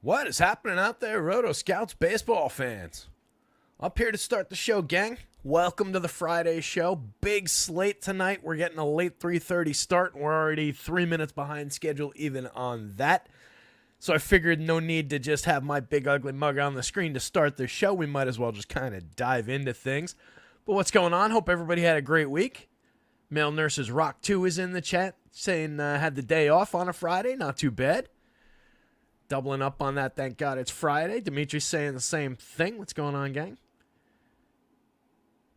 What is happening out there, rotoscouts baseball fans? Up here to start the show, gang. Welcome to the Friday show. Big slate tonight. We're getting a late 3:30 start, and we're already 3 minutes behind schedule even on that. So I figured no need to just have my big ugly mug on the screen to start the show. We might as well just kind of dive into things. But what's going on? Hope everybody had a great week. Male Nurses Rock 2 is in the chat saying had the day off on a Friday. Not too bad. Doubling up on that, thank God it's Friday. Dimitri's saying the same thing. What's going on, gang?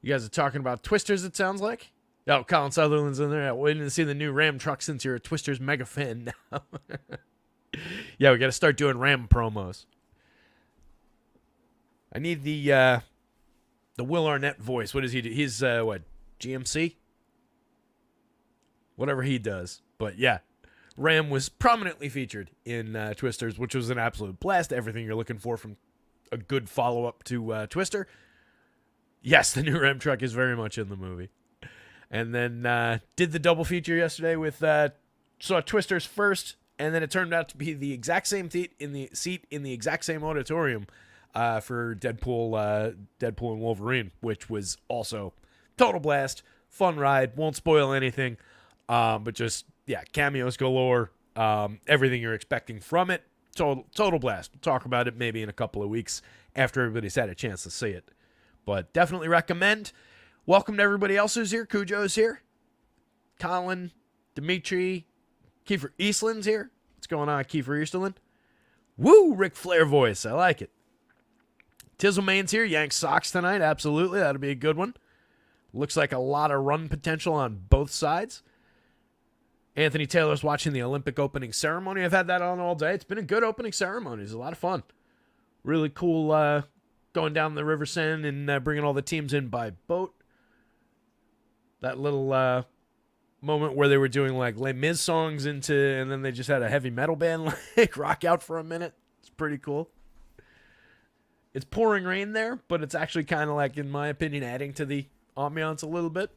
You guys are talking about Twisters, it sounds like. Oh, Colin Sutherland's in there. Waiting to see the new Ram truck since you're a Twisters mega fan now. Yeah, we got to start doing Ram promos. I need the Will Arnett voice. What does he do? He's, what, GMC? Whatever he does. But, yeah. Ram was prominently featured in Twisters, which was an absolute blast. Everything you're looking for from a good follow-up to Twister. Yes, the new Ram truck is very much in the movie. And then did the double feature yesterday with saw Twisters first, and then it turned out to be the exact same seat in the exact same auditorium for Deadpool and Wolverine, which was also total blast, fun ride. Won't spoil anything, but just cameos galore. Everything you're expecting from it. Total blast. We'll talk about it maybe in a couple of weeks after everybody's had a chance to see it. But definitely recommend. Welcome to everybody else who's here. Cujo's here. Colin, Dimitri, Kiefer Eastland's here. What's going on, Kiefer Eastland? Woo, Ric Flair voice. I like it. Tizzlemane's here. Yanks Sox tonight. Absolutely. That'll be a good one. Looks like a lot of run potential on both sides. Anthony Taylor's watching the Olympic opening ceremony. I've had that on all day. It's been a good opening ceremony. It's a lot of fun. Really cool going down the River Seine and bringing all the teams in by boat. That little moment where they were doing like Les Mis songs and then they just had a heavy metal band like rock out for a minute. It's pretty cool. It's pouring rain there, but it's actually kind of like, in my opinion, adding to the ambiance a little bit.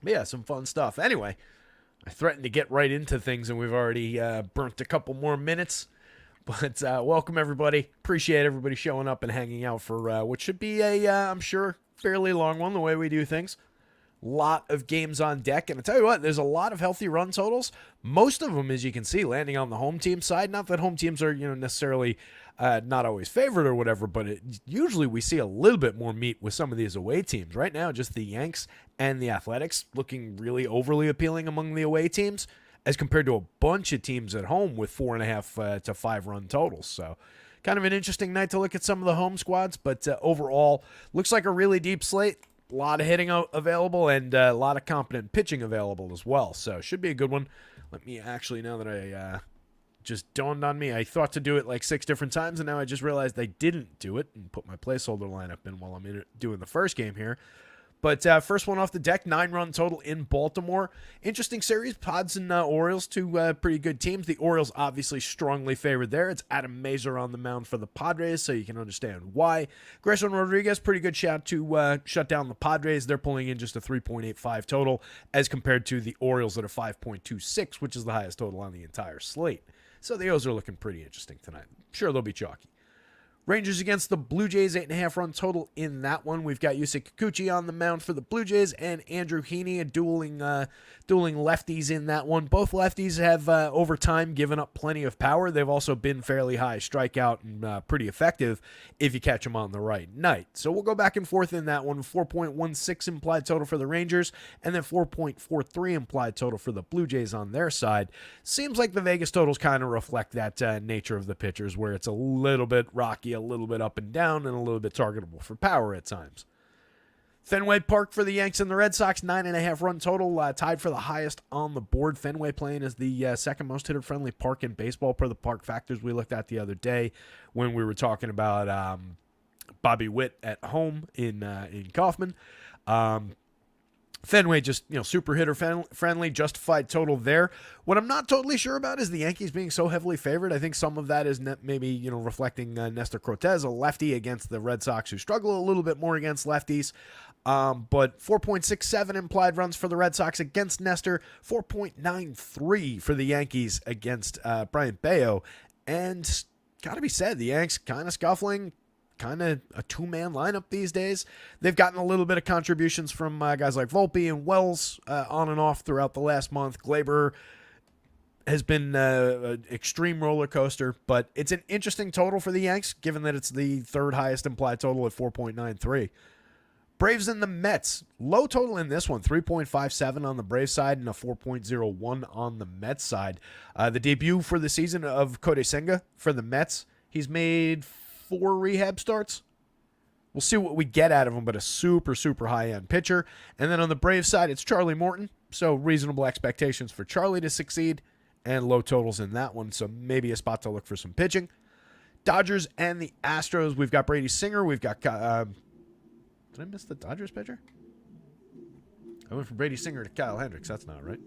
But yeah, some fun stuff. Anyway, I threatened to get right into things, and we've already burnt a couple more minutes. But welcome, everybody. Appreciate everybody showing up and hanging out for what should be I'm sure, fairly long one, the way we do things. Lot of games on deck. And I tell you what, there's a lot of healthy run totals. Most of them, as you can see, landing on the home team side. Not that home teams are necessarily not always favored or whatever, but usually we see a little bit more meat with some of these away teams. Right now, just the Yanks and the Athletics looking really overly appealing among the away teams, as compared to a bunch of teams at home with 4.5 to 5 run totals. So kind of an interesting night to look at some of the home squads, but overall looks like a really deep slate. A lot of hitting available and a lot of competent pitching available as well. So should be a good one. Let me actually, now that I just dawned on me, I thought to do it like 6 different times, and now I just realized I didn't do it and put my placeholder lineup in while I'm doing the first game here. But first one off the deck, 9-run total in Baltimore. Interesting series, Pods and Orioles, two pretty good teams. The Orioles obviously strongly favored there. It's Adam Mazur on the mound for the Padres, so you can understand why. Grayson Rodriguez, pretty good shot to shut down the Padres. They're pulling in just a 3.85 total as compared to the Orioles at a 5.26, which is the highest total on the entire slate. So the O's are looking pretty interesting tonight. Sure, they'll be chalky. Rangers against the Blue Jays, 8.5 run total in that one. We've got Yusei Kikuchi on the mound for the Blue Jays and Andrew Heaney dueling lefties in that one. Both lefties have, over time, given up plenty of power. They've also been fairly high strikeout and pretty effective if you catch them on the right night. So we'll go back and forth in that one. 4.16 implied total for the Rangers and then 4.43 implied total for the Blue Jays on their side. Seems like the Vegas totals kind of reflect that nature of the pitchers, where it's a little bit rocky, a little bit up and down, and a little bit targetable for power at times. Fenway Park for the Yanks and the Red Sox, 9.5 run total, tied for the highest on the board. Fenway playing as the second most hitter-friendly park in baseball per the park factors we looked at the other day when we were talking about Bobby Witt at home in Kauffman. Fenway just, super hitter friendly, justified total there. What I'm not totally sure about is the Yankees being so heavily favored. I think some of that is maybe, reflecting Nestor Cortez, a lefty against the Red Sox, who struggle a little bit more against lefties. But 4.67 implied runs for the Red Sox against Nestor, 4.93 for the Yankees against Brian Bayo. And got to be said, the Yanks kind of scuffling, kind of a two-man lineup these days. They've gotten a little bit of contributions from guys like Volpe and Wells on and off throughout the last month. Glaber has been an extreme roller coaster, but it's an interesting total for the Yanks, given that it's the third highest implied total at 4.93. Braves and the Mets. Low total in this one, 3.57 on the Braves side and a 4.01 on the Mets side. The debut for the season of Kodai Senga for the Mets. He's made 4 rehab starts. We'll see what we get out of him, but a super, super high-end pitcher. And then on the Braves side, it's Charlie Morton. So reasonable expectations for Charlie to succeed and low totals in that one. So maybe a spot to look for some pitching. Dodgers and the Astros. We've got Brady Singer. We've got... did I miss the Dodgers pitcher? I went from Brady Singer to Kyle Hendricks. That's not right.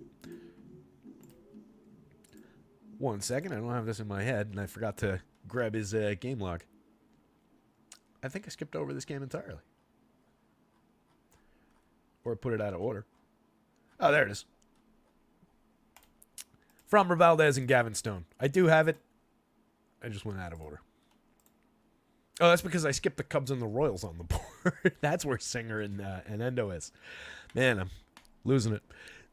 1 second. I don't have this in my head, and I forgot to grab his game log. I think I skipped over this game entirely. Or put it out of order. Oh, there it is. Framber Valdez and Gavin Stone. I do have it. I just went out of order. Oh, that's because I skipped the Cubs and the Royals on the board. That's where Singer and Endo is. Man, I'm losing it.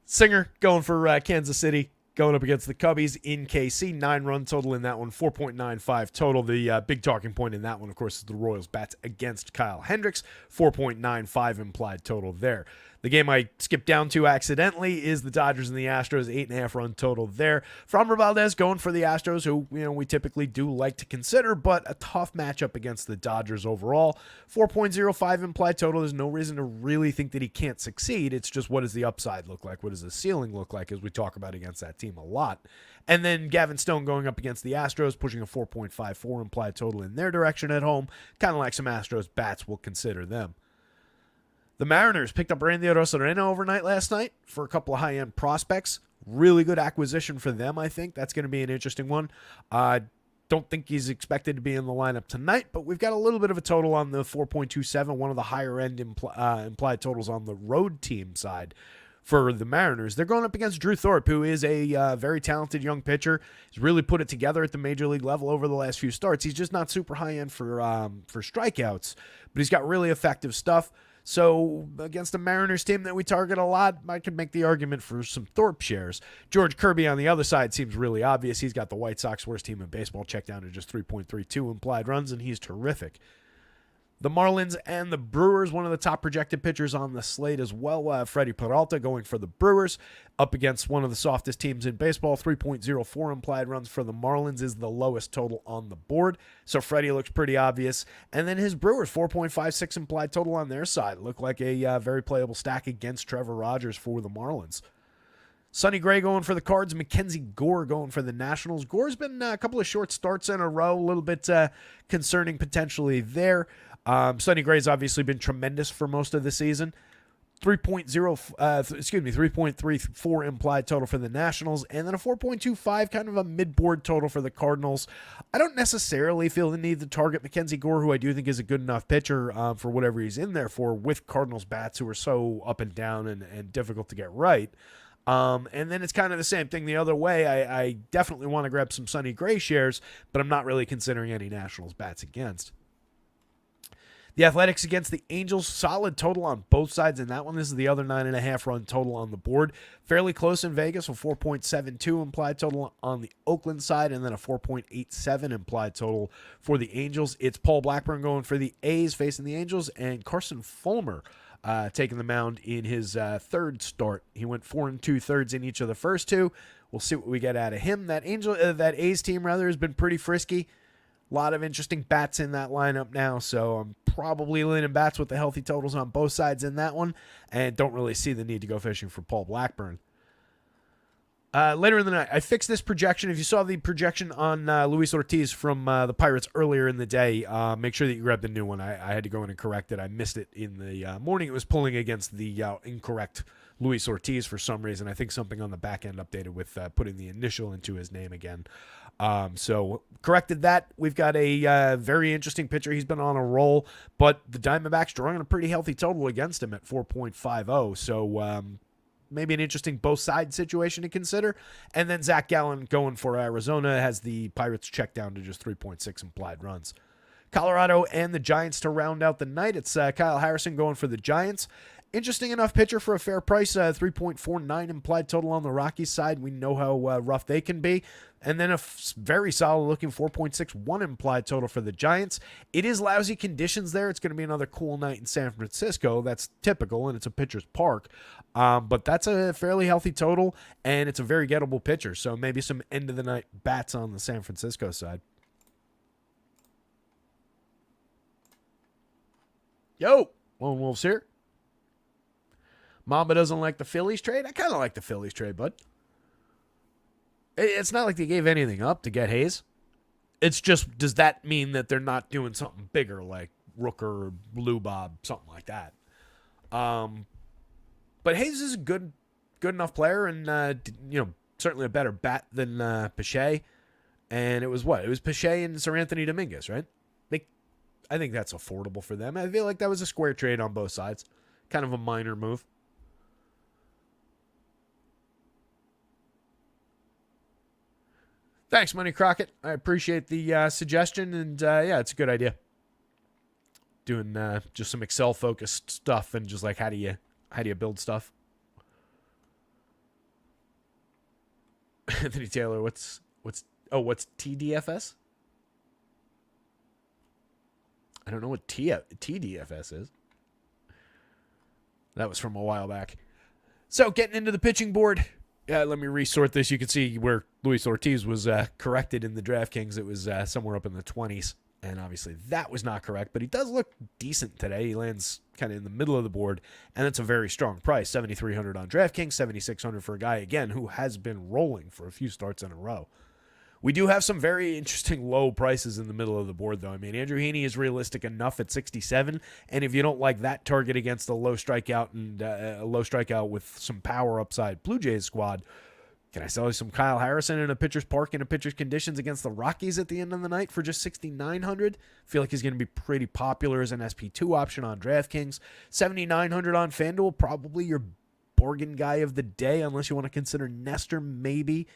Singer going for Kansas City, going up against the Cubbies in KC. 9-run total in that one, 4.95 total. The big talking point in that one, of course, is the Royals' bats against Kyle Hendricks. 4.95 implied total there. The game I skipped down to accidentally is the Dodgers and the Astros, 8.5-run total there. Framber Valdez going for the Astros, who we typically do like to consider, but a tough matchup against the Dodgers overall. 4.05 implied total. There's no reason to really think that he can't succeed. It's just, what does the upside look like? What does the ceiling look like, as we talk about against that team a lot? And then Gavin Stone going up against the Astros, pushing a 4.54 implied total in their direction at home. Kind of like some Astros bats, we'll consider them. The Mariners picked up Randy Arozarena overnight last night for a couple of high-end prospects. Really good acquisition for them, I think. That's going to be an interesting one. Don't think he's expected to be in the lineup tonight, but we've got a little bit of a total on the 4.27, one of the higher-end implied totals on the road team side for the Mariners. They're going up against Drew Thorpe, who is a very talented young pitcher. He's really put it together at the major league level over the last few starts. He's just not super high-end for strikeouts, but he's got really effective stuff. So against the Mariners team that we target a lot, I could make the argument for some Thorpe shares. George Kirby on the other side seems really obvious. He's got the White Sox, worst team in baseball, checked down to just 3.32 implied runs, and he's terrific. The Marlins and the Brewers, one of the top projected pitchers on the slate as well. Freddie Peralta going for the Brewers up against one of the softest teams in baseball. 3.04 implied runs for the Marlins is the lowest total on the board. So Freddie looks pretty obvious. And then his Brewers, 4.56 implied total on their side. Look like a very playable stack against Trevor Rogers for the Marlins. Sonny Gray going for the Cards. Mackenzie Gore going for the Nationals. Gore's been a couple of short starts in a row. A little bit concerning potentially there. Sonny Gray's obviously been tremendous for most of the season. 3.34 implied total for the Nationals, and then a 4.25, kind of a mid-board total for the Cardinals. I don't necessarily feel the need to target Mackenzie Gore, who I do think is a good enough pitcher for whatever he's in there for, with Cardinals bats who are so up and down and difficult to get right. And then it's kind of the same thing the other way. I definitely want to grab some Sonny Gray shares, but I'm not really considering any Nationals bats against. The Athletics against the Angels, solid total on both sides in that one. This is the other 9.5-run total on the board. Fairly close in Vegas, a 4.72 implied total on the Oakland side, and then a 4.87 implied total for the Angels. It's Paul Blackburn going for the A's facing the Angels, and Carson Fulmer taking the mound in his third start. He went 4 2/3 in each of the first two. We'll see what we get out of him. That A's team has been pretty frisky. A lot of interesting bats in that lineup now, so I'm probably leaning bats with the healthy totals on both sides in that one, and don't really see the need to go fishing for Paul Blackburn. Later in the night, I fixed this projection. If you saw the projection on Luis Ortiz from the Pirates earlier in the day, make sure that you grab the new one. I had to go in and correct it. I missed it in the morning. It was pulling against the incorrect Luis Ortiz for some reason. I think something on the back end updated with putting the initial into his name again. So corrected that. We've got a very interesting pitcher. He's been on a roll, but the Diamondbacks drawing a pretty healthy total against him at 4.50. So maybe an interesting both sides situation to consider. And then Zach Gallen going for Arizona has the Pirates checked down to just 3.6 implied runs. Colorado and the Giants to round out the night. It's Kyle Harrison going for the Giants. Interesting enough pitcher for a fair price, 3.49 implied total on the Rockies side. We know how rough they can be. And then a very solid looking 4.61 implied total for the Giants. It is lousy conditions there. It's going to be another cool night in San Francisco. That's typical, and it's a pitcher's park. But that's a fairly healthy total, and it's a very gettable pitcher. So maybe some end-of-the-night bats on the San Francisco side. Yo, Lone Wolves here. Mamba doesn't like the Phillies trade. I kind of like the Phillies trade, bud. It's not like they gave anything up to get Hayes. It's just, does that mean that they're not doing something bigger like Rooker or Blue Bob, something like that? But Hayes is a good enough player, and certainly a better bat than Pache. And it was what? It was Pache and Sir Anthony Dominguez, right? I think that's affordable for them. I feel like that was a square trade on both sides. Kind of a minor move. Thanks, Money Crockett. I appreciate the suggestion, and yeah, it's a good idea. Doing just some Excel-focused stuff, and just like how do you build stuff. Anthony Taylor, what's TDFS? I don't know what TDFS is. That was from a while back. So getting into the pitching board. Yeah, let me resort this. You can see where Luis Ortiz was corrected in the DraftKings. It was somewhere up in the 20s. And obviously that was not correct. But he does look decent today. He lands kind of in the middle of the board. And it's a very strong price. $7,300 on DraftKings. $7,600 for a guy, again, who has been rolling for a few starts in a row. We do have some very interesting low prices in the middle of the board, though. I mean, Andrew Heaney is realistic enough at 67, and if you don't like that target against a low strikeout and a low strikeout with some power upside Blue Jays squad, can I sell you some Kyle Harrison in a pitcher's park in a pitcher's conditions against the Rockies at the end of the night for just $6,900? Feel like he's going to be pretty popular as an SP2 option on DraftKings. $7,900 on FanDuel, probably your bargain guy of the day, unless you want to consider Nestor maybe.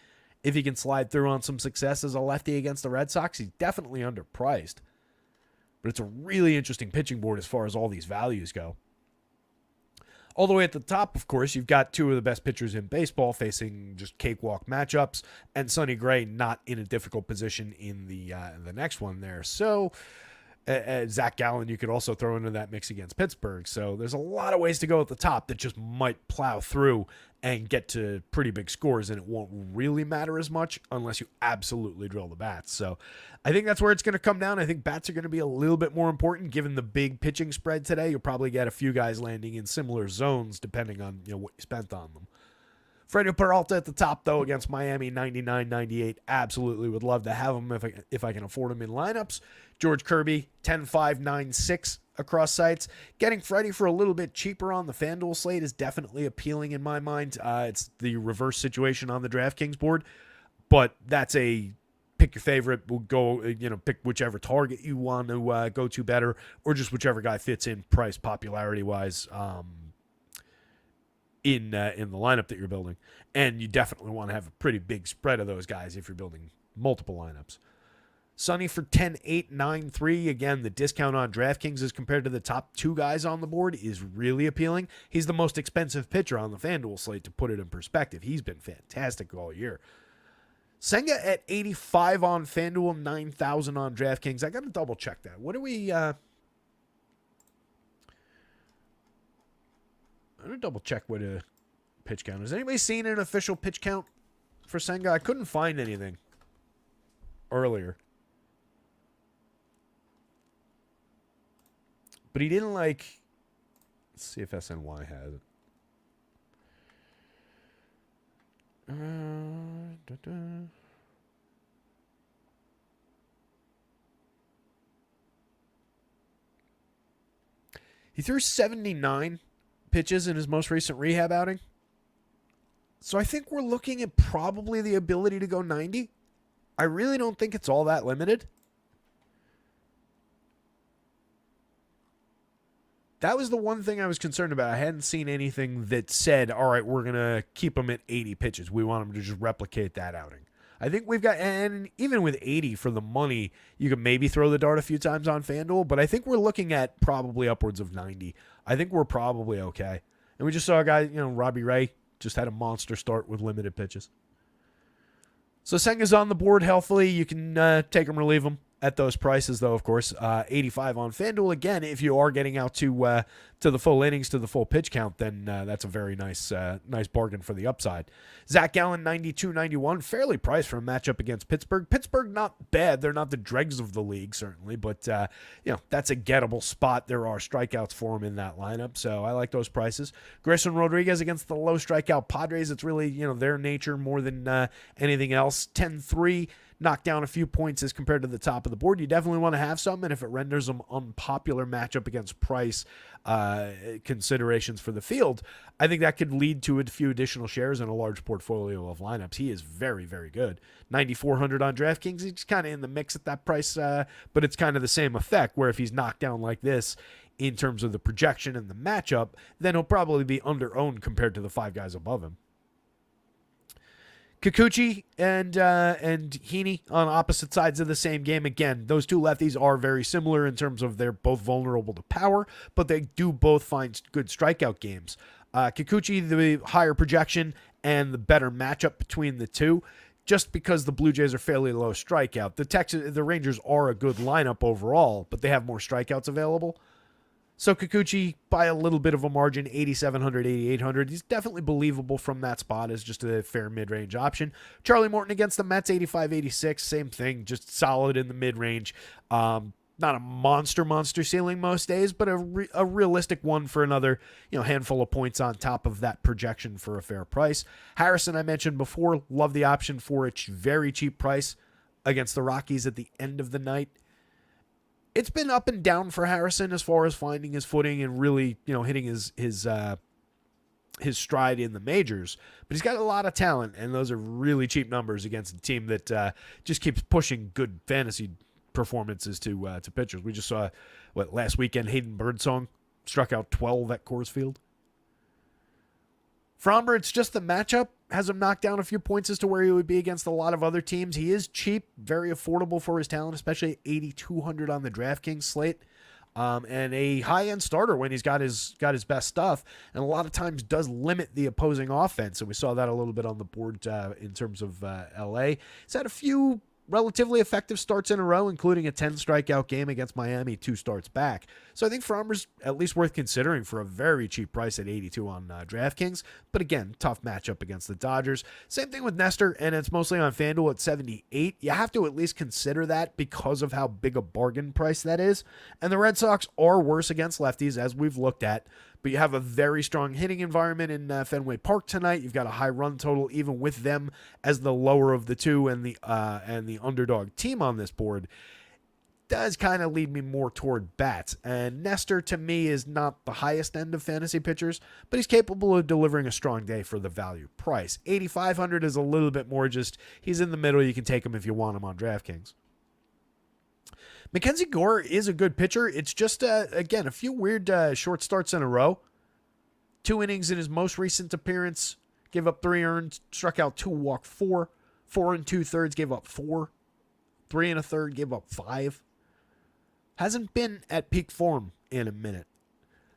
If he can slide through on some success as a lefty against the Red Sox, he's definitely underpriced. But it's a really interesting pitching board as far as all these values go. All the way at the top, of course, you've got two of the best pitchers in baseball facing just cakewalk matchups, and Sonny Gray not in a difficult position in the next one there. So Zach Gallen you could also throw into that mix against Pittsburgh. So there's a lot of ways to go at the top that just might plow through and get to pretty big scores, and it won't really matter as much unless you absolutely drill the bats. So I think that's where it's going to come down. I think bats are going to be a little bit more important given the big pitching spread today. You'll probably get a few guys landing in similar zones depending on what you spent on them. Freddie Peralta at the top, though, against Miami, 99.98. Absolutely would love to have him if I can afford him in lineups. George Kirby, 10.596 across sites. Getting Freddie for a little bit cheaper on the FanDuel slate is definitely appealing in my mind. It's the reverse situation on the DraftKings board, but that's a pick your favorite. We'll go, pick whichever target you want to go to better, or just whichever guy fits in price popularity-wise. In the lineup that you're building. And you definitely want to have a pretty big spread of those guys if you're building multiple lineups. Sonny for 10.893. Again, the discount on DraftKings as compared to the top two guys on the board is really appealing. He's the most expensive pitcher on the FanDuel slate, to put it in perspective. He's been fantastic all year. Senga at 85 on FanDuel, 9,000 on DraftKings. I got to double check that. What do we... I'm going to double check what a pitch count is. Has anybody seen an official pitch count for Senga? I couldn't find anything earlier. But he didn't Let's see if SNY has it. He threw 79 pitches in his most recent rehab outing. So I think we're looking at probably the ability to go 90. I really don't think it's all that limited. That was the one thing I was concerned about. I hadn't seen anything that said, all right, we're going to keep him at 80 pitches. We want him to just replicate that outing. I think we've got, and even with 80 for the money, you could maybe throw the dart a few times on FanDuel, but I think we're looking at probably upwards of 90. I think we're probably okay. And we just saw a guy, Robbie Ray just had a monster start with limited pitches. So Senga's on the board healthily. You can take him or leave him at those prices, though, of course. 85 on FanDuel. Again, if you are getting out to the full innings, to the full pitch count, then that's a very nice bargain for the upside. Zach Gallen, 92.91, fairly priced for a matchup against Pittsburgh. Pittsburgh, not bad. They're not the dregs of the league, certainly, but that's a gettable spot. There are strikeouts for him in that lineup, so I like those prices. Grayson Rodriguez against the low strikeout Padres. It's really their nature more than anything else. 10-3. Knock down a few points as compared to the top of the board. You definitely want to have some, and if it renders them unpopular matchup against price considerations for the field, I think that could lead to a few additional shares in a large portfolio of lineups. He is very, very good. 9,400 on DraftKings. He's kind of in the mix at that price, but it's kind of the same effect, where if he's knocked down like this in terms of the projection and the matchup, then he'll probably be under-owned compared to the five guys above him. Kikuchi and Heaney on opposite sides of the same game. Again, those two lefties are very similar in terms of they're both vulnerable to power, but they do both find good strikeout games. Kikuchi, the higher projection and the better matchup between the two, just because the Blue Jays are fairly low strikeout. The Rangers are a good lineup overall, but they have more strikeouts available. So Kikuchi, by a little bit of a margin, 8,700, 8,800. He's definitely believable from that spot as just a fair mid-range option. Charlie Morton against the Mets, 85, 86. Same thing, just solid in the mid-range. Not a monster ceiling most days, but a realistic one for another handful of points on top of that projection for a fair price. Harrison, I mentioned before, love the option for a very cheap price against the Rockies at the end of the night. It's been up and down for Harrison as far as finding his footing and really, hitting his stride in the majors. But he's got a lot of talent, and those are really cheap numbers against a team that just keeps pushing good fantasy performances to pitchers. We just saw last weekend Hayden Birdsong struck out 12 at Coors Field. Fromber, it's just the matchup has him knocked down a few points as to where he would be against a lot of other teams. He is cheap, very affordable for his talent, especially 8,200 on the DraftKings slate, and a high-end starter when he's got his best stuff, and a lot of times does limit the opposing offense. So we saw that a little bit on the board in terms of LA. He's had a few relatively effective starts in a row, including a 10 strikeout game against Miami 2 starts back. So I think Fromber's at least worth considering for a very cheap price at 82 on DraftKings. But again, tough matchup against the Dodgers. Same thing with Nestor, and it's mostly on FanDuel at 78. You have to at least consider that because of how big a bargain price that is. And the Red Sox are worse against lefties, as we've looked at. But you have a very strong hitting environment in Fenway Park tonight. You've got a high run total, even with them as the lower of the two and the underdog team on this board. Does kind of lead me more toward bats. And Nestor, to me, is not the highest end of fantasy pitchers, but he's capable of delivering a strong day for the value price. 8,500 is a little bit more just, he's in the middle. You can take him if you want him on DraftKings. Mackenzie Gore is a good pitcher. It's just, again, a few weird short starts in a row. 2 innings in his most recent appearance. Gave up 3 earned, struck out 2, walked 4. 4 2/3, gave up 4. 3 1/3, gave up 5. Hasn't been at peak form in a minute.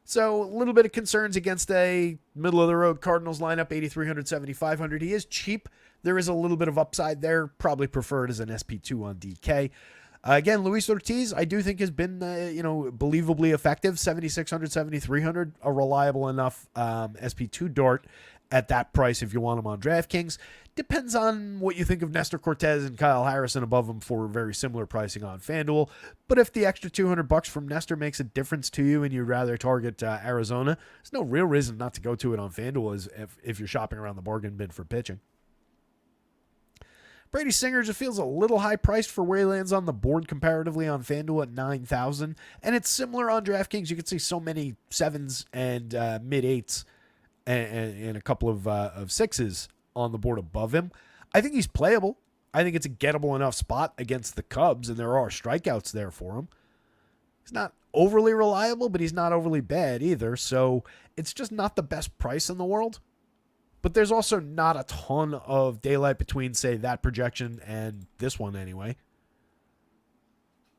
So a little bit of concerns against a middle-of-the-road Cardinals lineup, 8,300, 7,500. He is cheap. There is a little bit of upside there. Probably preferred as an SP2 on DK. Again, Luis Ortiz, I do think has been, believably effective. 7,600, 7,300, a reliable enough SP2 dart at that price if you want him on DraftKings. Depends on what you think of Nestor Cortez and Kyle Harrison above him for very similar pricing on FanDuel. But if the extra $200 from Nestor makes a difference to you and you'd rather target Arizona, there's no real reason not to go to it on FanDuel if you're shopping around the bargain bin for pitching. Brady Singer just feels a little high priced for where he lands on the board comparatively on FanDuel at 9,000. And it's similar on DraftKings. You can see so many 7s and mid-8s and a couple of 6s on the board above him. I think he's playable. I think it's a gettable enough spot against the Cubs, and there are strikeouts there for him. He's not overly reliable, but he's not overly bad either. So it's just not the best price in the world. But there's also not a ton of daylight between, say, that projection and this one anyway.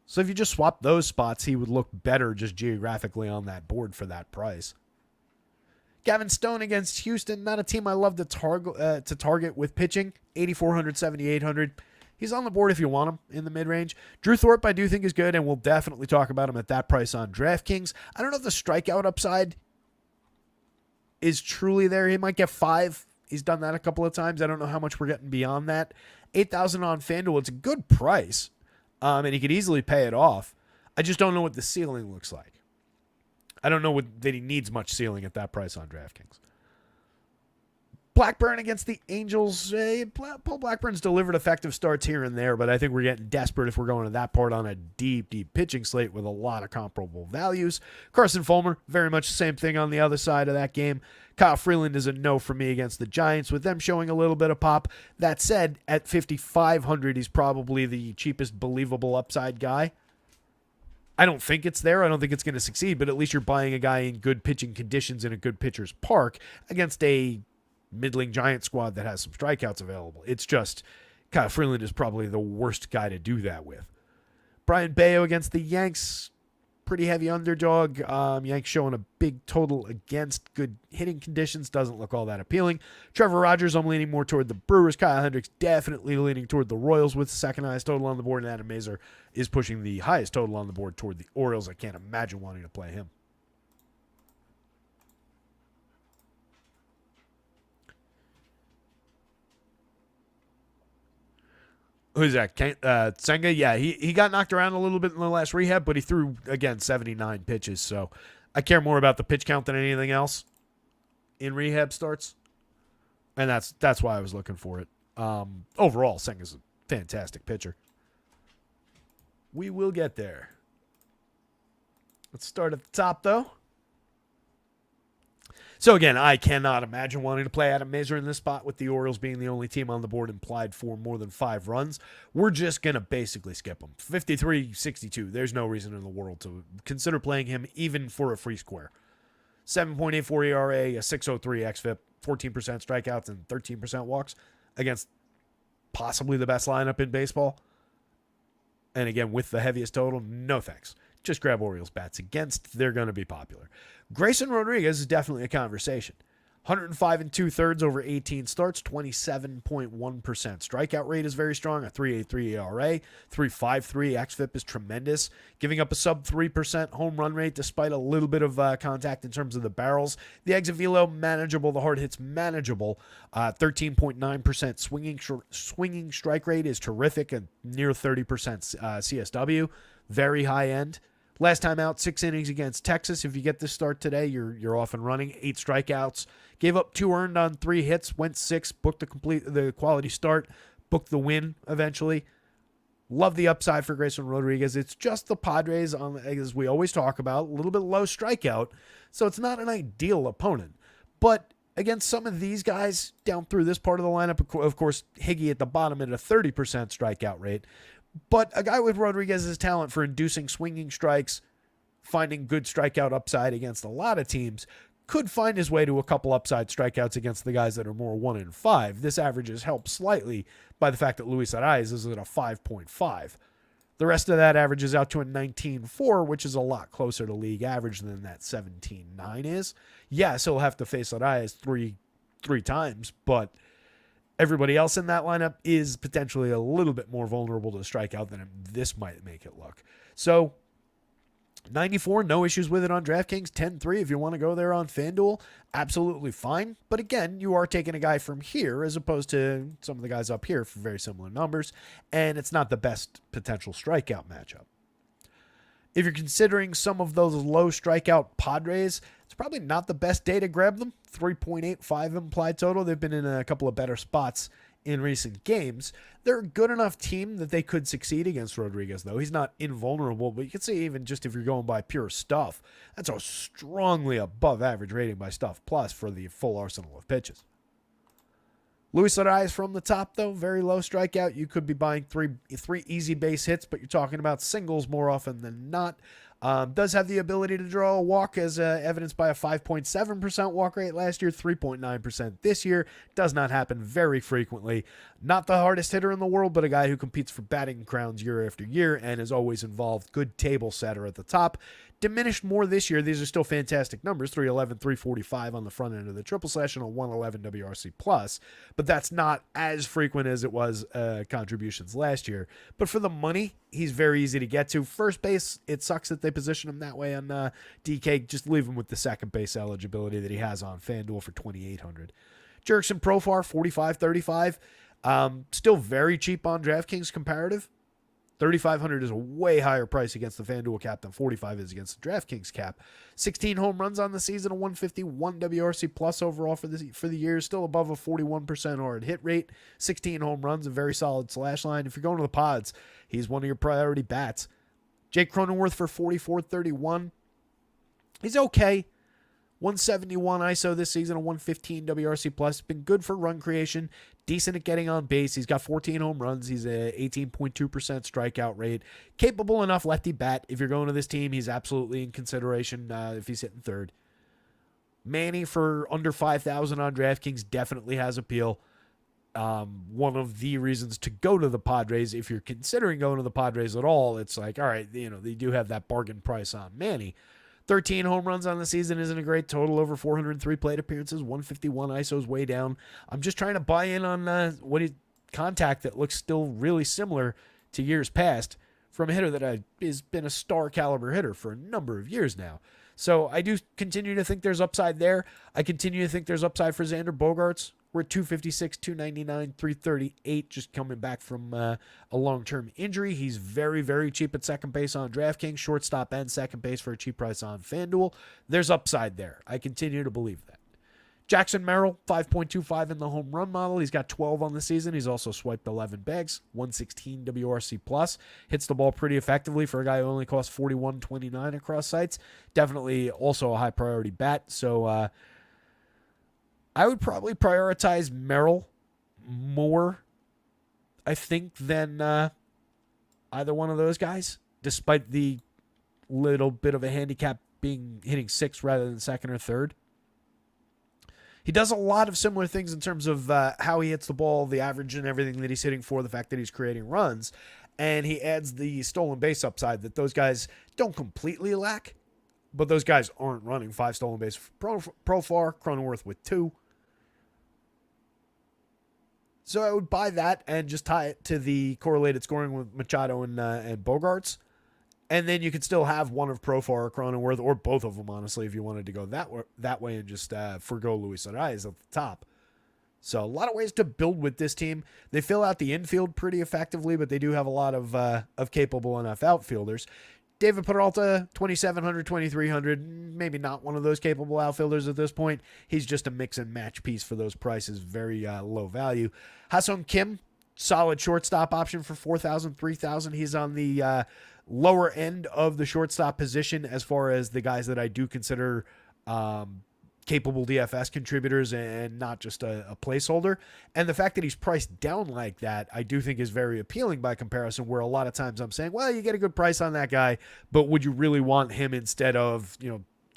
So if you just swap those spots, he would look better just geographically on that board for that price. Gavin Stone against Houston, not a team I love to target with pitching. 8,400, 7,800. He's on the board if you want him in the mid-range. Drew Thorpe, I do think is good, and we'll definitely talk about him at that price on DraftKings. I don't know if the strikeout upside is truly there. He might get 5. He's done that a couple of times. I don't know how much we're getting beyond that. 8,000 on FanDuel. It's a good price, and he could easily pay it off. I just don't know what the ceiling looks like. I don't know that he needs much ceiling at that price on DraftKings. Blackburn against the Angels. Paul Blackburn's delivered effective starts here and there, but I think we're getting desperate if we're going to that part on a deep, deep pitching slate with a lot of comparable values. Carson Fulmer, very much the same thing on the other side of that game. Kyle Freeland is a no for me against the Giants, with them showing a little bit of pop. That said, at 5,500, he's probably the cheapest believable upside guy. I don't think it's there. I don't think it's going to succeed, but at least you're buying a guy in good pitching conditions in a good pitcher's park against a middling Giant squad that has some strikeouts available. It's just Kyle Freeland is probably the worst guy to do that with. Brian Bayo against the Yanks, pretty heavy underdog. Yanks showing a big total against good hitting conditions. Doesn't look all that appealing. Trevor Rogers, I'm leaning more toward the Brewers. Kyle Hendricks definitely leaning toward the Royals with the second highest total on the board. And Adam Mazur is pushing the highest total on the board toward the Orioles. I can't imagine wanting to play him. Who's that? Senga? Yeah, he got knocked around a little bit in the last rehab, but he threw, again, 79 pitches. So I care more about the pitch count than anything else in rehab starts. And that's why I was looking for it. Overall, Senga's a fantastic pitcher. We will get there. Let's start at the top, though. So, again, I cannot imagine wanting to play Adam Mazur in this spot with the Orioles being the only team on the board implied for more than 5 runs. We're just going to basically skip him. 53-62. There's no reason in the world to consider playing him even for a free square. 7.84 ERA, a 6.03 xFIP, 14% strikeouts, and 13% walks against possibly the best lineup in baseball. And, again, with the heaviest total, no thanks. Just grab Orioles bats against. They're going to be popular. Grayson Rodriguez is definitely a conversation. 105 2/3 over 18 starts, 27.1% strikeout rate is very strong. A 3.83 ERA, 3.53 xFIP is tremendous. Giving up a sub 3% home run rate despite a little bit of contact in terms of the barrels. The exit velo manageable, the hard hits manageable. 13.9% swinging strike rate is terrific, and near 30% CSW, very high end. Last time out, 6 innings against Texas. If you get this start today, you're off and running. 8 strikeouts. Gave up 2 earned on 3 hits. Went 6. Booked the quality start. Booked the win eventually. Love the upside for Grayson Rodriguez. It's just the Padres, as we always talk about, a little bit low strikeout. So it's not an ideal opponent. But against some of these guys down through this part of the lineup, of course, Higgy at the bottom at a 30% strikeout rate. But a guy with Rodriguez's talent for inducing swinging strikes, finding good strikeout upside against a lot of teams, could find his way to a couple upside strikeouts against the guys that are more 1 in 5. This average is helped slightly by the fact that Luis Arraez is at a 5.5. The rest of that averages out to a 19.4, which is a lot closer to league average than that 17.9 is. Yes, he'll have to face Arraez three times, but everybody else in that lineup is potentially a little bit more vulnerable to strikeout than this might make it look. So 94, no issues with it on DraftKings. 10-3 if you want to go there on FanDuel, absolutely fine. But again, you are taking a guy from here as opposed to some of the guys up here for very similar numbers, and it's not the best potential strikeout matchup. If you're considering some of those low strikeout Padres, it's probably not the best day to grab them. 3.85 implied total. They've been in a couple of better spots in recent games. They're a good enough team that they could succeed against Rodriguez, though. He's not invulnerable, but you can see even just if you're going by pure stuff, that's a strongly above average rating by Stuff Plus for the full arsenal of pitches. Luis Arraez from the top, though, very low strikeout. You could be buying three easy base hits, but you're talking about singles more often than not. Does have the ability to draw a walk, as evidenced by a 5.7% walk rate last year, 3.9% this year. Does not happen very frequently. Not the hardest hitter in the world, but a guy who competes for batting crowns year after year and is always involved. Good table setter at the top. Diminished more this year. These are still fantastic numbers, 311, 345 on the front end of the triple slash and a 111 WRC plus, but that's not as frequent as it was contributions last year. But for the money, he's very easy to get to. First base, it sucks that they position him that way on DK. Just leave him with the second base eligibility that he has on FanDuel for 2,800. Jurickson Profar, 45.35. Still very cheap on DraftKings comparative. 3,500 is a way higher price against the FanDuel cap than 45 is against the DraftKings cap. 16 home runs on the season, a 151 WRC plus overall for the year, still above a 41% hard hit rate. 16 home runs, a very solid slash line. If you're going to the pods, he's one of your priority bats. Jake Cronenworth for 44.31. He's okay. 171 ISO this season, a 115 WRC plus. Been good for run creation, decent at getting on base. He's got 14 home runs. He's a 18.2% strikeout rate. Capable enough lefty bat. If you're going to this team, he's absolutely in consideration if he's hitting third. Manny for under 5,000 on DraftKings definitely has appeal. One of the reasons to go to the Padres, if you're considering going to the Padres at all, it's like, all right, they do have that bargain price on Manny. 13 home runs on the season isn't a great total. Over 403 plate appearances, 151 ISO's way down. I'm just trying to buy in on contact that looks still really similar to years past from a hitter that has been a star caliber hitter for a number of years now. So I do continue to think there's upside there. I continue to think there's upside for Xander Bogaerts. We're at 256, 299, 338, just coming back from a long-term injury. He's very, very cheap at second base on DraftKings, shortstop and second base for a cheap price on FanDuel. There's upside there. I continue to believe that. Jackson Merrill, 5.25 in the home run model. He's got 12 on the season. He's also swiped 11 bags, 116 WRC plus. Hits the ball pretty effectively for a guy who only costs 41.29 across sites. Definitely also a high priority bat. So, I would probably prioritize Merrill more, I think, than either one of those guys, despite the little bit of a handicap hitting sixth rather than second or third. He does a lot of similar things in terms of how he hits the ball, the average and everything that he's hitting for, the fact that he's creating runs, and he adds the stolen base upside that those guys don't completely lack, but those guys aren't running 5 stolen base. Profar, Cronenworth with 2. So I would buy that and just tie it to the correlated scoring with Machado and Bogaerts. And then you could still have one of Profar or Cronenworth, or both of them, honestly, if you wanted to go that way and just forgo Luis Arias at the top. So a lot of ways to build with this team. They fill out the infield pretty effectively, but they do have a lot of capable enough outfielders. David Peralta, 2,700, 2,300, maybe not one of those capable outfielders at this point. He's just a mix and match piece for those prices, very low value. Ha-Seong Kim, solid shortstop option for 4,000, 3,000. He's on the lower end of the shortstop position as far as the guys that I do consider capable DFS contributors and not just a placeholder. And the fact that he's priced down like that, I do think is very appealing by comparison, where a lot of times I'm saying, well, you get a good price on that guy, but would you really want him instead of,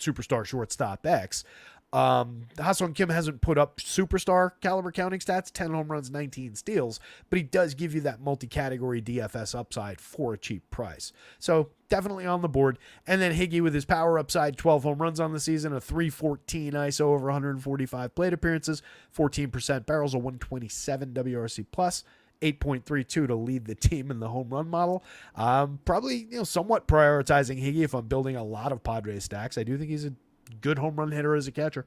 superstar shortstop X? Ha-Seong Kim hasn't put up superstar caliber counting stats, 10 home runs, 19 steals, but he does give you that multi-category DFS upside for a cheap price. So definitely on the board. And then Higgy with his power upside, 12 home runs on the season, a 314 ISO over 145 plate appearances, 14% barrels, a 127 WRC plus, 8.32 to lead the team in the home run model. Probably, somewhat prioritizing Higgy if I'm building a lot of Padres stacks. I do think he's a good home run hitter as a catcher.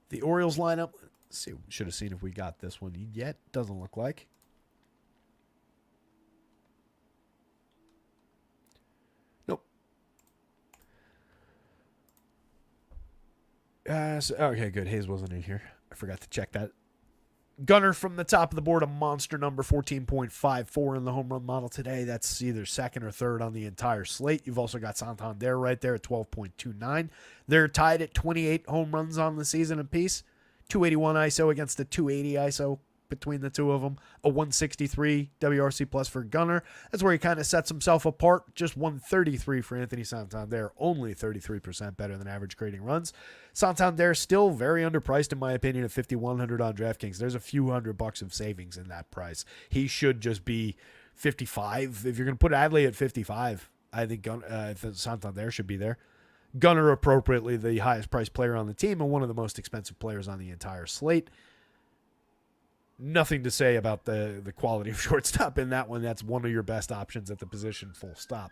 The Orioles lineup. Let's see. Should have seen if we got this one yet. Doesn't look like. Nope. Okay, good. Hayes wasn't in here. I forgot to check that. Gunner from the top of the board, a monster number, 14.54 in the home run model today. That's either second or third on the entire slate. You've also got Santander right there at 12.29. They're tied at 28 home runs on the season apiece. 281 ISO against the 280 ISO between the two of them. A 163 WRC plus for Gunnar. That's where he kind of sets himself apart. Just 133 for Anthony Santander. Only 33% better than average creating runs. Santander still very underpriced in my opinion at 5,100 on DraftKings. There's a few $100 of savings in that price. He should just be 55. If you're going to put Adley at 55, I think Santander should be there. Gunnar appropriately the highest priced player on the team and one of the most expensive players on the entire slate. Nothing to say about the quality of shortstop in that one. That's one of your best options at the position, full stop.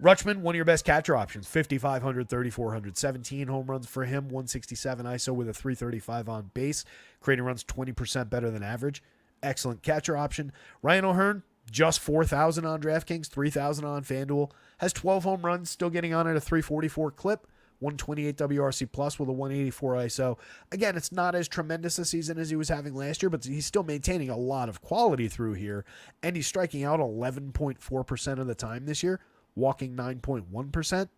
Rutschman, one of your best catcher options, 5,500, 3,400, 17 home runs for him, 167 ISO with a 335 on base. Creating runs 20% better than average. Excellent catcher option. Ryan O'Hearn, just 4,000 on DraftKings, 3,000 on FanDuel. Has 12 home runs, still getting on at a 344 clip. 128 WRC plus with a 184 ISO. Again, it's not as tremendous a season as he was having last year, but he's still maintaining a lot of quality through here, and he's striking out 11.4% of the time this year, walking 9.1%.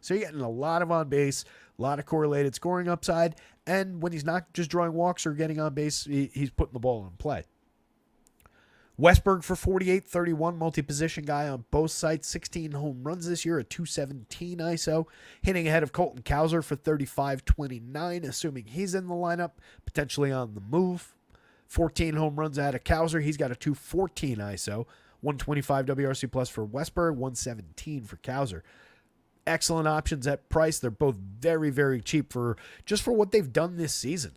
So you're getting a lot of on base, a lot of correlated scoring upside, and when he's not just drawing walks or getting on base, he's putting the ball in play. Westberg for 48-31, multi-position guy on both sides, 16 home runs this year, a 217 ISO, hitting ahead of Colton Cowser for 35-29, assuming he's in the lineup, potentially on the move. 14 home runs ahead of Cowser, he's got a 214 ISO, 125 WRC plus for Westberg, 117 for Cowser. Excellent options at price. They're both very, very cheap for what they've done this season.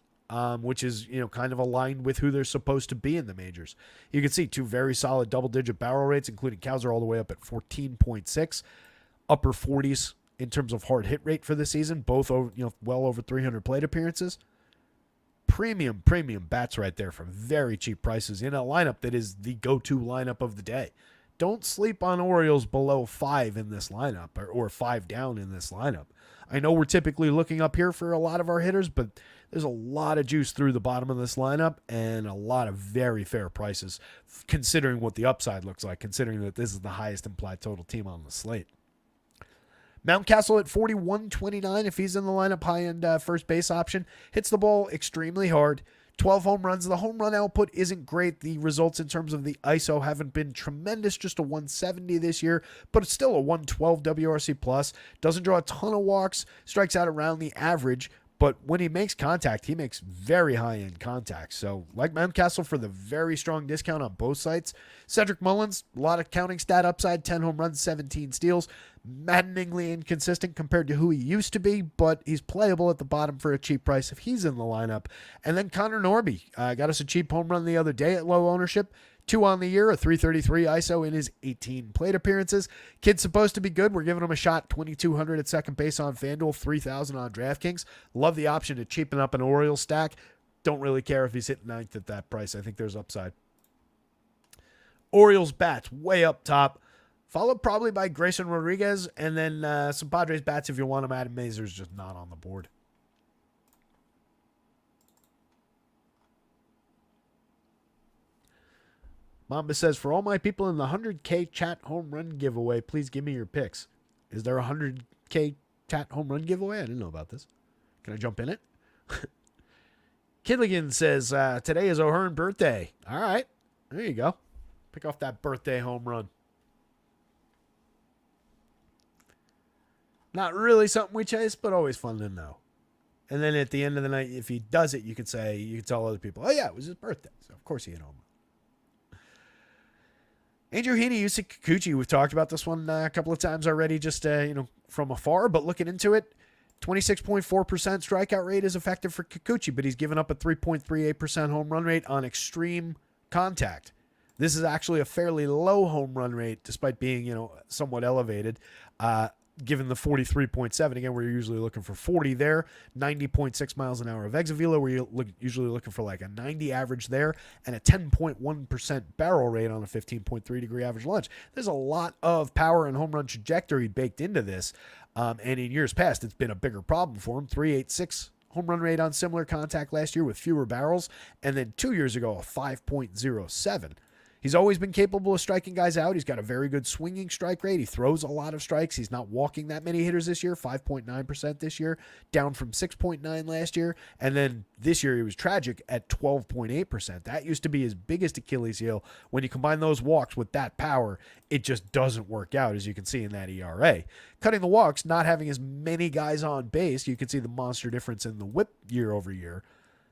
Which is, kind of aligned with who they're supposed to be in the majors. You can see two very solid double-digit barrel rates, including Cowser all the way up at 14.6, upper 40s in terms of hard hit rate for the season, both over, well over 300 plate appearances. Premium bats right there for very cheap prices in a lineup that is the go-to lineup of the day. Don't sleep on Orioles below 5 in this lineup or 5 down in this lineup. I know we're typically looking up here for a lot of our hitters, but there's a lot of juice through the bottom of this lineup and a lot of very fair prices considering what the upside looks like, considering that this is the highest implied total team on the slate. Mountcastle at 41-29 if he's in the lineup, high-end first base option. Hits the ball extremely hard. 12 home runs. The home run output isn't great. The results in terms of the ISO haven't been tremendous, just a 170 this year, but it's still a 112 WRC plus. Doesn't draw a ton of walks, strikes out around the average, but when he makes contact, he makes very high-end contact. So, like Mountcastle for the very strong discount on both sites. Cedric Mullins, a lot of counting stat upside, 10 home runs, 17 steals. Maddeningly inconsistent compared to who he used to be, but he's playable at the bottom for a cheap price if he's in the lineup. And then Connor Norby got us a cheap home run the other day at low ownership. 2 on the year, a 333 ISO in his 18 plate appearances. Kid's supposed to be good. We're giving him a shot. 2,200 at second base on FanDuel, 3,000 on DraftKings. Love the option to cheapen up an Orioles stack. Don't really care if he's hitting ninth at that price. I think there's upside. Orioles bats way up top, followed probably by Grayson Rodriguez, and then some Padres bats if you want them. Adam Mazur's just not on the board. Mamba says, for all my people in the 100K chat home run giveaway, please give me your picks. Is there a 100K chat home run giveaway? I didn't know about this. Can I jump in it? Kidligan says, today is O'Hearn birthday. All right. There you go. Pick off that birthday home run. Not really something we chase, but always fun to know. And then at the end of the night, if he does it, you could tell other people, oh yeah, it was his birthday. So of course he hit home. Andrew Heaney, Yusei Kikuchi. We've talked about this one a couple of times already, just from afar, but looking into it, 26.4% strikeout rate is effective for Kikuchi, but he's given up a 3.38% home run rate on extreme contact. This is actually a fairly low home run rate, despite being, somewhat elevated. Given the 43.7, again, we're usually looking for 40 there, 90.6 miles an hour of exit velo, where you're usually looking for like a 90 average there, and a 10.1% barrel rate on a 15.3 degree average launch. There's a lot of power and home run trajectory baked into this, and in years past, it's been a bigger problem for him. 3.86 home run rate on similar contact last year with fewer barrels, and then 2 years ago, a 5.07. He's always been capable of striking guys out. He's got a very good swinging strike rate. He throws a lot of strikes. He's not walking that many hitters this year, 5.9% this year, down from 6.9 last year. And then this year he was tragic at 12.8%. That used to be his biggest Achilles heel. When you combine those walks with that power, it just doesn't work out, as you can see in that ERA. Cutting the walks, not having as many guys on base, you can see the monster difference in the whip year over year,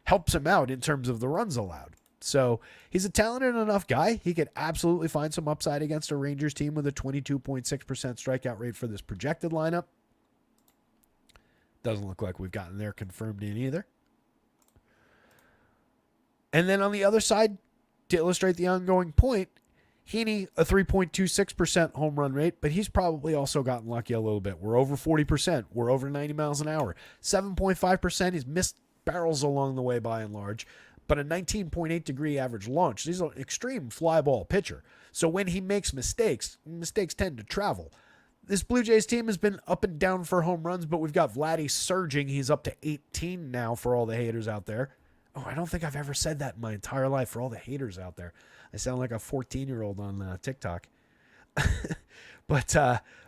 helps him out in terms of the runs allowed. So he's a talented enough guy. He could absolutely find some upside against a Rangers team with a 22.6% strikeout rate for this projected lineup. Doesn't look like we've gotten there confirmed in either. And then on the other side, to illustrate the ongoing point, Heaney, a 3.26% home run rate, but he's probably also gotten lucky a little bit. We're over 40%. We're over 90 miles an hour. 7.5%. He's missed barrels along the way by and large, but a 19.8 degree average launch. He's an extreme fly ball pitcher. So when he makes mistakes, mistakes tend to travel. This Blue Jays team has been up and down for home runs, but we've got Vladdy surging. He's up to 18 now for all the haters out there. Oh, I don't think I've ever said that in my entire life, for all the haters out there. I sound like a 14-year-old on TikTok. But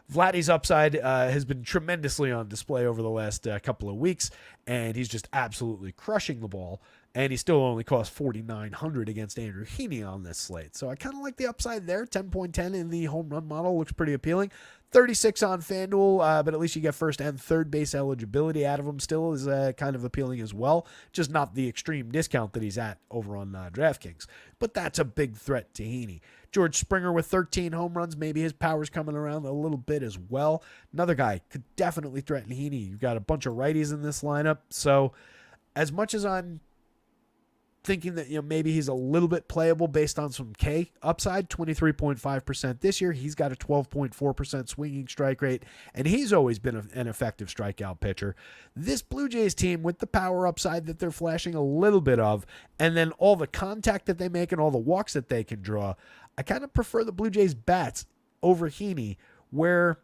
Vladdy's upside has been tremendously on display over the last couple of weeks, and he's just absolutely crushing the ball. And he still only cost $4,900 against Andrew Heaney on this slate. So I kind of like the upside there. 10.10 in the home run model looks pretty appealing. 36 on FanDuel, but at least you get first and third base eligibility out of him still is kind of appealing as well. Just not the extreme discount that he's at over on DraftKings. But that's a big threat to Heaney. George Springer with 13 home runs. Maybe his power's coming around a little bit as well. Another guy could definitely threaten Heaney. You've got a bunch of righties in this lineup. So as much as I'm thinking that, maybe he's a little bit playable based on some K upside, 23.5% this year. He's got a 12.4% swinging strike rate, and he's always been an effective strikeout pitcher. This Blue Jays team, with the power upside that they're flashing a little bit of, and then all the contact that they make and all the walks that they can draw, I kind of prefer the Blue Jays bats over Heaney, where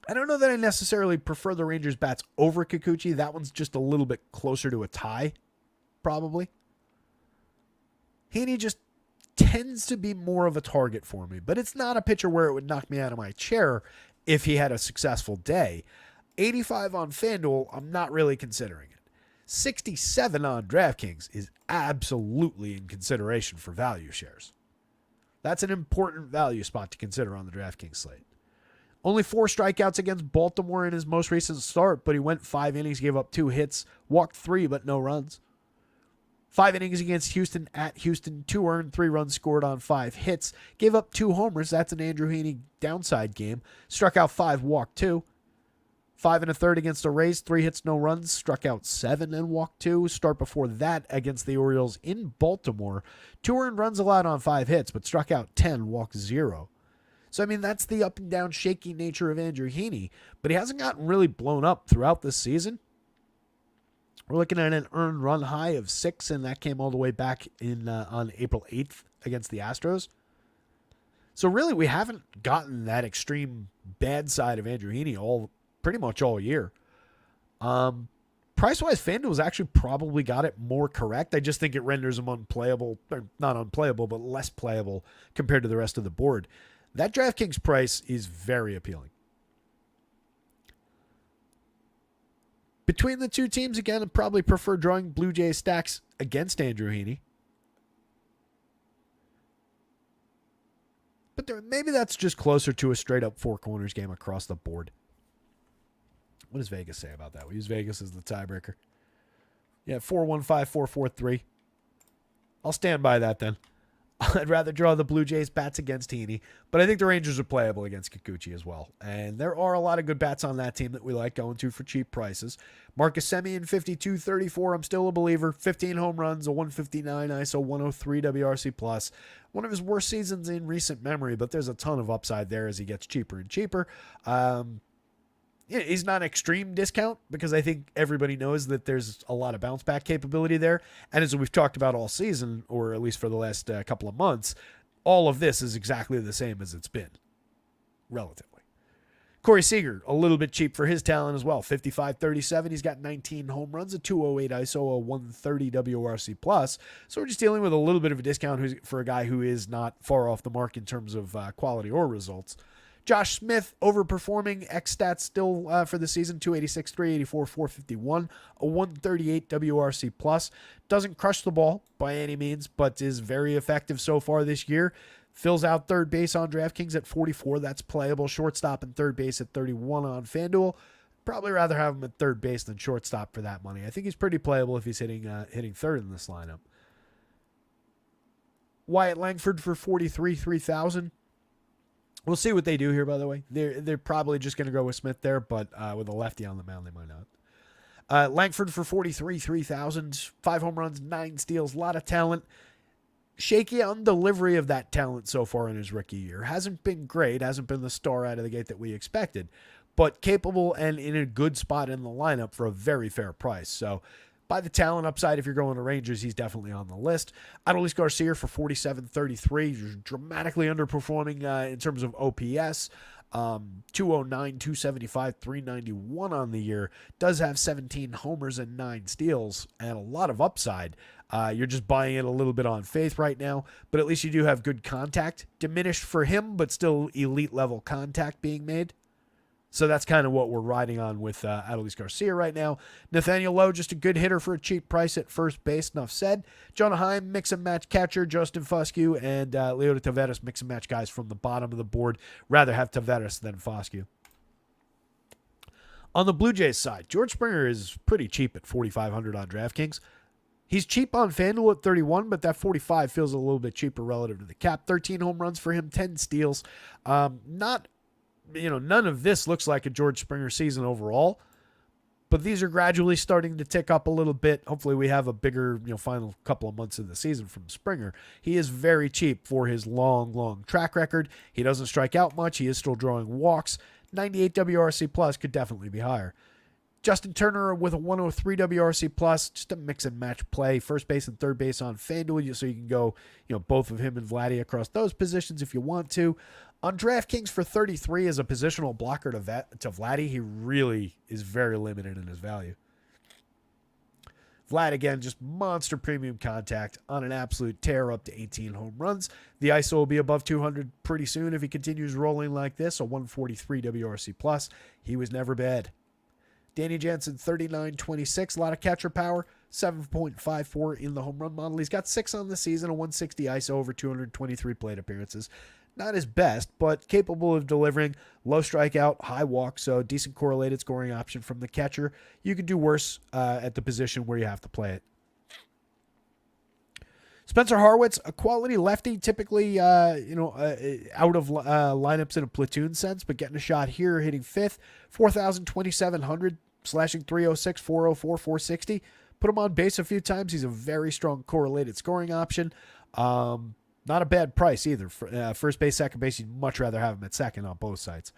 I don't know that I necessarily prefer the Rangers bats over Kikuchi. That one's just a little bit closer to a tie, probably. Heaney just tends to be more of a target for me, but it's not a pitcher where it would knock me out of my chair if he had a successful day. 85 on FanDuel, I'm not really considering it. 67 on DraftKings is absolutely in consideration for value shares. That's an important value spot to consider on the DraftKings slate. Only 4 strikeouts against Baltimore in his most recent start, but he went 5 innings, gave up 2 hits, walked 3, but no runs. 5 innings against Houston at Houston, 2 earned, 3 runs scored on 5 hits, gave up 2 homers. That's an Andrew Heaney downside game. Struck out 5, walked 2. 5 1/3 against the Rays, 3 hits, no runs, struck out 7 and walked 2. Start before that against the Orioles in Baltimore, 2 earned runs allowed on 5 hits, but struck out 10, walked 0. So, that's the up and down shaky nature of Andrew Heaney, but he hasn't gotten really blown up throughout this season. We're looking at an earned run high of 6, and that came all the way back in on April 8th against the Astros. So really, we haven't gotten that extreme bad side of Andrew Heaney pretty much all year. Price-wise, FanDuel's actually probably got it more correct. I just think it renders him unplayable, or not unplayable, but less playable compared to the rest of the board. That DraftKings price is very appealing. Between the two teams, again, I'd probably prefer drawing Blue Jays stacks against Andrew Heaney. But maybe that's just closer to a straight-up 4 corners game across the board. What does Vegas say about that? We use Vegas as the tiebreaker. Yeah, 4-1-5, 4-4-3. I'll stand by that then. I'd rather draw the Blue Jays bats against Heaney, but I think the Rangers are playable against Kikuchi as well. And there are a lot of good bats on that team that we like going to for cheap prices. Marcus Semien, 52-34. I'm still a believer. 15 home runs, a 159 ISO, 103 WRC+. One of his worst seasons in recent memory, but there's a ton of upside there as he gets cheaper and cheaper. He's not an extreme discount because I think everybody knows that there's a lot of bounce back capability there. And as we've talked about all season, or at least for the last couple of months, all of this is exactly the same as it's been, relatively. Corey Seager, a little bit cheap for his talent as well. 55-37. He's got 19 home runs, a 208 ISO, a 130 WRC plus. So we're just dealing with a little bit of a discount for a guy who is not far off the mark in terms of quality or results. Josh Smith overperforming X stats still for the season, 286, 384, 451, a 138 WRC plus. Doesn't crush the ball by any means, but is very effective so far this year. Fills out third base on DraftKings at 44. That's playable. Shortstop and third base at 31 on FanDuel. Probably rather have him at third base than shortstop for that money. I think he's pretty playable if he's hitting third in this lineup. Wyatt Langford for 43, 3,000. We'll see what they do here, by the way. They're probably just going to go with Smith there, but with a lefty on the mound, they might not. Langford for 43, 3,000. 5 home runs, 9 steals, a lot of talent. Shaky on delivery of that talent so far in his rookie year. Hasn't been great, hasn't been the star out of the gate that we expected, but capable and in a good spot in the lineup for a very fair price. So by the talent upside, if you're going to Rangers, he's definitely on the list. Adolis Garcia for 47-33, dramatically underperforming in terms of OPS. 209, 275, 391 on the year. Does have 17 homers and 9 steals and a lot of upside. You're just buying it a little bit on faith right now, but at least you do have good contact. Diminished for him, but still elite level contact being made. So that's kind of what we're riding on with Adolis Garcia right now. Nathaniel Lowe, just a good hitter for a cheap price at first base. Enough said. Jonah Heim, mix and match catcher. Justin Foscue and Leota Taveras, mix and match guys from the bottom of the board. Rather have Taveras than Foscue. On the Blue Jays side, George Springer is pretty cheap at $4,500 on DraftKings. He's cheap on FanDuel at 31, but that 45 feels a little bit cheaper relative to the cap. 13 home runs for him, 10 steals. None of this looks like a George Springer season overall, but these are gradually starting to tick up a little bit. Hopefully we have a bigger, final couple of months of the season from Springer. He is very cheap for his long track record. He doesn't strike out much. He is still drawing walks. 98 WRC plus could definitely be higher. Justin Turner with a 103 WRC plus, just a mix and match play. First base and third base on FanDuel, so you can go, both of him and Vladdy across those positions if you want to. On DraftKings for 33 as a positional blocker to Vladdy, he really is very limited in his value. Vlad, again, just monster premium contact on an absolute tear, up to 18 home runs. The ISO will be above 200 pretty soon if he continues rolling like this, a 143 WRC plus. He was never bad. Danny Jansen, 39-26, a lot of catcher power, 7.54 in the home run model. He's got 6 on the season, a 160 ISO over 223 plate appearances. Not his best, but capable of delivering. Low strikeout, high walk, so decent correlated scoring option from the catcher. You could do worse at the position where you have to play it. Spencer Harwitz, a quality lefty, typically out of lineups in a platoon sense, but getting a shot here, hitting 5th, 4,200, slashing 306, 404, 460. Put him on base a few times. He's a very strong correlated scoring option. Not a bad price either. First base, second base, you'd much rather have him at second on both sides.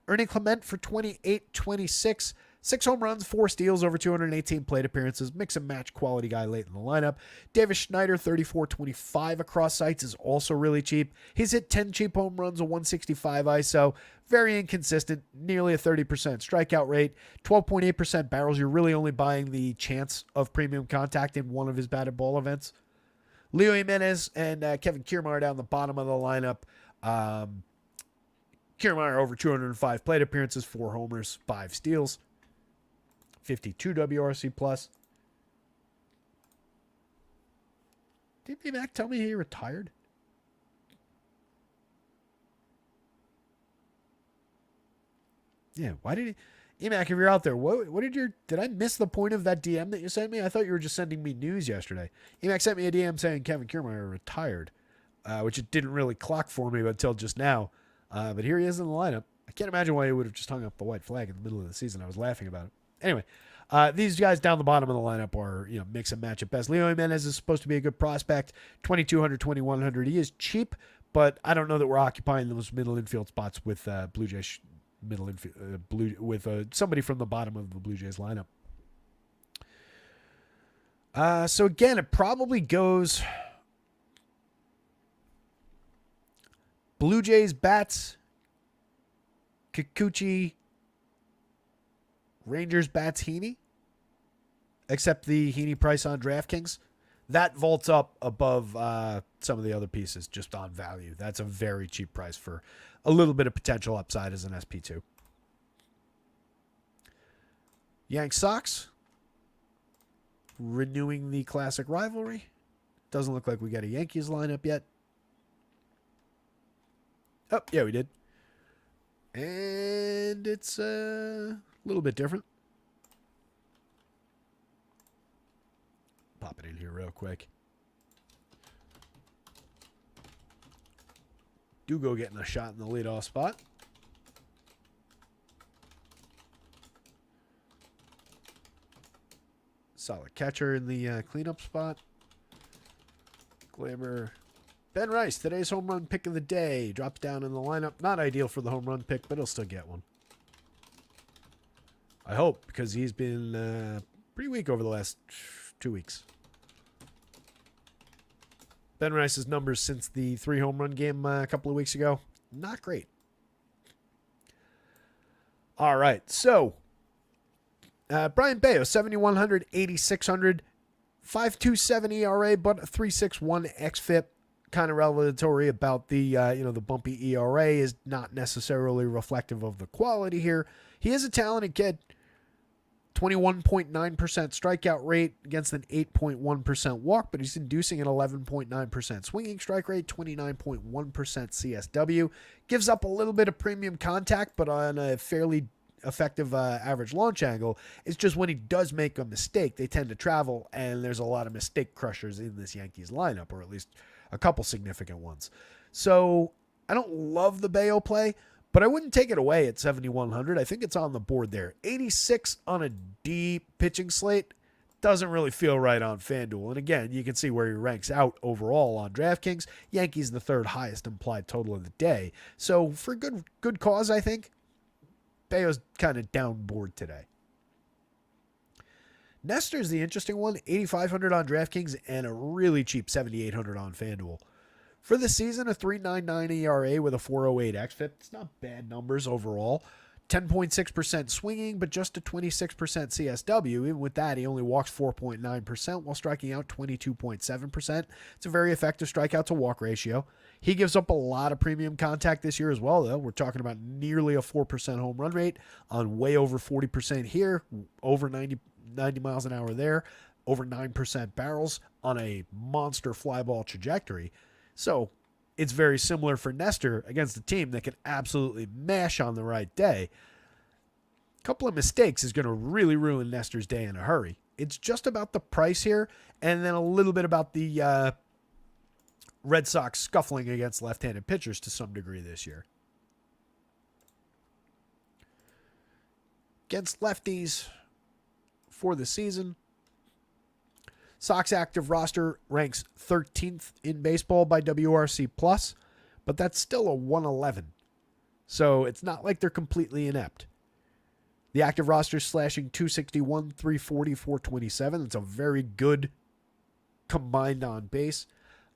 Ernie Clement for 28-26. 6 home runs, 4 steals over 218 plate appearances. Mix and match quality guy late in the lineup. Davis Schneider, 34-25 across sites, is also really cheap. He's hit 10 cheap home runs, a 165 ISO. Very inconsistent, nearly a 30% strikeout rate. 12.8% barrels. You're really only buying the chance of premium contact in one of his batted ball events. Leo Jimenez and Kevin Kiermaier down the bottom of the lineup. Kiermaier over 205 plate appearances, 4 homers, 5 steals. 52 WRC plus. Did Emac tell me he retired? Yeah, why did he? Emac, if you're out there, did I miss the point of that DM that you sent me? I thought you were just sending me news yesterday. Emac sent me a DM saying Kevin Kiermaier retired, which it didn't really clock for me until just now. But here he is in the lineup. I can't imagine why he would have just hung up a white flag in the middle of the season. I was laughing about it. Anyway, these guys down the bottom of the lineup are, mix and match at best. Leo Jimenez is supposed to be a good prospect. 2,200, 2,100. He is cheap, but I don't know that we're occupying those middle infield spots with Blue Jays middle infield with somebody from the bottom of the Blue Jays lineup. So again, it probably goes Blue Jays bats, Kikuchi, Rangers bats Heaney, except the Heaney price on DraftKings. That vaults up above some of the other pieces just on value. That's a very cheap price for a little bit of potential upside as an SP2. Yanks Sox, renewing the classic rivalry. Doesn't look like we got a Yankees lineup yet. Oh, yeah, we did. And it's a little bit different. Pop it in here real quick. Dugo getting a shot in the leadoff spot. Solid catcher in the cleanup spot. Glamour. Ben Rice, today's home run pick of the day. Drops down in the lineup. Not ideal for the home run pick, but he'll still get one. I hope, because he's been pretty weak over the last 2 weeks. Ben Rice's numbers since the 3 home run game a couple of weeks ago, not great. All right, so Brian Bayo, 7,100, 8,600, 5.27 ERA, but a 3.61 xFIP. Kind of revelatory about the the bumpy ERA is not necessarily reflective of the quality here. He is a talented kid. 21.9% strikeout rate against an 8.1% walk, but he's inducing an 11.9% swinging strike rate, 29.1% CSW. Gives up a little bit of premium contact, but on a fairly effective average launch angle. It's just when he does make a mistake, they tend to travel, and there's a lot of mistake crushers in this Yankees lineup, or at least a couple significant ones. So I don't love the Bayo play, but I wouldn't take it away at 7,100. I think it's on the board there. 86 on a deep pitching slate doesn't really feel right on FanDuel. And again, you can see where he ranks out overall on DraftKings. Yankees the third highest implied total of the day. So for good cause, I think Bayo's kind of down board today. Nestor's the interesting one. 8,500 on DraftKings and a really cheap 7,800 on FanDuel. For the season, a 3.99 ERA with a 4.08 xFIP. It's not bad numbers overall. 10.6% swinging, but just a 26% CSW. Even with that, he only walks 4.9% while striking out 22.7%. It's a very effective strikeout to walk ratio. He gives up a lot of premium contact this year as well, though. We're talking about nearly a 4% home run rate on way over 40% here, over 90 miles an hour there, over 9% barrels on a monster fly ball trajectory. So it's very similar for Nestor against a team that can absolutely mash on the right day. A couple of mistakes is going to really ruin Nestor's day in a hurry. It's just about the price here, and then a little bit about the Red Sox scuffling against left-handed pitchers to some degree this year. Against lefties for the season, Sox active roster ranks 13th in baseball by WRC+, but that's still a 111. So it's not like they're completely inept. The active roster is slashing 261, 340, 427. That's a very good combined on base.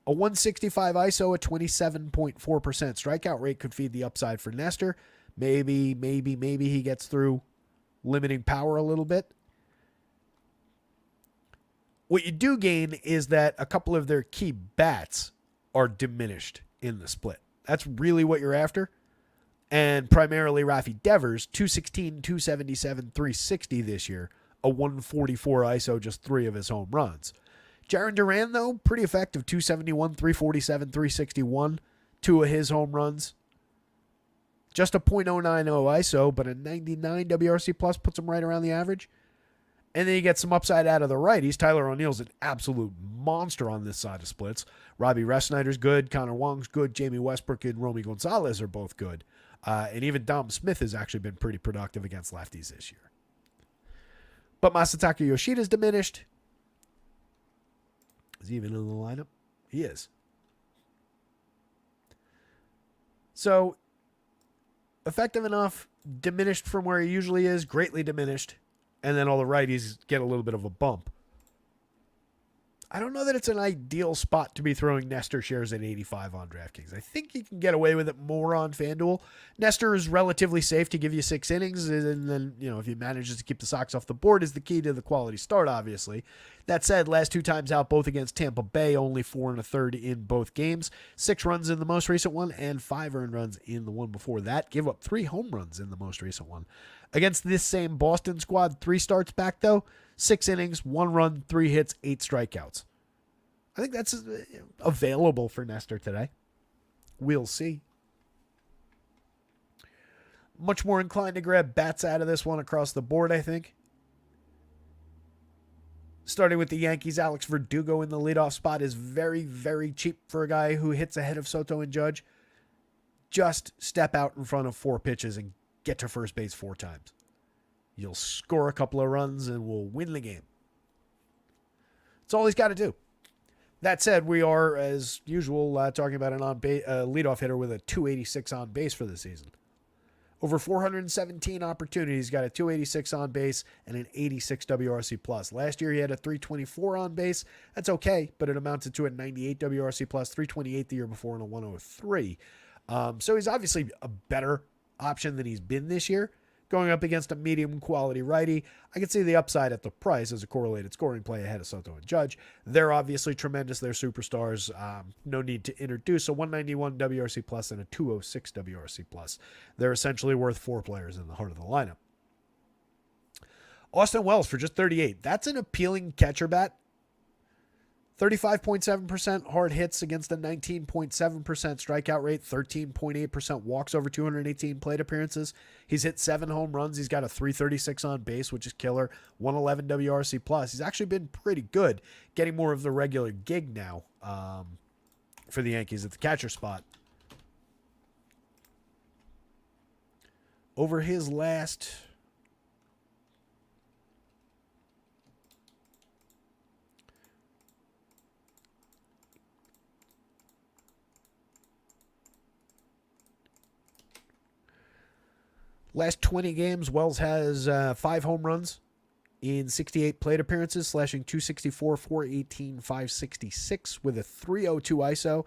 A 165 ISO, a 27.4% strikeout rate could feed the upside for Nestor. Maybe he gets through limiting power a little bit. What you do gain is that a couple of their key bats are diminished in the split. That's really what you're after. And primarily Rafi Devers, 216, 277, 360 this year. A 144 ISO, just 3 of his home runs. Jarren Duran, though, pretty effective. 271, 347, 361. 2 of his home runs. Just a .090 ISO, but a 99 WRC plus puts him right around the average. And then you get some upside out of the righties. Tyler O'Neill's an absolute monster on this side of splits. Robbie Resnider's good. Connor Wong's good. Jamie Westbrook and Romy Gonzalez are both good. And even Dom Smith has actually been pretty productive against lefties this year. But Masataka Yoshida's diminished. Is he even in the lineup? He is. So, effective enough, diminished from where he usually is, greatly diminished. And then all the righties get a little bit of a bump. I don't know that it's an ideal spot to be throwing Nestor shares at 85 on DraftKings. I think you can get away with it more on FanDuel. Nestor is relatively safe to give you 6 innings, and then, if he manages to keep the Sox off the board, is the key to the quality start, obviously. That said, last 2 times out, both against Tampa Bay, only 4 1/3 in both games. 6 runs in the most recent one, and 5 earned runs in the one before that. Give up 3 home runs in the most recent one. Against this same Boston squad, 3 starts back, though, 6 innings, 1 run, 3 hits, 8 strikeouts. I think that's available for Nestor today. We'll see. Much more inclined to grab bats out of this one across the board, I think. Starting with the Yankees, Alex Verdugo in the leadoff spot is very, very cheap for a guy who hits ahead of Soto and Judge. Just step out in front of 4 pitches and get to first base 4 times. You'll score a couple of runs and we'll win the game. That's all he's got to do. That said, we are, as usual, talking about an leadoff hitter with a 286 on base for the season. Over 417 opportunities, got a 286 on base and an 86 WRC plus. Last year he had a 324 on base. That's okay, but it amounted to a 98 WRC plus, 328 the year before, and a 103. So he's obviously a better option than he's been this year. Going up against a medium quality righty, I can see the upside at the price as a correlated scoring play ahead of Soto and Judge. They're obviously tremendous. They're superstars. No need to introduce a 191 WRC plus and a 206 WRC plus. They're essentially worth 4 players in the heart of the lineup. Austin Wells for just 38. That's an appealing catcher bat. 35.7% hard hits against a 19.7% strikeout rate, 13.8% walks over 218 plate appearances. He's hit 7 home runs. He's got a 336 on base, which is killer, 111 WRC plus. He's actually been pretty good, getting more of the regular gig now for the Yankees at the catcher spot. Over his last Last 20 games, Wells has 5 home runs in 68 plate appearances, slashing 264, 418, 566 with a 302 ISO,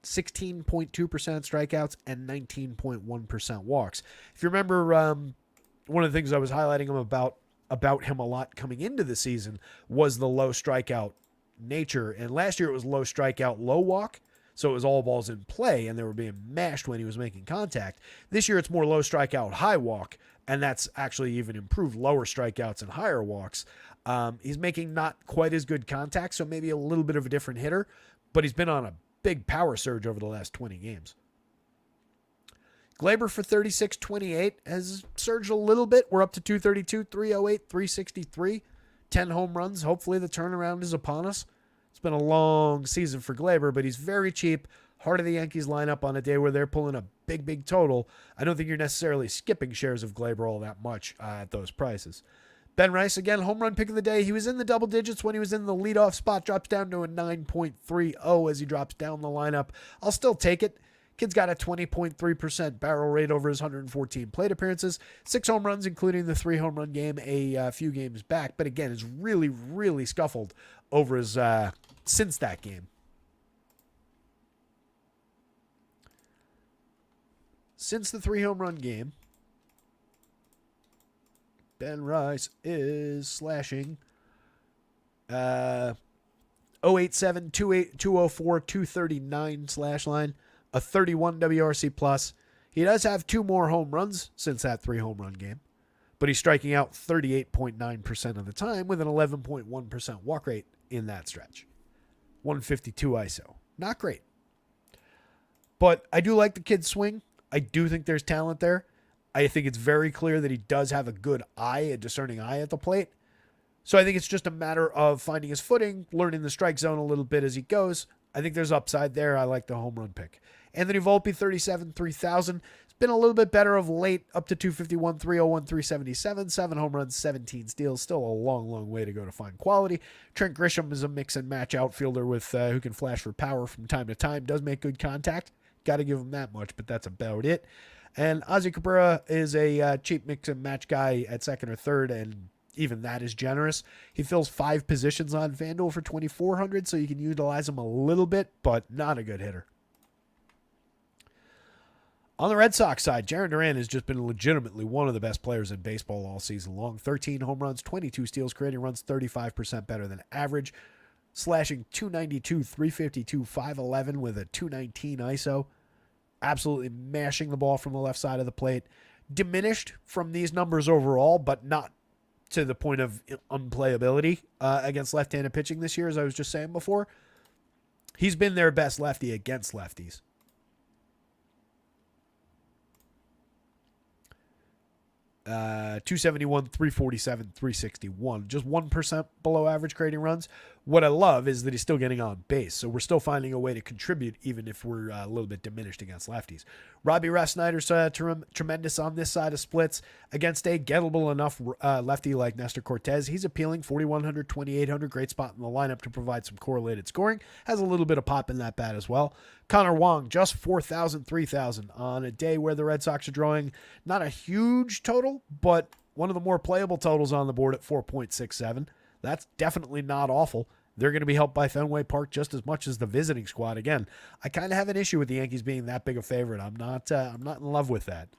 16.2% strikeouts, and 19.1% walks. If you remember, one of the things I was highlighting him about him a lot coming into the season was the low strikeout nature. And last year it was low strikeout, low walk. So it was all balls in play, and they were being mashed when he was making contact. This year, it's more low strikeout, high walk, and that's actually even improved lower strikeouts and higher walks. He's making not quite as good contact, so maybe a little bit of a different hitter, but he's been on a big power surge over the last 20 games. Glaber for 36-28 has surged a little bit. We're up to 232, 308, 363, 10 home runs. Hopefully the turnaround is upon us. It's been a long season for Glaber, but he's very cheap. Heart of the Yankees lineup on a day where they're pulling a big, big total. I don't think you're necessarily skipping shares of Glaber all that much at those prices. Ben Rice, again, home run pick of the day. He was in the double digits when he was in the leadoff spot. Drops down to a 9.30 as he drops down the lineup. I'll still take it. Kid's got a 20.3% barrel rate over his 114 plate appearances. 6 home runs, including the 3 home run game a few games back. But again, is really, really scuffled over his since that game. Since the 3 home run game, Ben Rice is slashing 087, 204, 239 slash line. A 31 WRC plus. He does have 2 more home runs since that 3 home run game, but he's striking out 38.9% of the time with an 11.1% walk rate in that stretch. 152 ISO. Not great. But I do like the kid's swing. I do think there's talent there. I think it's very clear that he does have a good eye, a discerning eye at the plate. So I think it's just a matter of finding his footing, learning the strike zone a little bit as he goes. I think there's upside there. I like the home run pick. Anthony Volpe, 37, 3,000. It's been a little bit better of late, up to 251, 301, 377. 7 home runs, 17 steals. Still a long, long way to go to find quality. Trent Grisham is a mix and match outfielder with who can flash for power from time to time. Does make good contact. Got to give him that much, but that's about it. And Ozzy Cabrera is a cheap mix and match guy at second or third, and even that is generous. He fills 5 positions on FanDuel for 2,400, so you can utilize him a little bit, but not a good hitter. On the Red Sox side, Jarren Duran has just been legitimately one of the best players in baseball all season long. 13 home runs, 22 steals, creating runs 35% better than average, slashing 292, 352, 511 with a 219 ISO. Absolutely mashing the ball from the left side of the plate. Diminished from these numbers overall, but not to the point of unplayability against left-handed pitching this year, as I was just saying before. He's been their best lefty against lefties. 271, 347, 361. Just 1% below average creating runs. What I love is that he's still getting on base, so we're still finding a way to contribute even if we're a little bit diminished against lefties. Robbie Refsnyder's tremendous on this side of splits. Against a gettable enough lefty like Nestor Cortez, he's appealing. 4,100, 2,800, great spot in the lineup to provide some correlated scoring. Has a little bit of pop in that bat as well. Connor Wong, just 4,000, 3,000 on a day where the Red Sox are drawing not a huge total, but one of the more playable totals on the board at 4.67. That's definitely not awful. They're going to be helped by Fenway Park just as much as the visiting squad. Again, I kind of have an issue with the Yankees being that big a favorite. I'm not in love with that.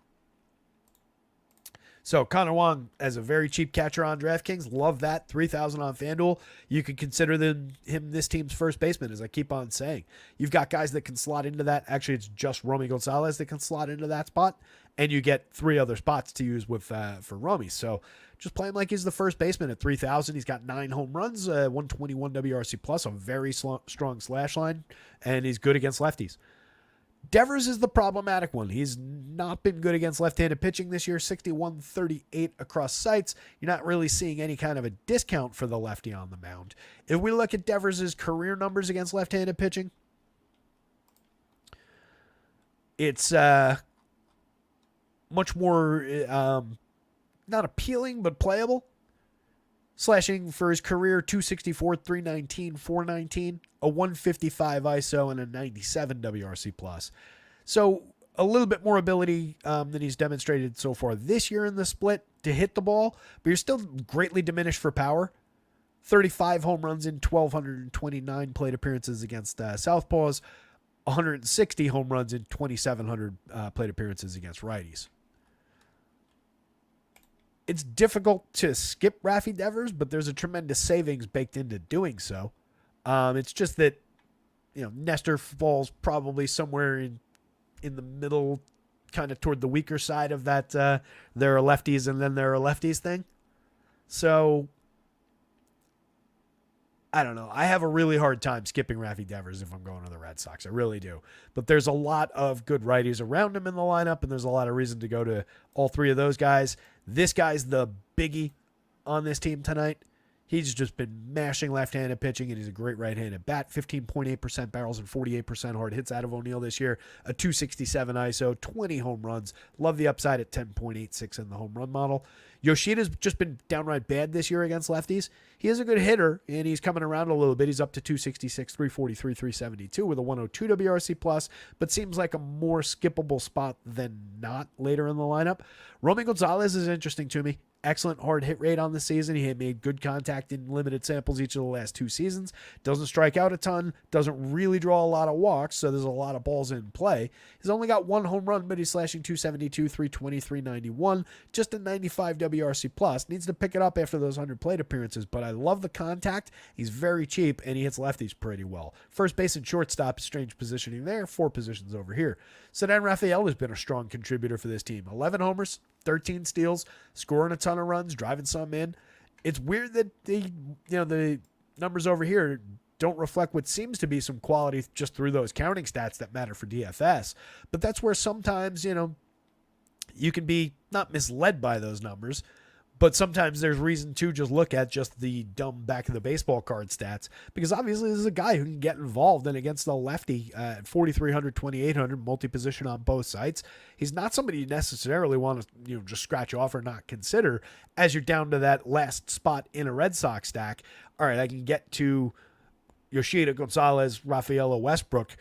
So Connor Wong as a very cheap catcher on DraftKings. Love that. 3,000 on FanDuel. You could consider him this team's first baseman, as I keep on saying. You've got guys that can slot into that. Actually, it's just Romy Gonzalez that can slot into that spot. And you get 3 other spots to use with for Romy. So just play him like he's the first baseman at 3,000. He's got 9 home runs, 121 WRC plus, a very strong slash line, and he's good against lefties. Devers is the problematic one. He's not been good against left-handed pitching this year, 61-38 across sites. You're not really seeing any kind of a discount for the lefty on the mound. If we look at Devers' career numbers against left-handed pitching, it's much more not appealing, but playable. Slashing for his career, 264, 319, 419, a 155 ISO, and a 97 WRC+. So a little bit more ability than he's demonstrated so far this year in the split to hit the ball, but you're still greatly diminished for power. 35 home runs in 1,229 plate appearances against Southpaws, 160 home runs in 2,700 plate appearances against righties. It's difficult to skip Raffy Devers, but there's a tremendous savings baked into doing so. It's just that, Nestor falls probably somewhere in the middle, kind of toward the weaker side of that there are lefties and then there are lefties thing. So, I don't know. I have a really hard time skipping Raffy Devers if I'm going to the Red Sox. I really do. But there's a lot of good righties around him in the lineup, and there's a lot of reason to go to all 3 of those guys. This guy's the biggie on this team tonight. He's just been mashing left-handed pitching, and he's a great right-handed bat. 15.8% barrels and 48% hard hits out of O'Neill this year. A 267 ISO, 20 home runs. Love the upside at 10.86 in the home run model. Yoshida's just been downright bad this year against lefties. He is a good hitter, and he's coming around a little bit. He's up to 266, 343, 372 with a 102 WRC+, but seems like a more skippable spot than not later in the lineup. Romy Gonzalez is interesting to me. Excellent hard hit rate on the season. He had made good contact in limited samples each of the last 2 seasons. Doesn't strike out a ton. Doesn't really draw a lot of walks, so there's a lot of balls in play. He's only got 1 home run, but he's slashing 272, 320, 391. Just a 95 WRC+. Needs to pick it up after those 100 plate appearances, but I love the contact. He's very cheap, and he hits lefties pretty well. First base and shortstop, strange positioning there. 4 positions over here. Ceddanne Rafael has been a strong contributor for this team. 11 homers, 13 steals, scoring a ton of runs, driving some in. It's weird that the numbers over here don't reflect what seems to be some quality just through those counting stats that matter for DFS. But that's where sometimes, you can be not misled by those numbers, but sometimes there's reason to just look at just the dumb back of the baseball card stats, because obviously this is a guy who can get involved, and against the lefty at 4,300, 2,800, multi-position on both sites, he's not somebody you necessarily want to just scratch off or not consider as you're down to that last spot in a Red Sox stack. All right, I can get to Yoshida, Gonzalez, Rafaela, Westbrook.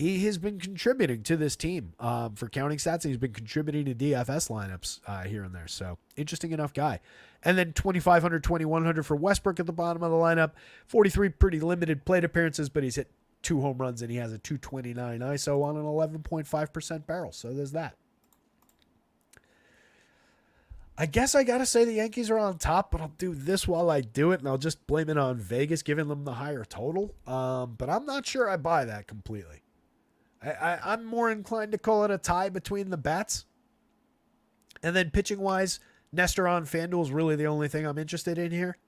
he has been contributing to this team for counting stats. He's been contributing to DFS lineups here and there. So interesting enough guy. And then 2,500, 2,100 for Westbrook at the bottom of the lineup. 43 pretty limited plate appearances, but he's hit 2 home runs and he has a 229 ISO on an 11.5% barrel. So there's that. I guess I got to say the Yankees are on top, but I'll do this while I do it, and I'll just blame it on Vegas giving them the higher total. But I'm not sure I buy that completely. I'm more inclined to call it a tie between the bats. And then pitching-wise, Nestor on FanDuel is really the only thing I'm interested in here.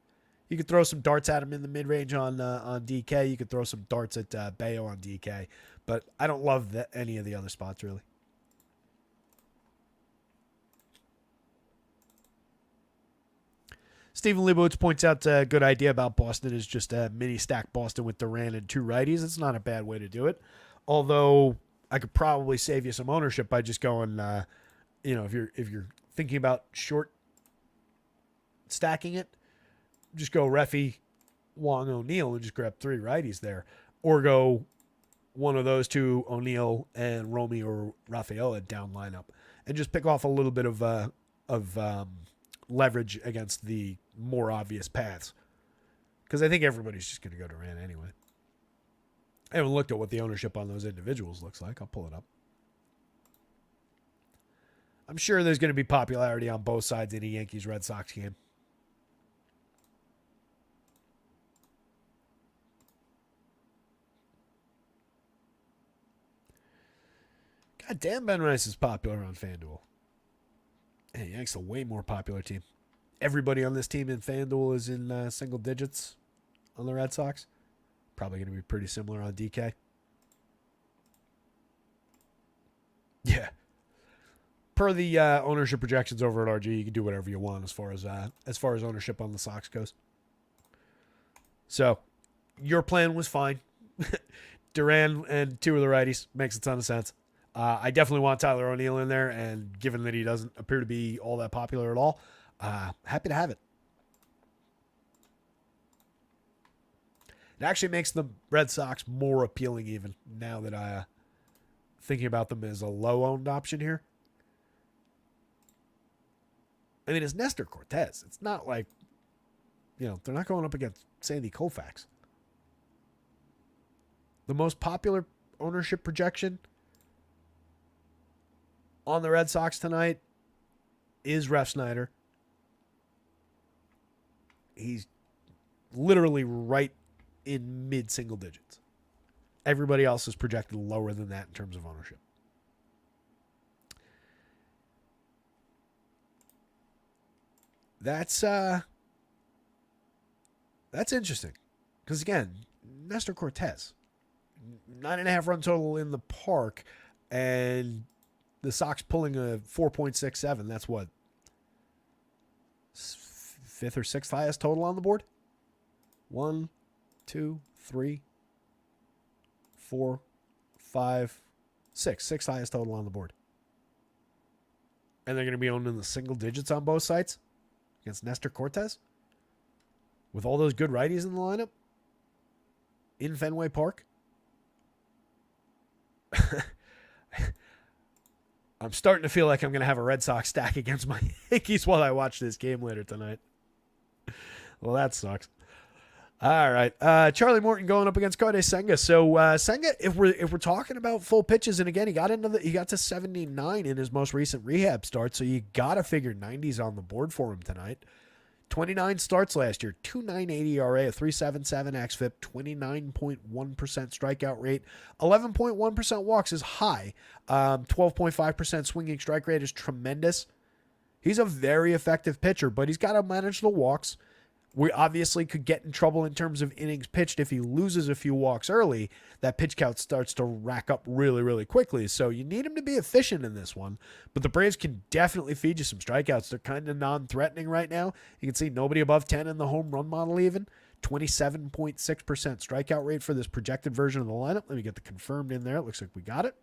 You could throw some darts at him in the mid-range on DK. You could throw some darts at Bayo on DK. But I don't love any of the other spots, really. Stephen Leibowitz points out a good idea about Boston is just a mini stack Boston with Duran and 2 righties. It's not a bad way to do it. Although I could probably save you some ownership by just going, if you're thinking about short stacking it, just go Reffy, Wong, O'Neill, and just grab 3 righties there. Or go one of those 2, O'Neill and Romy or Rafaela down lineup. And just pick off a little bit of leverage against the more obvious paths. Because I think everybody's just going to go Duran anyway. I haven't looked at what the ownership on those individuals looks like. I'll pull it up. I'm sure there's going to be popularity on both sides in a Yankees-Red Sox game. God damn, Ben Rice is popular on FanDuel. Hey, Yanks a way more popular team. Everybody on this team in FanDuel is in single digits on the Red Sox. Probably going to be pretty similar on DK. Yeah. Per the ownership projections over at RG, you can do whatever you want as far as ownership on the Sox goes. So, your plan was fine. Duran and 2 of the righties makes a ton of sense. I definitely want Tyler O'Neill in there, and given that he doesn't appear to be all that popular at all, happy to have it. It actually makes the Red Sox more appealing even now that I thinking about them as a low-owned option here. I mean, it's Nestor Cortez. It's not like, they're not going up against Sandy Koufax. The most popular ownership projection on the Red Sox tonight is Ref Snyder. He's literally right in mid-single digits. Everybody else is projected lower than that in terms of ownership. That's interesting. Because again, Nestor Cortez, 9.5 run total in the park, and the Sox pulling a 4.67. That's what? 5th or 6th highest total on the board? 1, 2, 3, 4, 5, 6. 6th highest total on the board. And they're going to be owned in the single digits on both sides against Nestor Cortez? With all those good righties in the lineup? In Fenway Park? I'm starting to feel like I'm going to have a Red Sox stack against my Yankees while I watch this game later tonight. Well, that sucks. All right. Charlie Morton going up against Kodai Senga. So Senga, if we're talking about full pitches, and again, he got to 79 in his most recent rehab start, so you got to figure 90s on the board for him tonight. 29 starts last year, 2.98 ERA, a 3.77 xFIP, 29.1% strikeout rate, 11.1% walks is high, 12.5% swinging strike rate is tremendous. He's a very effective pitcher, but he's got to manage the walks. We obviously could get in trouble in terms of innings pitched if he loses a few walks early. That pitch count starts to rack up really, really quickly. So you need him to be efficient in this one. But the Braves can definitely feed you some strikeouts. They're kind of non-threatening right now. You can see nobody above 10 in the home run model even. 27.6% strikeout rate for this projected version of the lineup. Let me get the confirmed in there. It looks like we got it.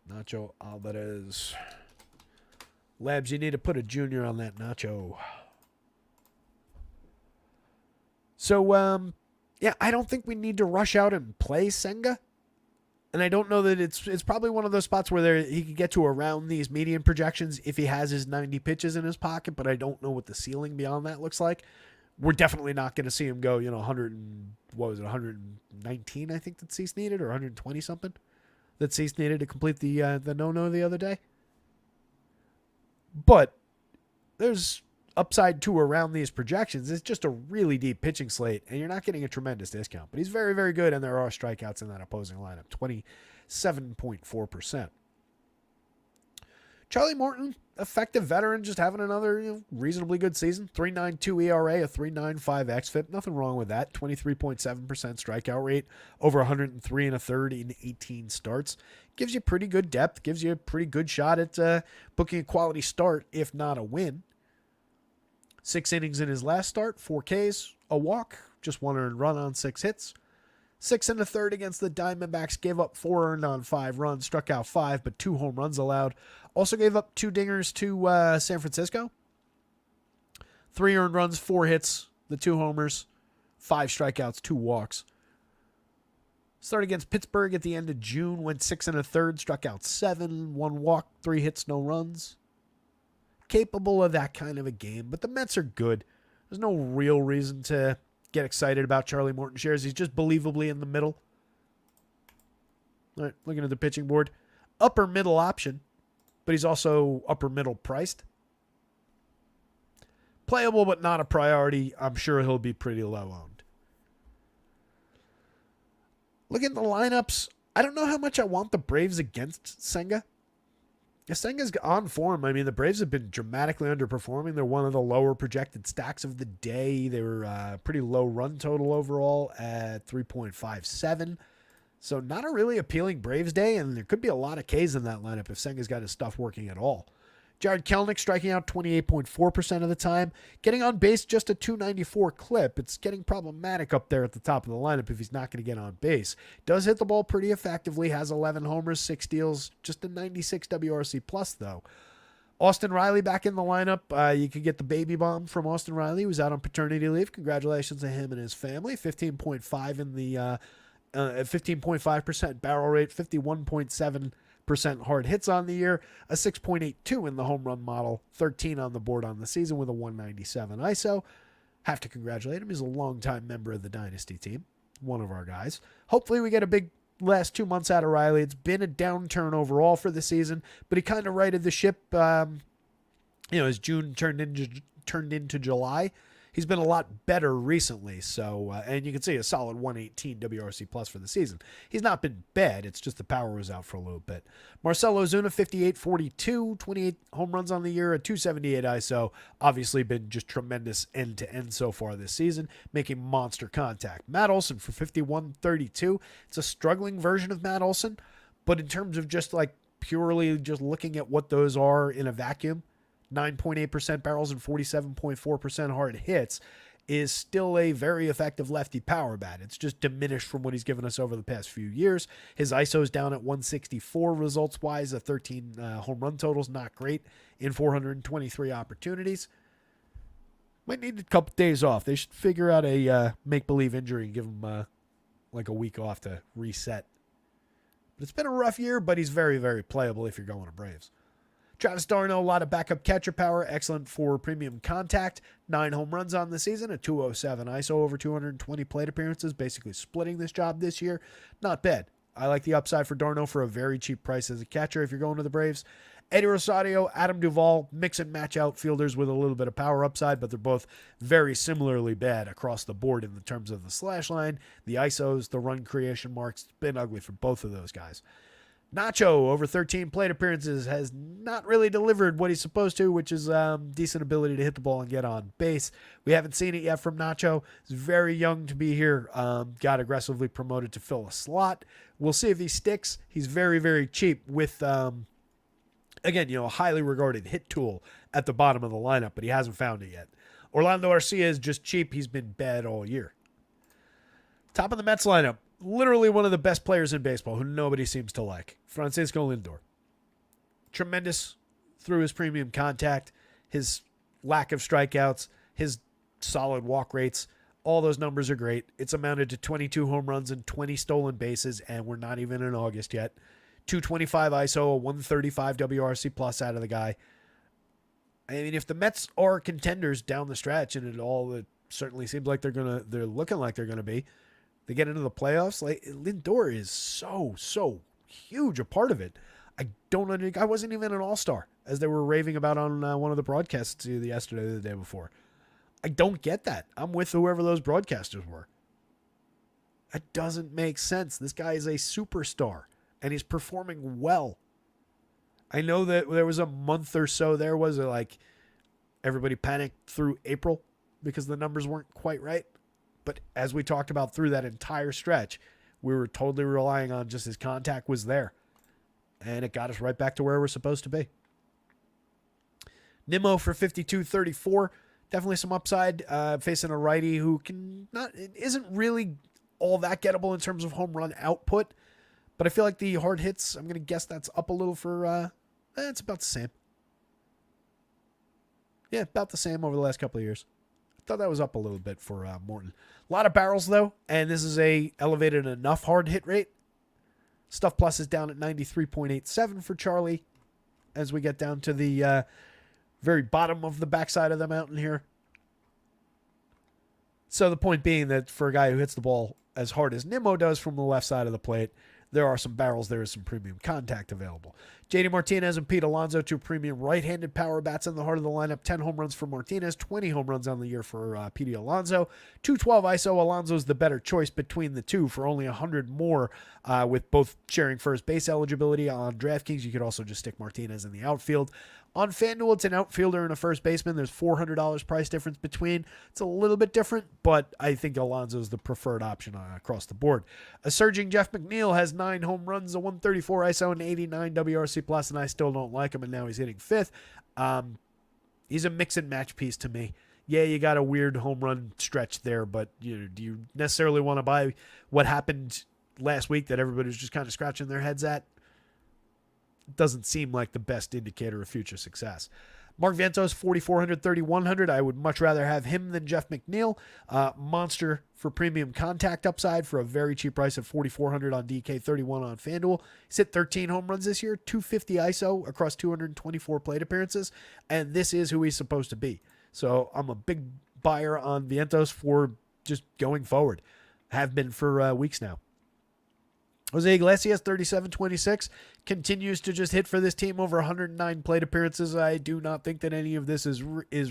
Nacho Alvarez. Labs, you need to put a junior on that nacho. So, yeah, I don't think we need to rush out and play Senga. And I don't know that it's probably one of those spots where he could get to around these median projections if he has his 90 pitches in his pocket, but I don't know what the ceiling beyond that looks like. We're definitely not going to see him go, 119, I think that Cease needed, or 120 something that Cease needed to complete the no-no the other day. But there's upside to around these projections. It's just a really deep pitching slate, and you're not getting a tremendous discount. But he's very, very good, and there are strikeouts in that opposing lineup, 27.4%. Charlie Morton, effective veteran, just having another reasonably good season. 3.92 ERA, a 3.95 xFIP. Nothing wrong with that. 23.7% strikeout rate, over 103 1/3 in 18 starts. Gives you pretty good depth. Gives you a pretty good shot at booking a quality start, if not a win. 6 innings in his last start, 4 Ks, a walk, just 1 earned run on 6 hits. 6 1/3 against the Diamondbacks, gave up 4 earned on 5 runs, struck out 5, but 2 home runs allowed. Also gave up 2 dingers to San Francisco. 3 earned runs, 4 hits, the 2 homers, 5 strikeouts, 2 walks. Started against Pittsburgh at the end of June, went 6 1/3, struck out 7, 1 walk, 3 hits, no runs. Capable of that kind of a game, but the Mets are good. There's no real reason to get excited about Charlie Morton shares. He's just believably in the middle. All right, looking at the pitching board. Upper middle option, but he's also upper middle priced. Playable, but not a priority. I'm sure he'll be pretty low owned. Looking at the lineups, I don't know how much I want the Braves against Senga. Senga's on form. I mean, the Braves have been dramatically underperforming. They're one of the lower projected stacks of the day. They were pretty low run total overall at 3.57. So not a really appealing Braves day, and there could be a lot of Ks in that lineup if Senga's got his stuff working at all. Jared Kelenic striking out 28.4% of the time. Getting on base just a 294 clip. It's getting problematic up there at the top of the lineup if he's not going to get on base. Does hit the ball pretty effectively. Has 11 homers, 6 steals. Just a 96 WRC plus, though. Austin Riley back in the lineup. You could get the baby bomb from Austin Riley, who's out on paternity leave. Congratulations to him and his family. 15.5 in the 15.5% barrel rate, 51.7% hard hits on the year, a 6.82 in the home run model, 13 on the board on the season with a 197 ISO. Have to congratulate him. He's a longtime member of the Dynasty team, one of our guys. Hopefully we get a big last 2 months out of Riley. It's been a downturn overall for the season, but he kind of righted the ship. As June turned into July. He's been a lot better recently, so and you can see a solid 118 WRC plus for the season. He's not been bad. It's just the power was out for a little bit. Marcell Ozuna, 58-42, 28 home runs on the year, a 278 ISO. Obviously been just tremendous end-to-end so far this season, making monster contact. Matt Olson for 51-32. It's a struggling version of Matt Olson, but in terms of just like purely just looking at what those are in a vacuum, 9.8% barrels and 47.4% hard hits is still a very effective lefty power bat. It's just diminished from what he's given us over the past few years. His ISO is down at 164 results-wise. A 13 home run total's not great in 423 opportunities. Might need a couple days off. They should figure out a make-believe injury and give him like a week off to reset. But it's been a rough year, but he's very, very playable if you're going to Braves. Travis d'Arnaud, a lot of backup catcher power, excellent for premium contact, 9 home runs on the season, a 207 ISO, over 220 plate appearances, basically splitting this job this year. Not bad. I like the upside for d'Arnaud for a very cheap price as a catcher if you're going to the Braves. Eddie Rosario, Adam Duvall, mix and match outfielders with a little bit of power upside, but they're both very similarly bad across the board in the terms of the slash line, the ISOs, the run creation marks. It's been ugly for both of those guys. Nacho, over 13 plate appearances, has not really delivered what he's supposed to, which is decent ability to hit the ball and get on base. We haven't seen it yet from Nacho. He's very young to be here. Got aggressively promoted to fill a slot. We'll see if he sticks. He's very, very cheap with, again, a highly regarded hit tool at the bottom of the lineup, but he hasn't found it yet. Orlando Arcia is just cheap. He's been bad all year. Top of the Mets lineup. Literally one of the best players in baseball who nobody seems to like. Francisco Lindor. Tremendous through his premium contact, his lack of strikeouts, his solid walk rates. All those numbers are great. It's amounted to 22 home runs and 20 stolen bases, and we're not even in August yet. 225 ISO, a 135 WRC plus out of the guy. I mean, if the Mets are contenders down the stretch, and it certainly seems like they're looking like they're gonna be, they get into the playoffs. Like, Lindor is so huge a part of it. I wasn't even an all-star, as they were raving about on one of the broadcasts yesterday or the day before. I don't get that. I'm with whoever those broadcasters were. That doesn't make sense. This guy is a superstar, and he's performing well. I know that there was a month or so there was like everybody panicked through April because the numbers weren't quite right. But as we talked about through that entire stretch, we were totally relying on just his contact was there. And it got us right back to where we're supposed to be. Nimmo for 52-34. Definitely some upside, facing a righty who isn't really all that gettable in terms of home run output. But I feel like the hard hits, I'm going to guess that's up a little for, it's about the same. Yeah, about the same over the last couple of years. I thought that was up a little bit for Morton. A lot of barrels, though, and this is a elevated enough hard hit rate. Stuff Plus is down at 93.87 for Charlie as we get down to the very bottom of the backside of the mountain here. So the point being that for a guy who hits the ball as hard as Nimmo does from the left side of the plate, there are some barrels. There is some premium contact available. JD Martinez and Pete Alonso, two premium right-handed power bats in the heart of the lineup. 10 home runs for Martinez, 20 home runs on the year for Pete Alonso. 212 ISO. Alonso's the better choice between the two for only 100 more, with both sharing first base eligibility. On DraftKings, you could also just stick Martinez in the outfield. On FanDuel, it's an outfielder and a first baseman. There's $400 price difference between. It's a little bit different, but I think Alonso's the preferred option across the board. A surging Jeff McNeil has 9 home runs, a 134 ISO, and 89 WRC plus, and I still don't like him, and now he's hitting 5th. He's a mix and match piece to me. Yeah, you got a weird home run stretch there, but do you necessarily want to buy what happened last week that everybody was just kind of scratching their heads at? Doesn't seem like the best indicator of future success. Mark Vientos, 4,400, 3,100. I would much rather have him than Jeff McNeil. Monster for premium contact upside for a very cheap price of 4,400 on DK, 31 on FanDuel. He's hit 13 home runs this year, 250 ISO across 224 plate appearances, and this is who he's supposed to be. So I'm a big buyer on Vientos for just going forward. Have been for weeks now. Jose Iglesias, 37-26, continues to just hit for this team over 109 plate appearances. I do not think that any of this is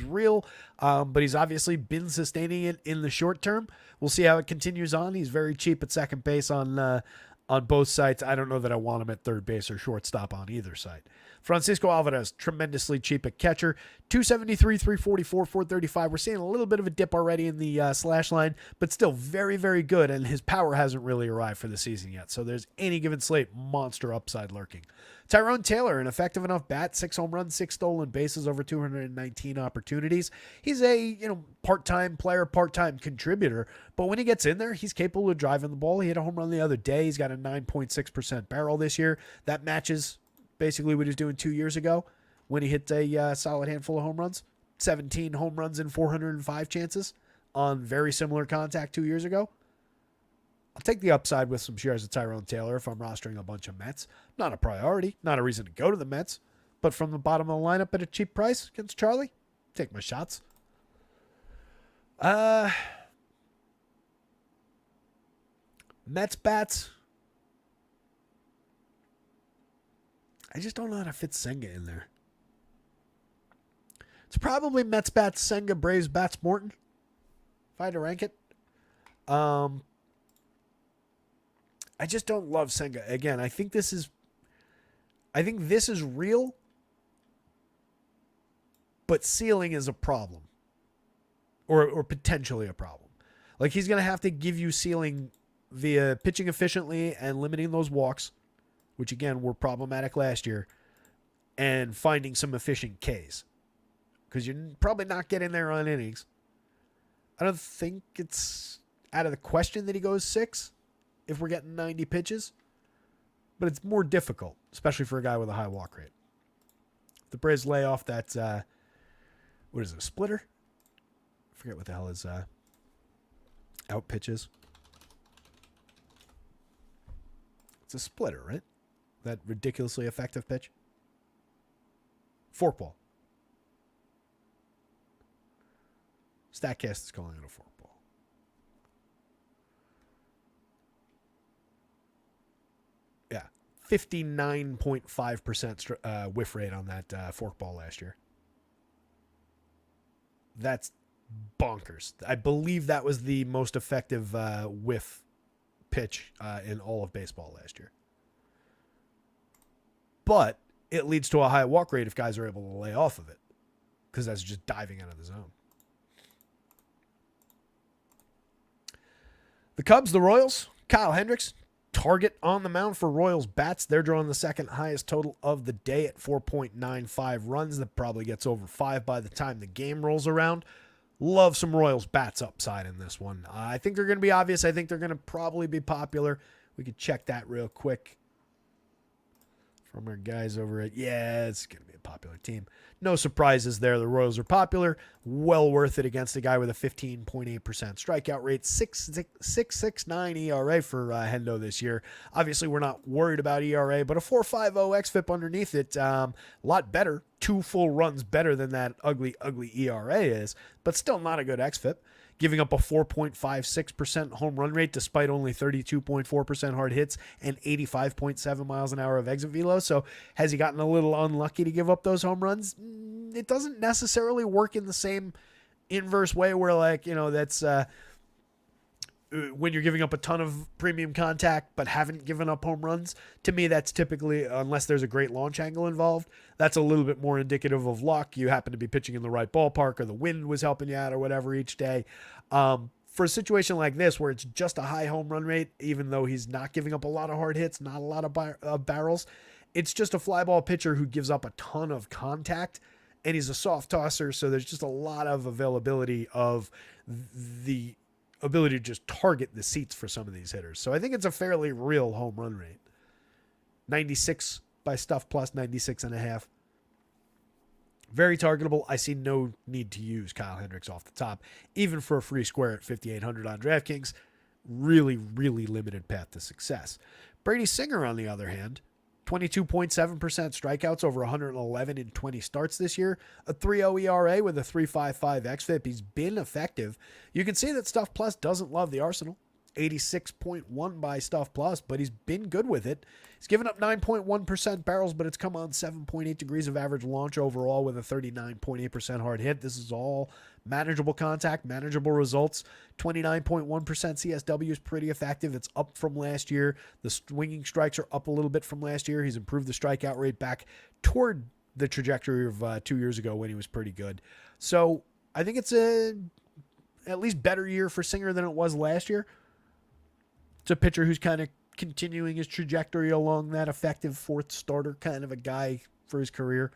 real, but he's obviously been sustaining it in the short term. We'll see how it continues on. He's very cheap at second base on both sides. I don't know that I want him at third base or shortstop on either side. Francisco Alvarez, tremendously cheap at catcher. 273, 344, 435. We're seeing a little bit of a dip already in the slash line, but still very, very good, and his power hasn't really arrived for the season yet. So there's any given slate monster upside lurking. Tyrone Taylor, an effective enough bat, 6 home runs, 6 stolen bases over 219 opportunities. He's a part-time player, part-time contributor, but when he gets in there, he's capable of driving the ball. He hit a home run the other day. He's got a 9.6% barrel this year. That matches basically what he was doing 2 years ago when he hit a solid handful of home runs. 17 home runs in 405 chances on very similar contact 2 years ago. I'll take the upside with some shares of Tyrone Taylor if I'm rostering a bunch of Mets. Not a priority, not a reason to go to the Mets, but from the bottom of the lineup at a cheap price against Charlie, take my shots. Mets bats. I just don't know how to fit Senga in there. It's probably Mets bats, Senga, Braves bats, Morton, if I had to rank it. I just don't love Senga. Again, I think this is real, but ceiling is a problem, or potentially a problem. Like, he's going to have to give you ceiling via pitching efficiently and limiting those walks, which again were problematic last year, and finding some efficient Ks, because you're probably not getting there on innings. I don't think it's out of the question that he goes 6 if we're getting 90 pitches, but it's more difficult, especially for a guy with a high walk rate. the Braves lay off that, what is it, a splitter? I forget what the hell is out pitches. It's a splitter, right? That ridiculously effective pitch. Forkball. StatCast is calling it a forkball. Yeah. 59.5% whiff rate on that forkball last year. That's bonkers. I believe that was the most effective whiff pitch in all of baseball last year. But it leads to a high walk rate if guys are able to lay off of it, because that's just diving out of the zone. The Cubs, the Royals, Kyle Hendricks, target on the mound for Royals bats. They're drawing the second highest total of the day at 4.95 runs. That probably gets over 5 by the time the game rolls around. Love some Royals bats upside in this one. I think they're going to be obvious. I think they're going to probably be popular. We could check that real quick from our guys over at, yeah, it's going to be a popular team. No surprises there. The Royals are popular. Well worth it against a guy with a 15.8% strikeout rate, 6.69 ERA for Hendo this year. Obviously, we're not worried about ERA, but a 4.50 xFIP underneath it, a lot better. 2 full runs better than that ugly ERA is, but still not a good xFIP. Giving up a 4.56% home run rate despite only 32.4% hard hits and 85.7 miles an hour of exit velo. So has he gotten a little unlucky to give up those home runs? It doesn't necessarily work in the same inverse way where, like, you know, that's when you're giving up a ton of premium contact but haven't given up home runs. To me, that's typically, unless there's a great launch angle involved, that's a little bit more indicative of luck. You happen to be pitching in the right ballpark, or the wind was helping you out, or whatever each day. For a situation like this where it's just a high home run rate, even though he's not giving up a lot of hard hits, not a lot of barrels, it's just a fly ball pitcher who gives up a ton of contact, and he's a soft tosser, so there's just a lot of availability of the ability to just target the seats for some of these hitters. So I think it's a fairly real home run rate. 96 by Stuff Plus, 96.5. Very targetable. I see no need to use Kyle Hendricks off the top, even for a free square at 5,800 on DraftKings. Really, really limited path to success. Brady Singer, on the other hand, 22.7% strikeouts over 111 in 20 starts this year. A 3.0 ERA with a 3.55 xFIP. He's been effective. You can see that Stuff Plus doesn't love the arsenal. 86.1 by Stuff Plus, but he's been good with it. He's given up 9.1% barrels, but it's come on 7.8 degrees of average launch overall with a 39.8% hard hit. This is all manageable contact, manageable results. 29.1% CSW is pretty effective. It's up from last year. The swinging strikes are up a little bit from last year. He's improved the strikeout rate back toward the trajectory of 2 years ago when he was pretty good. So I think it's a at least better year for Singer than it was last year. It's a pitcher who's kind of continuing his trajectory along that effective fourth starter kind of a guy for his career.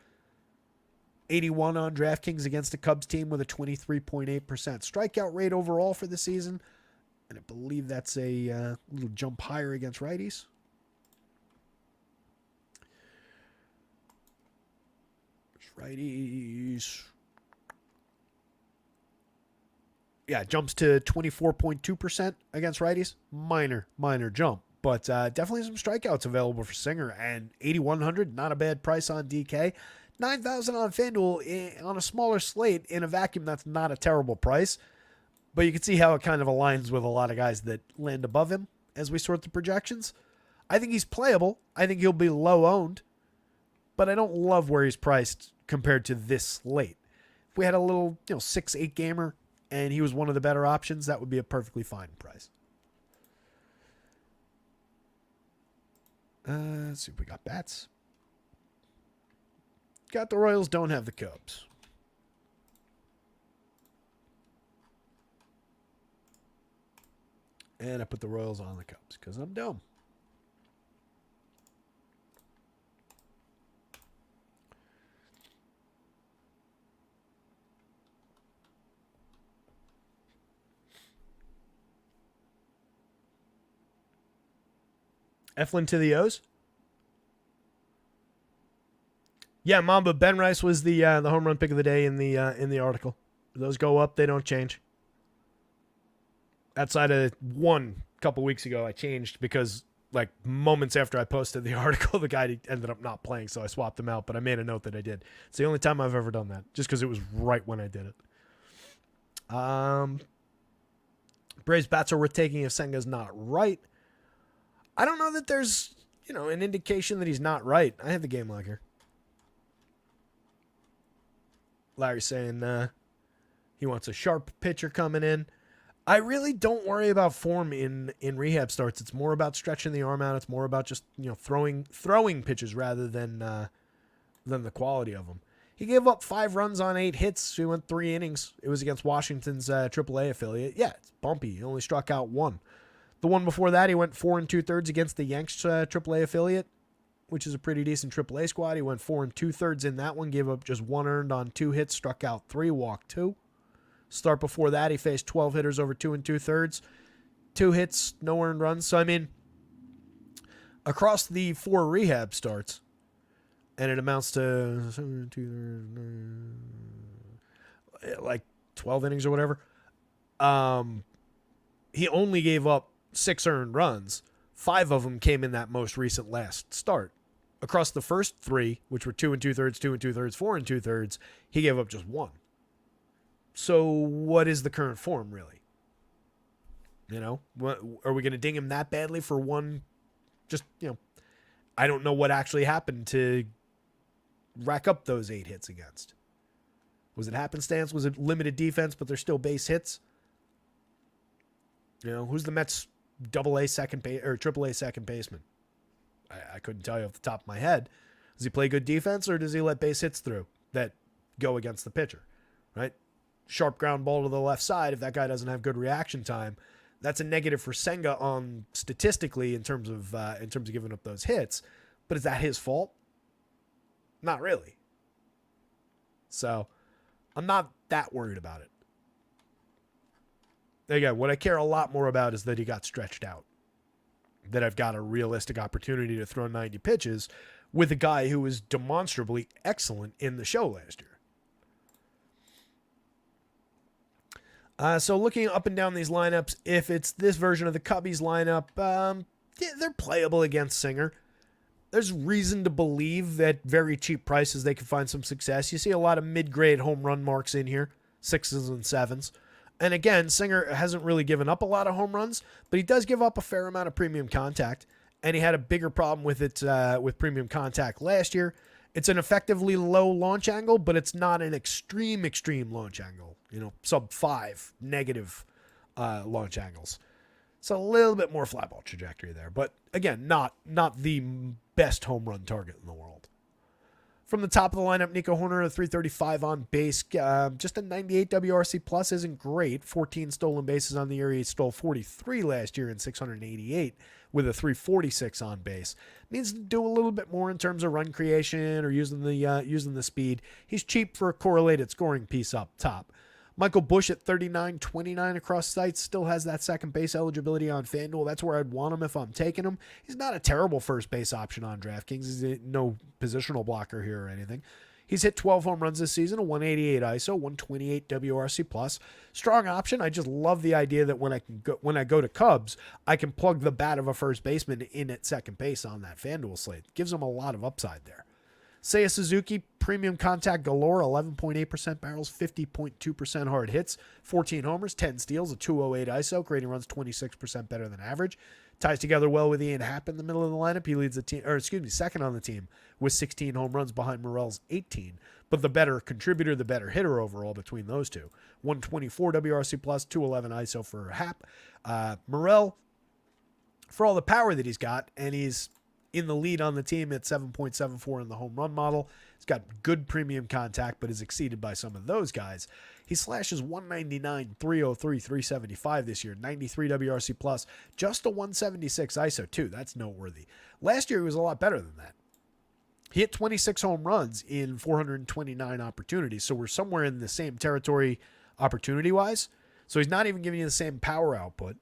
81 on DraftKings against the Cubs team with a 23.8% strikeout rate overall for the season. And I believe that's a little jump higher against righties. Righties. Yeah, jumps to 24.2% against righties. Minor jump. But definitely some strikeouts available for Singer. And 8,100, not a bad price on DK. 9,000 on FanDuel on a smaller slate. In a vacuum, that's not a terrible price. But you can see how it kind of aligns with a lot of guys that land above him as we sort the projections. I think he's playable. I think he'll be low owned. But I don't love where he's priced compared to this slate. If we had a little 6-8 gamer and he was one of the better options, that would be a perfectly fine price. Let's see if we got bats. Got the Royals, don't have the Cubs. And I put the Royals on the Cubs because I'm dumb. Eflin to the O's. Yeah, Mamba, Ben Rice was the home run pick of the day in the article. Those go up, they don't change. Outside of one couple weeks ago, I changed because like moments after I posted the article, the guy ended up not playing, so I swapped him out. But I made a note that I did. It's the only time I've ever done that, just because it was right when I did it. Braves bats are worth taking if Senga's not right. I don't know that there's an indication that he's not right. I have the game log here. Larry's saying he wants a sharp pitcher coming in. I really don't worry about form in rehab starts. It's more about stretching the arm out. It's more about just throwing pitches rather than the quality of them. He gave up 5 runs on 8 hits. He went 3 innings. It was against Washington's AAA affiliate. Yeah, it's bumpy. He only struck out 1. The one before that, he went 4 2/3 against the Yanks AAA affiliate, which is a pretty decent AAA squad. He went 4 2/3 in that one, gave up just 1 earned on 2 hits, struck out 3, walked 2. Start before that, he faced 12 hitters over 2 2/3, 2 hits, no earned runs. So, I mean, across the 4 rehab starts, and it amounts to like 12 innings or whatever, he only gave up 6 earned runs. 5 of them came in that most recent last start. Across the first 3, which were 2 2/3, 2 2/3, 4 2/3, he gave up just 1. So what is the current form, really? Are we going to ding him that badly for one? Just, I don't know what actually happened to rack up those 8 hits against. Was it happenstance? Was it limited defense, but they're still base hits? Who's the Mets AA second or AAA second baseman? I couldn't tell you off the top of my head. Does he play good defense, or does he let base hits through that go against the pitcher? Right? Sharp ground ball to the left side. If that guy doesn't have good reaction time, that's a negative for Senga on statistically in terms of giving up those hits. But is that his fault? Not really. So I'm not that worried about it. Again, what I care a lot more about is that he got stretched out. That I've got a realistic opportunity to throw 90 pitches with a guy who was demonstrably excellent in the show last year. So looking up and down these lineups, if it's this version of the Cubbies lineup, they're playable against Singer. There's reason to believe that very cheap prices they can find some success. You see a lot of mid-grade home run marks in here, 6s and 7s. And again, Singer hasn't really given up a lot of home runs, but he does give up a fair amount of premium contact. And he had a bigger problem with it with premium contact last year. It's an effectively low launch angle, but it's not an extreme launch angle. Sub 5 negative launch angles. So a little bit more fly ball trajectory there. But again, not the best home run target in the world. From the top of the lineup, Nico Horner, a 335 on base. Just a 98 WRC plus isn't great. 14 stolen bases on the year. He stole 43 last year in 688 with a 346 on base. Needs to do a little bit more in terms of run creation or using the speed. He's cheap for a correlated scoring piece up top. Michael Busch at 39.29 across sites still has that second base eligibility on FanDuel. That's where I'd want him if I'm taking him. He's not a terrible first base option on DraftKings. He's no positional blocker here or anything. He's hit 12 home runs this season, a 188 ISO, 128 WRC plus. Strong option. I just love the idea that when I go to Cubs, I can plug the bat of a first baseman in at second base on that FanDuel slate. Gives him a lot of upside there. Seiya Suzuki, premium contact galore, 11.8% barrels, 50.2% hard hits, 14 homers, 10 steals, a 208 ISO, creating runs 26% better than average. Ties together well with Ian Happ in the middle of the lineup. He leads the team, second on the team with 16 home runs behind Morel's 18. But the better contributor, the better hitter overall between those two. 124 WRC plus, 211 ISO for Happ. Morel, for all the power that he's got, and he's in the lead on the team at 7.74 in the home run model. He's got good premium contact, but is exceeded by some of those guys. He slashes 199, 303, 375 this year, 93 WRC plus, just a 176 ISO too. That's noteworthy. Last year he was a lot better than that. He hit 26 home runs in 429 opportunities, so we're somewhere in the same territory opportunity-wise. So he's not even giving you the same power output.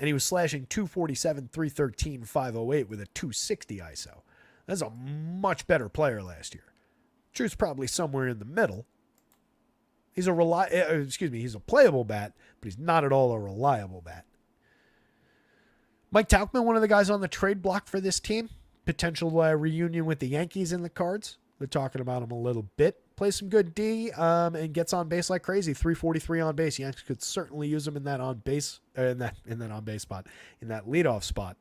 And he was slashing 247, 313, 508 with a 260 ISO. That's a much better player last year. Truth's probably somewhere in the middle. He's a playable bat, but he's not at all a reliable bat. Mike Tauchman, one of the guys on the trade block for this team. Potential reunion with the Yankees in the cards. They're talking about him a little bit. Plays some good D and gets on base like crazy. 343 on base. Yankees could certainly use him in that on base in that on base spot, in that leadoff spot.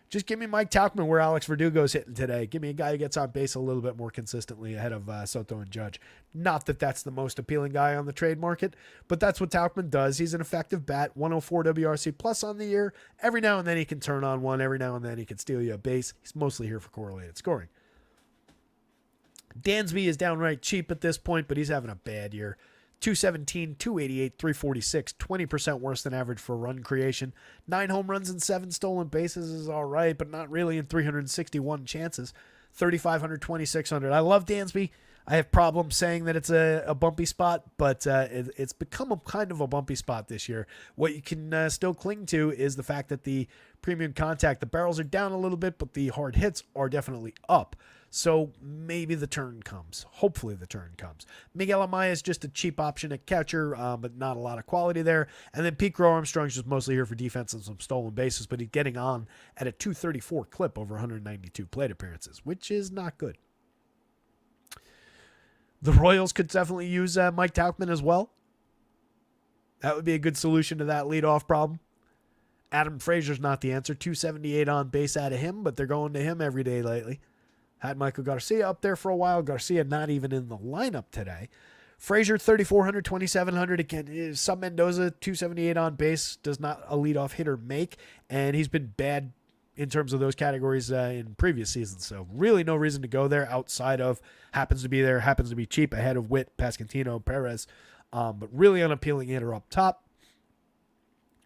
Just give me Mike Tauchman where Alex Verdugo's hitting today. Give me a guy who gets on base a little bit more consistently ahead of Soto and Judge. Not that that's the most appealing guy on the trade market, but that's what Tauchman does. He's an effective bat, 104 WRC plus on the year. Every now and then he can turn on one. Every now and then he can steal you a base. He's mostly here for correlated scoring. Dansby is downright cheap at this point, but he's having a bad year. 217, 288, 346, 20% worse than average for run creation. 9 home runs and 7 stolen bases is all right, but not really in 361 chances. 3,500, 2,600. I love Dansby. I have problems saying that it's a bumpy spot, but it's become a kind of a bumpy spot this year. What you can still cling to is the fact that the premium contact, the barrels are down a little bit, but the hard hits are definitely up. So maybe the turn comes. Hopefully the turn comes. Miguel Amaya is just a cheap option at catcher, but not a lot of quality there. And then Pete Crow Armstrong's just mostly here for defense and some stolen bases, but he's getting on at a 234 clip over 192 plate appearances, which is not good. The Royals could definitely use Mike Tauchman as well. That would be a good solution to that leadoff problem. Adam Frazier's not the answer. 278 on base out of him, but they're going to him every day lately. Had Michael Garcia up there for a while. Garcia not even in the lineup today. Frazier, 3,400, 2,700. Again, Sub Mendoza, 278 on base. Does not a leadoff hitter make. And he's been bad in terms of those categories in previous seasons. So really no reason to go there outside of happens to be there, happens to be cheap ahead of Witt, Pasquantino, Perez. But really unappealing hitter up top.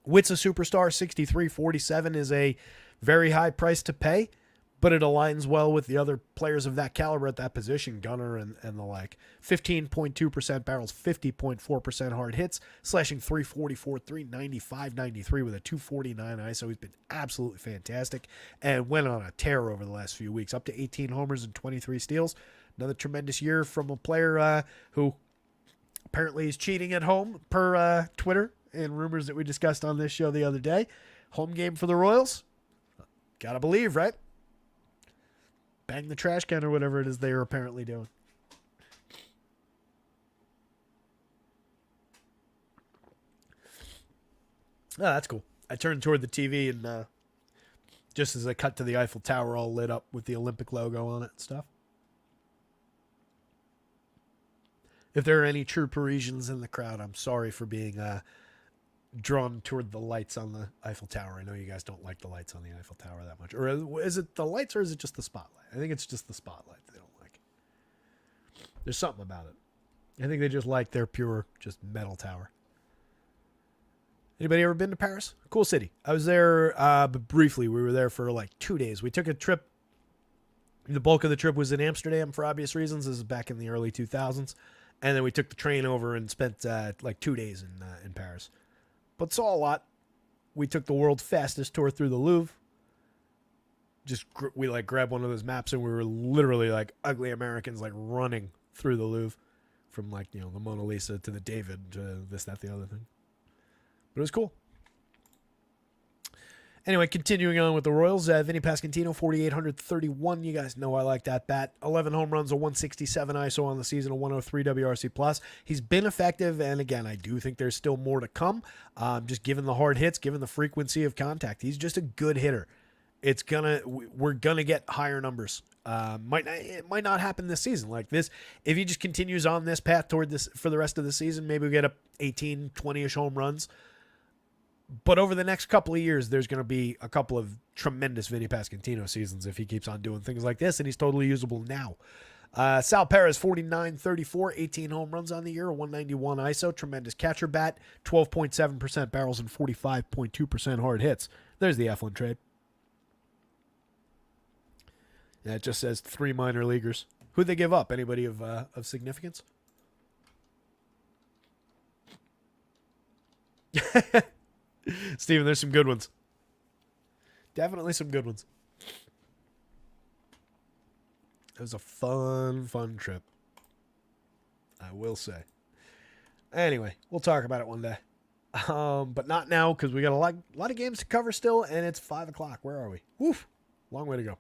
Witt's a superstar. 63.47 is a very high price to pay, but it aligns well with the other players of that caliber at that position, Gunnar and the like. 15.2% barrels, 50.4% hard hits, slashing 344, 395, 93 with a 249 ISO. He's been absolutely fantastic and went on a tear over the last few weeks, up to 18 homers and 23 steals. Another tremendous year from a player who apparently is cheating at home per Twitter and rumors that we discussed on this show the other day. Home game for the Royals. Gotta believe, right? Bang the trash can or whatever it is they are apparently doing. Oh, that's cool. I turned toward the TV and just as I cut to the Eiffel Tower all lit up with the Olympic logo on it and stuff. If there are any true Parisians in the crowd, I'm sorry for being drawn toward the lights on the Eiffel Tower. I know you guys don't like the lights on the Eiffel Tower that much. Or is it the lights or is it just the spotlight? I think it's just the spotlight they don't like. There's something about it. I think they just like their pure, just metal tower. Anybody ever been to Paris? Cool city. I was there but briefly. We were there for like 2 days. We took a trip. The bulk of the trip was in Amsterdam for obvious reasons. This is back in the early 2000s. And then we took the train over and spent like 2 days in Paris. But saw a lot. We took the world's fastest tour through the Louvre. We like grabbed one of those maps and we were literally like ugly Americans like running through the Louvre from like, the Mona Lisa to the David to this, that, the other thing. But it was cool. Anyway, continuing on with the Royals, Vinny Pasquantino, 4,831. You guys know I like that bat. 11 home runs, a 167 ISO on the season, a 103 WRC+. He's been effective, and again, I do think there's still more to come. Just given the hard hits, given the frequency of contact, he's just a good hitter. We're gonna get higher numbers. It might not happen this season like this. If he just continues on this path toward this for the rest of the season, maybe we get up 18, 20-ish home runs. But over the next couple of years, there's going to be a couple of tremendous Vinny Pasquantino seasons if he keeps on doing things like this, and he's totally usable now. Sal Perez, 49.34, 18 home runs on the year, a 191 ISO, tremendous catcher bat, 12.7% barrels and 45.2% hard hits. There's the Eflin trade. Yeah, it just says 3 minor leaguers. Who'd they give up? Anybody of significance? Steven, there's some good ones. Definitely some good ones. It was a fun trip. I will say. Anyway, we'll talk about it one day. But not now because we got a lot of games to cover still, and it's 5 o'clock. Where are we? Woof. Long way to go.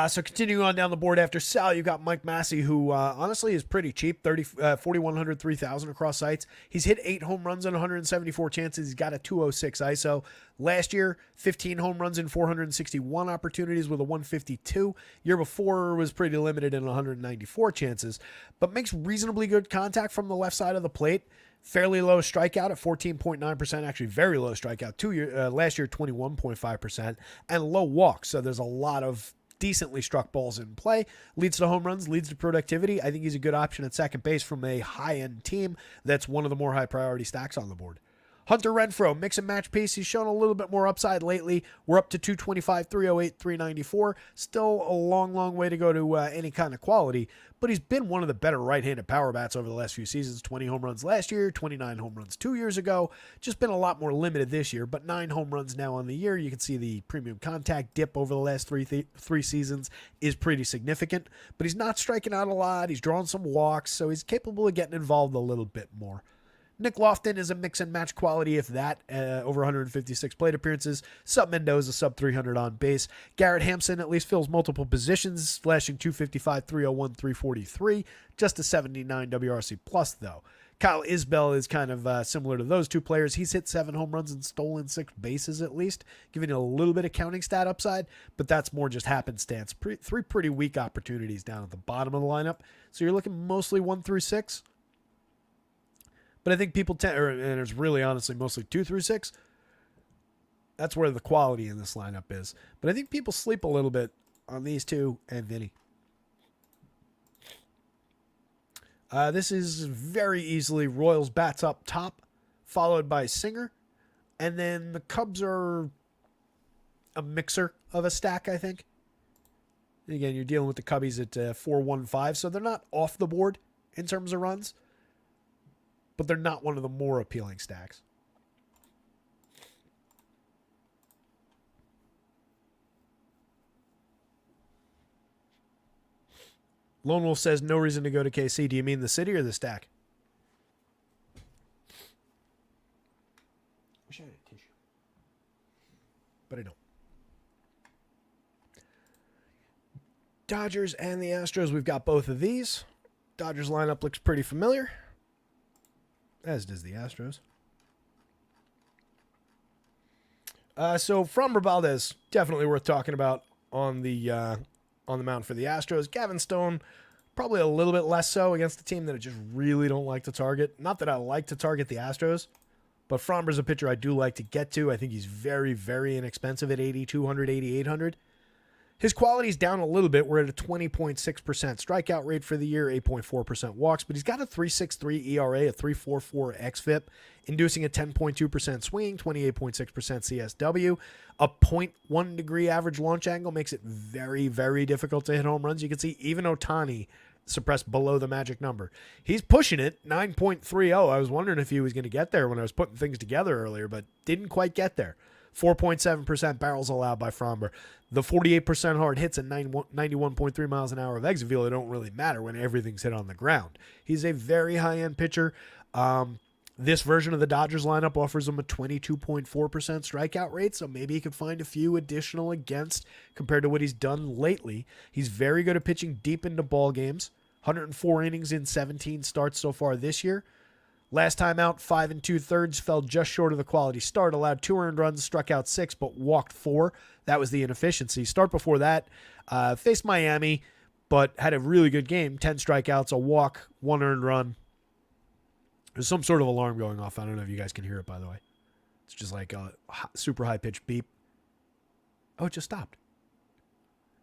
So continuing on down the board after Sal, you got Mike Massey, who honestly is pretty cheap, 4,100, 3,000 across sites. He's hit 8 home runs on 174 chances. He's got a 206 ISO. Last year, 15 home runs in 461 opportunities with a 152. Year before was pretty limited in 194 chances, but makes reasonably good contact from the left side of the plate. Fairly low strikeout at 14.9%, actually very low strikeout. Last year, 21.5%, and low walks. So there's a lot of decently struck balls in play, leads to home runs, leads to productivity. I think he's a good option at second base from a high-end team that's one of the more high-priority stacks on the board. Hunter Renfroe, mix and match piece. He's shown a little bit more upside lately. We're up to 225, 308, 394. Still a long, long way to go to any kind of quality, but he's been one of the better right-handed power bats over the last few seasons. 20 home runs last year, 29 home runs 2 years ago. Just been a lot more limited this year, but 9 home runs now on the year. You can see the premium contact dip over the last three seasons is pretty significant, but he's not striking out a lot. He's drawn some walks, so he's capable of getting involved a little bit more. Nick Lofton is a mix and match quality, if that, over 156 plate appearances. Sub Mendoza, sub 300 on base. Garrett Hampson at least fills multiple positions, flashing 255, 301, 343. Just a 79 WRC plus, though. Kyle Isbell is kind of similar to those two players. He's hit 7 home runs and stolen 6 bases at least, giving you a little bit of counting stat upside, but that's more just happenstance. 3 pretty weak opportunities down at the bottom of the lineup. So you're looking mostly 1 through 6. But I think people and it's really honestly mostly 2 through 6. That's where the quality in this lineup is. But I think people sleep a little bit on these two and Vinny. This is very easily Royals bats up top, followed by Singer. And then the Cubs are a mixer of a stack, I think. And again, you're dealing with the Cubbies at 4-1-5, so they're not off the board in terms of runs. But they're not one of the more appealing stacks. Lone Wolf says no reason to go to KC. Do you mean the city or the stack? Wish I had a tissue. But I don't. Dodgers and the Astros, we've got both of these. Dodgers lineup looks pretty familiar, as does the Astros. So Framber Valdez, definitely worth talking about on the mound for the Astros. Gavin Stone, probably a little bit less so against a team that I just really don't like to target. Not that I like to target the Astros, but Framber's a pitcher I do like to get to. I think he's very, very inexpensive at 8,200, 8,800. His quality's down a little bit. We're at a 20.6% strikeout rate for the year, 8.4% walks, but he's got a 3.63 ERA, a 3.44 xFIP, inducing a 10.2% swing, 28.6% CSW. A 0.1 degree average launch angle makes it very, very difficult to hit home runs. You can see even Ohtani suppressed below the magic number. He's pushing it, 9.30. I was wondering if he was going to get there when I was putting things together earlier, but didn't quite get there. 4.7% barrels allowed by Framber. The 48% hard hits and 91.3 miles an hour of exit velo don't really matter when everything's hit on the ground. He's a very high-end pitcher. This version of the Dodgers lineup offers him a 22.4% strikeout rate, so maybe he could find a few additional against compared to what he's done lately. He's very good at pitching deep into ball games. 104 innings in 17 starts so far this year. Last time out, 5 2/3, fell just short of the quality start, allowed 2 earned runs, struck out 6, but walked 4. That was the inefficiency. Start before that, faced Miami, but had a really good game. 10 strikeouts, a walk, 1 earned run. There's some sort of alarm going off. I don't know if you guys can hear it, by the way. It's just like a super high-pitched beep. Oh, it just stopped.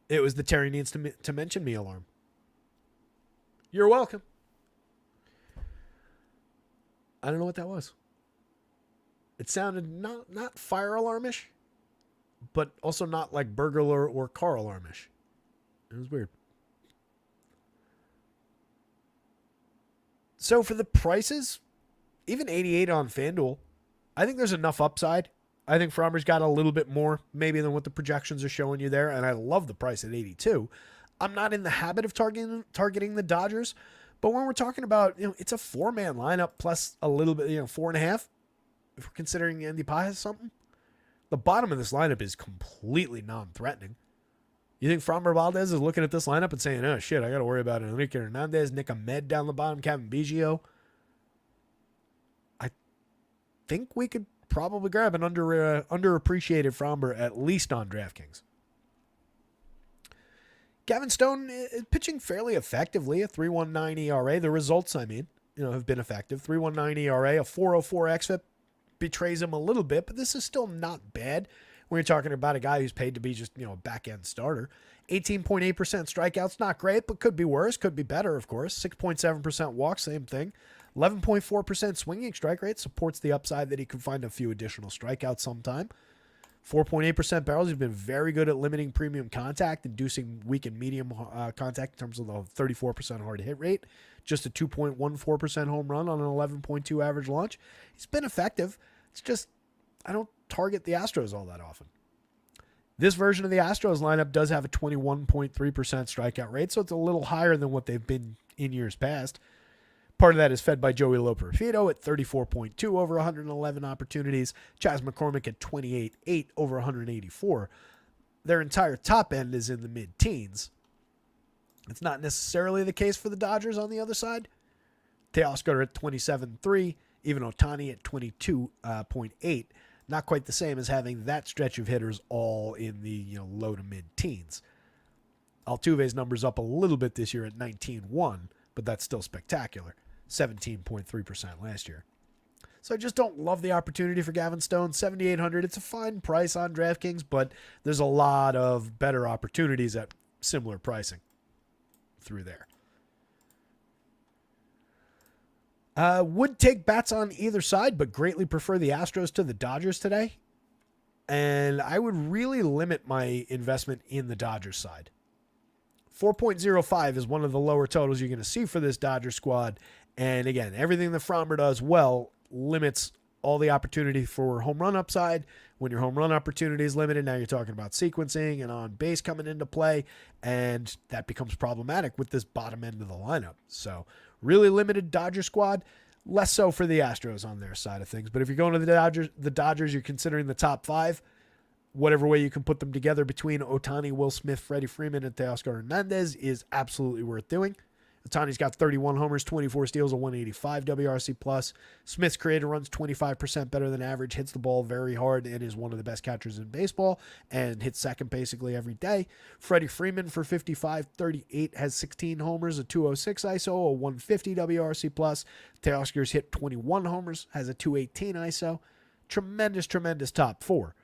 It was the Terry needs to mention me alarm. You're welcome. I don't know what that was. It sounded not fire alarmish, but also not like burglar or car alarmish. It was weird. So for the prices, even 88 on FanDuel, I think there's enough upside. I think Framber's got a little bit more maybe than what the projections are showing you there, and I love the price at 82. I'm not in the habit of targeting the Dodgers, but when we're talking about, it's a 4-man lineup plus a little bit, 4.5, if we're considering Andy Paz something, the bottom of this lineup is completely non-threatening. You think Framber Valdez is looking at this lineup and saying, oh shit, I got to worry about Enrique Hernandez, Nick Ahmed down the bottom, Kevin Biggio? I think we could probably grab an underappreciated Framber at least on DraftKings. Gavin Stone is pitching fairly effectively, a 3.19 ERA. The results, have been effective. 3.19 ERA, a 4.04 xFIP betrays him a little bit, but this is still not bad when you're talking about a guy who's paid to be just, a back-end starter. 18.8% strikeouts, not great, but could be worse, could be better, of course. 6.7% walks, same thing. 11.4% swinging strike rate supports the upside that he could find a few additional strikeouts sometime. 4.8% barrels. He's been very good at limiting premium contact, inducing weak and medium contact in terms of the 34% hard hit rate. Just a 2.14% home run on an 11.2 average launch. He's been effective. It's just I don't target the Astros all that often. This version of the Astros lineup does have a 21.3% strikeout rate, so it's a little higher than what they've been in years past. Part of that is fed by Joey Loperfido at 34.2 over 111 opportunities. Chas McCormick at 28.8 over 184. Their entire top end is in the mid-teens. It's not necessarily the case for the Dodgers on the other side. Teoscar at 27.3, even Ohtani at 22.8. Not quite the same as having that stretch of hitters all in the low to mid-teens. Altuve's numbers up a little bit this year at 19.1, but that's still spectacular. 17.3% last year. So I just don't love the opportunity for Gavin Stone. 7,800. It's a fine price on DraftKings, but there's a lot of better opportunities at similar pricing through there. Would take bats on either side, but greatly prefer the Astros to the Dodgers today. And I would really limit my investment in the Dodgers side. 4.05 is one of the lower totals you're going to see for this Dodger squad. And again, everything that Framber does well limits all the opportunity for home run upside. When your home run opportunity is limited, now you're talking about sequencing and on base coming into play, and that becomes problematic with this bottom end of the lineup. So really limited Dodger squad, less so for the Astros on their side of things. But if you're going to the Dodgers, you're considering the top 5. Whatever way you can put them together between Ohtani, Will Smith, Freddie Freeman, and Teoscar Hernandez is absolutely worth doing. Ohtani's got 31 homers, 24 steals, a 185 WRC+. Smith's created runs 25% better than average, hits the ball very hard, and is one of the best catchers in baseball, and hits second basically every day. Freddie Freeman for 55-38 has 16 homers, a 206 ISO, a 150 WRC+. Teoscar's hit 21 homers, has a 218 ISO. Tremendous top 4.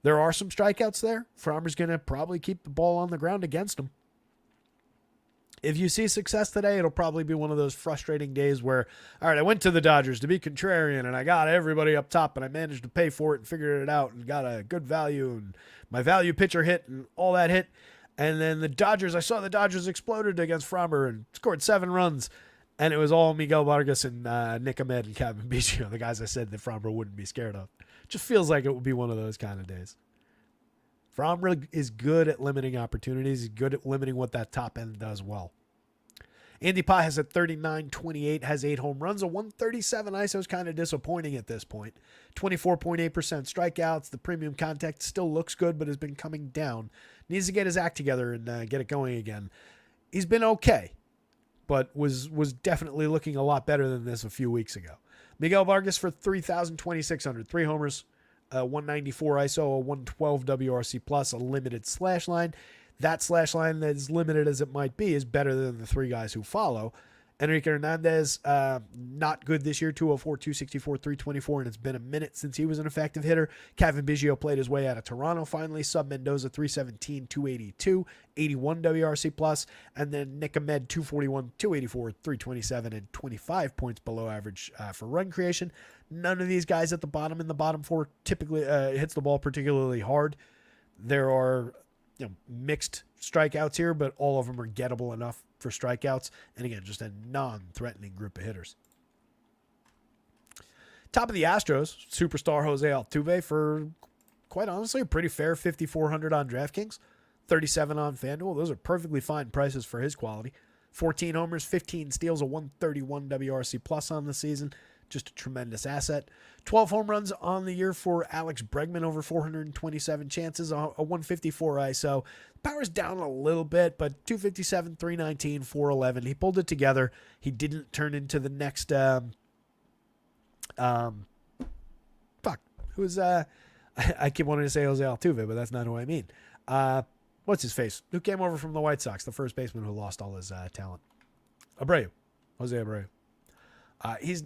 There are some strikeouts there. Framber's going to probably keep the ball on the ground against them. If you see success today, it'll probably be one of those frustrating days where, all right, I went to the Dodgers to be contrarian, and I got everybody up top, and I managed to pay for it and figured it out and got a good value, and my value pitcher hit and all that hit. And then I saw the Dodgers exploded against Framber and scored 7 runs, and it was all Miguel Vargas and Nick Ahmed and Kevin Biggio, the guys I said that Framber wouldn't be scared of. Just feels like it would be one of those kind of days. Framber is good at limiting opportunities. He's good at limiting what that top end does well. Andy Paz at 39-28 has 8 home runs. A 137 ISO is kind of disappointing at this point. 24.8% strikeouts. The premium contact still looks good, but has been coming down. Needs to get his act together and get it going again. He's been okay, but was definitely looking a lot better than this a few weeks ago. Miguel Vargas for 3,600. 3 homers, 194 ISO, a 112 WRC+, a limited slash line. That slash line, as limited as it might be, is better than the 3 guys who follow. Enrique Hernandez, not good this year, 204, 264, 324, and it's been a minute since he was an effective hitter. Kevin Biggio played his way out of Toronto finally. Sub Mendoza, 317, 282, 81 WRC+, and then Nick Ahmed, 241, 284, 327, and 25 points below average for run creation. None of these guys at the bottom in the bottom 4 typically hits the ball particularly hard. There are mixed strikeouts here, but all of them are gettable enough for strikeouts. And again, just a non-threatening group of hitters. Top of the Astros, superstar Jose Altuve for, quite honestly, a pretty fair 5,400 on DraftKings. 37 on FanDuel. Those are perfectly fine prices for his quality. 14 homers, 15 steals, a 131 WRC plus on the season. Just a tremendous asset. 12 home runs on the year for Alex Bregman, over 427 chances, a 154 ISO. Power's down a little bit, but 257, 319, 411. He pulled it together. He didn't turn into the next who's I keep wanting to say Jose Altuve, but that's not who I mean. What's his face? Who came over from the White Sox, the first baseman who lost all his talent? Jose Abreu. He's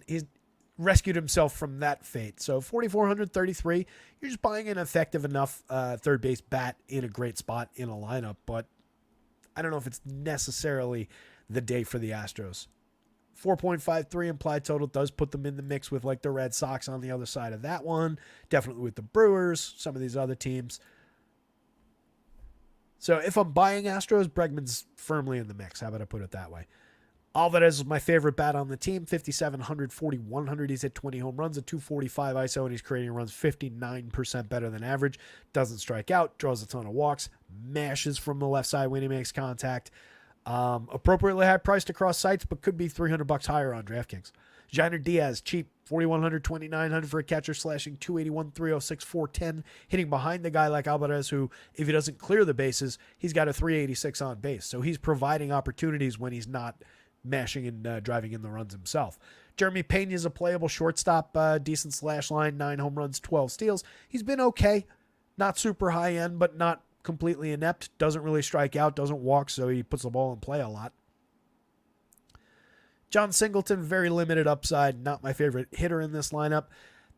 rescued himself from that fate. So 4,433, you're just buying an effective enough third base bat in a great spot in a lineup, but I don't know if it's necessarily the day for the Astros. 4.53 implied total does put them in the mix with like the Red Sox on the other side of that one. Definitely with the Brewers, some of these other teams. So if I'm buying Astros, Bregman's firmly in the mix. How about I put it that way? Alvarez is my favorite bat on the team. 5,700, 4,100. He's hit 20 home runs, a 245 ISO, and he's creating runs 59% better than average. Doesn't strike out, draws a ton of walks, mashes from the left side when he makes contact. Appropriately high priced across sites, but could be $300 higher on DraftKings. Jainer Diaz, cheap, 4,100, 2,900 for a catcher, slashing 281, 306, 410, hitting behind the guy like Alvarez, who, if he doesn't clear the bases, he's got a 386 on base. So he's providing opportunities when he's not mashing and driving in the runs himself. Jeremy Pena is a playable shortstop, decent slash line, 9 home runs, 12 steals. He's been okay, not super high end, but not completely inept. Doesn't really strike out, doesn't walk, so he puts the ball in play a lot. John Singleton, very limited upside, not my favorite hitter in this lineup.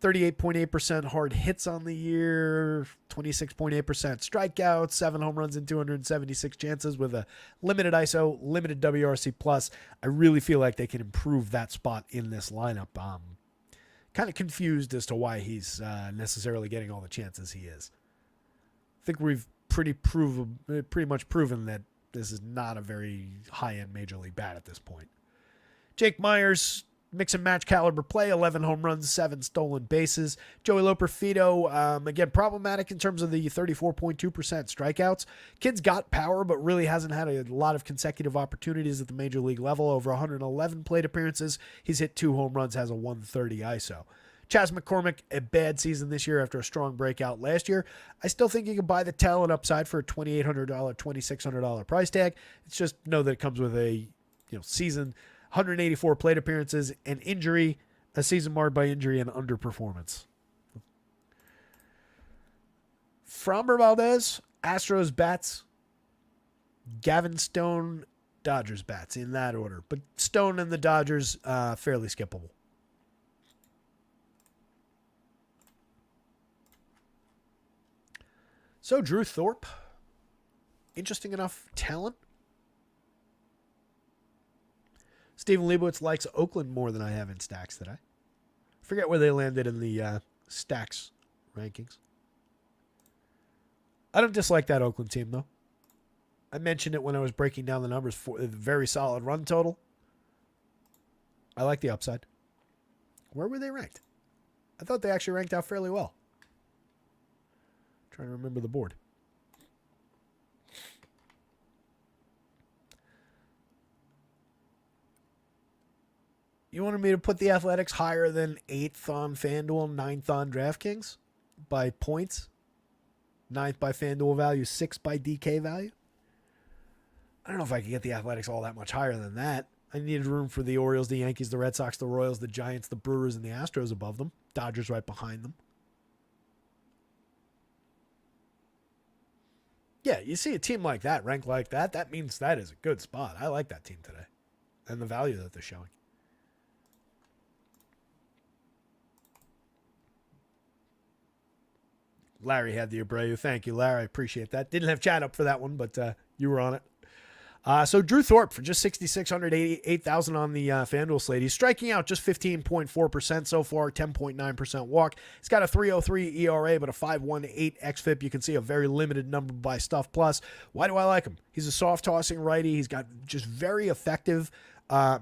38.8% hard hits on the year, 26.8% strikeouts, 7 home runs and 276 chances with a limited ISO, limited WRC plus. I really feel like they can improve that spot in this lineup. Kind of confused as to why he's necessarily getting all the chances he is. I think we've pretty much proven that this is not a very high-end major league bat at this point. Jake Myers, mix and match caliber play, 11 home runs, 7 stolen bases. Joey Loperfido, again, problematic in terms of the 34.2% strikeouts. Kid's got power, but really hasn't had a lot of consecutive opportunities at the major league level. Over 111 plate appearances. He's hit 2 home runs, has a 130 ISO. Chas McCormick, a bad season this year after a strong breakout last year. I still think you can buy the talent upside for a $2,800, $2,600 price tag. It's just know that it comes with a season, 184 plate appearances, an injury, a season marred by injury, and underperformance. Framber Valdez, Astros bats. Gavin Stone, Dodgers bats, in that order. But Stone and the Dodgers, fairly skippable. So Drew Thorpe, interesting enough talent. Steven Leibowitz likes Oakland more than I have in stacks today. Forget where they landed in the stacks rankings. I don't dislike that Oakland team, though. I mentioned it when I was breaking down the numbers for a very solid run total. I like the upside. Where were they ranked? I thought they actually ranked out fairly well. Trying to remember the board. You wanted me to put the Athletics higher than 8th on FanDuel, 9th on DraftKings by points? 9th by FanDuel value, 6th by DK value? I don't know if I could get the Athletics all that much higher than that. I needed room for the Orioles, the Yankees, the Red Sox, the Royals, the Giants, the Brewers, and the Astros above them. Dodgers right behind them. Yeah, you see a team like that ranked like that, that means that is a good spot. I like that team today and the value that they're showing. Larry had the Abreu. Thank you, Larry. I appreciate that. Didn't have chat up for that one, but you were on it. So Drew Thorpe for just 6,688,000 on the FanDuel slate. He's striking out just 15.4% so far, 10.9% walk. He's got a 3.03 ERA, but a 5.18 xFIP. You can see a very limited number by Stuff Plus. Why do I like him? He's a soft tossing righty. He's got just very effective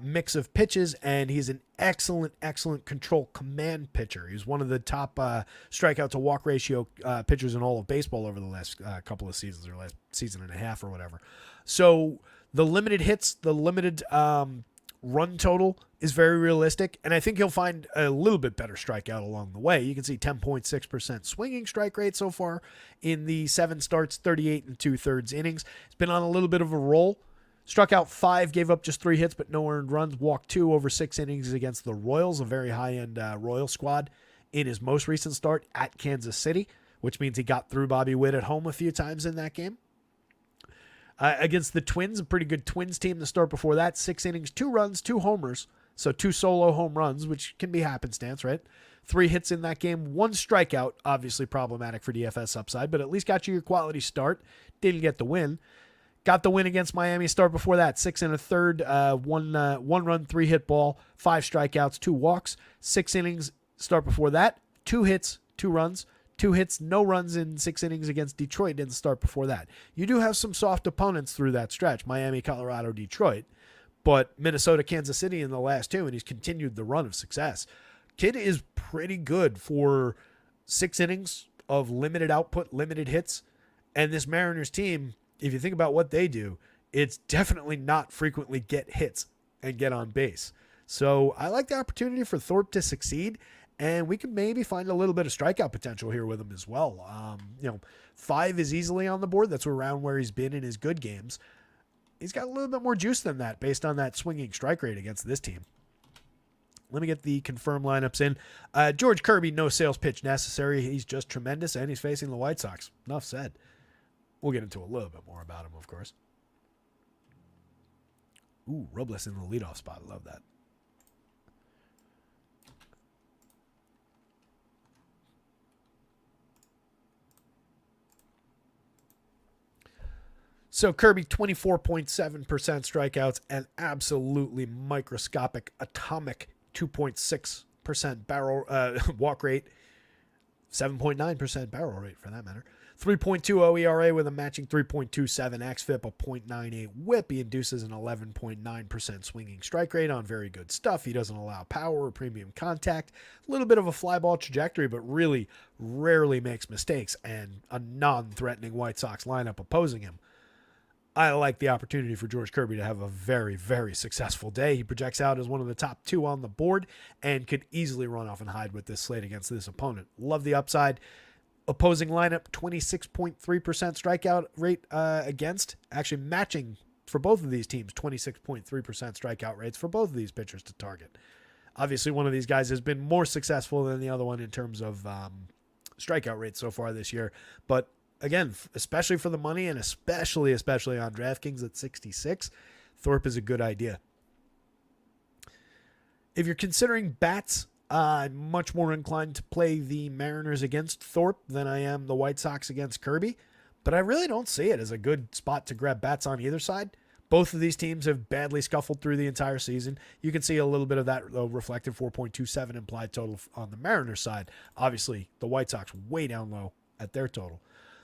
mix of pitches, and he's an excellent control command pitcher. He's one of the top strikeout to walk ratio pitchers in all of baseball over the last couple of seasons, or last season and a half or whatever. So the limited hits, the limited run total is very realistic, and I think he'll find a little bit better strikeout along the way. You can see 10.6% swinging strike rate so far in the 7 starts, 38 and 2/3 innings. He's been on a little bit of a roll. Struck out 5, gave up just 3 hits, but no earned runs. Walked 2 over 6 innings against the Royals, a very high-end Royal squad, in his most recent start at Kansas City, which means he got through Bobby Witt at home a few times in that game. Against the Twins, a pretty good Twins team to start before that. 6 innings, 2 runs, 2 homers. So 2 solo home runs, which can be happenstance, right? 3 hits in that game, 1 strikeout, obviously problematic for DFS upside, but at least got you your quality start. Didn't get the win. Got the win against Miami start before that. 6 1/3, 1 run, 3 hit ball, 5 strikeouts, 2 walks. 6 innings start before that. 2 hits, 2 runs. 2 hits, no runs in 6 innings against Detroit in the start before that. You do have some soft opponents through that stretch, Miami, Colorado, Detroit, but Minnesota, Kansas City in the last 2, and he's continued the run of success. Kid is pretty good for 6 innings of limited output, limited hits, and this Mariners team, if you think about what they do, it's definitely not frequently get hits and get on base. So I like the opportunity for Thorpe to succeed, and we could maybe find a little bit of strikeout potential here with him as well. 5 is easily on the board. That's around where he's been in his good games. He's got a little bit more juice than that based on that swinging strike rate against this team. Let me get the confirmed lineups in. George Kirby, no sales pitch necessary. He's just tremendous, and he's facing the White Sox. Enough said. We'll get into a little bit more about him, of course. Ooh, Robles in the leadoff spot. Love that. So Kirby, 24.7% strikeouts, and absolutely microscopic, atomic 2.6% barrel walk rate, 7.9% barrel rate for that matter. 3.20 ERA with a matching 3.27 xFIP, a .98 whip. He induces an 11.9% swinging strike rate on very good stuff. He doesn't allow power or premium contact. A little bit of a fly ball trajectory, but really rarely makes mistakes, and a non-threatening White Sox lineup opposing him. I like the opportunity for George Kirby to have a very, very successful day. He projects out as one of the top 2 on the board and could easily run off and hide with this slate against this opponent. Love the upside. Opposing lineup, 26.3% strikeout rate against. Actually matching for both of these teams, 26.3% strikeout rates for both of these pitchers to target. Obviously, one of these guys has been more successful than the other one in terms of strikeout rates so far this year. But again, especially for the money, and especially on DraftKings at 66, Thorpe is a good idea. If you're considering bats, I'm much more inclined to play the Mariners against Thorpe than I am the White Sox against Kirby, but I really don't see it as a good spot to grab bats on either side. Both of these teams have badly scuffled through the entire season. You can see a little bit of that reflected 4.27 implied total on the Mariners side. Obviously, the White Sox way down low at their total.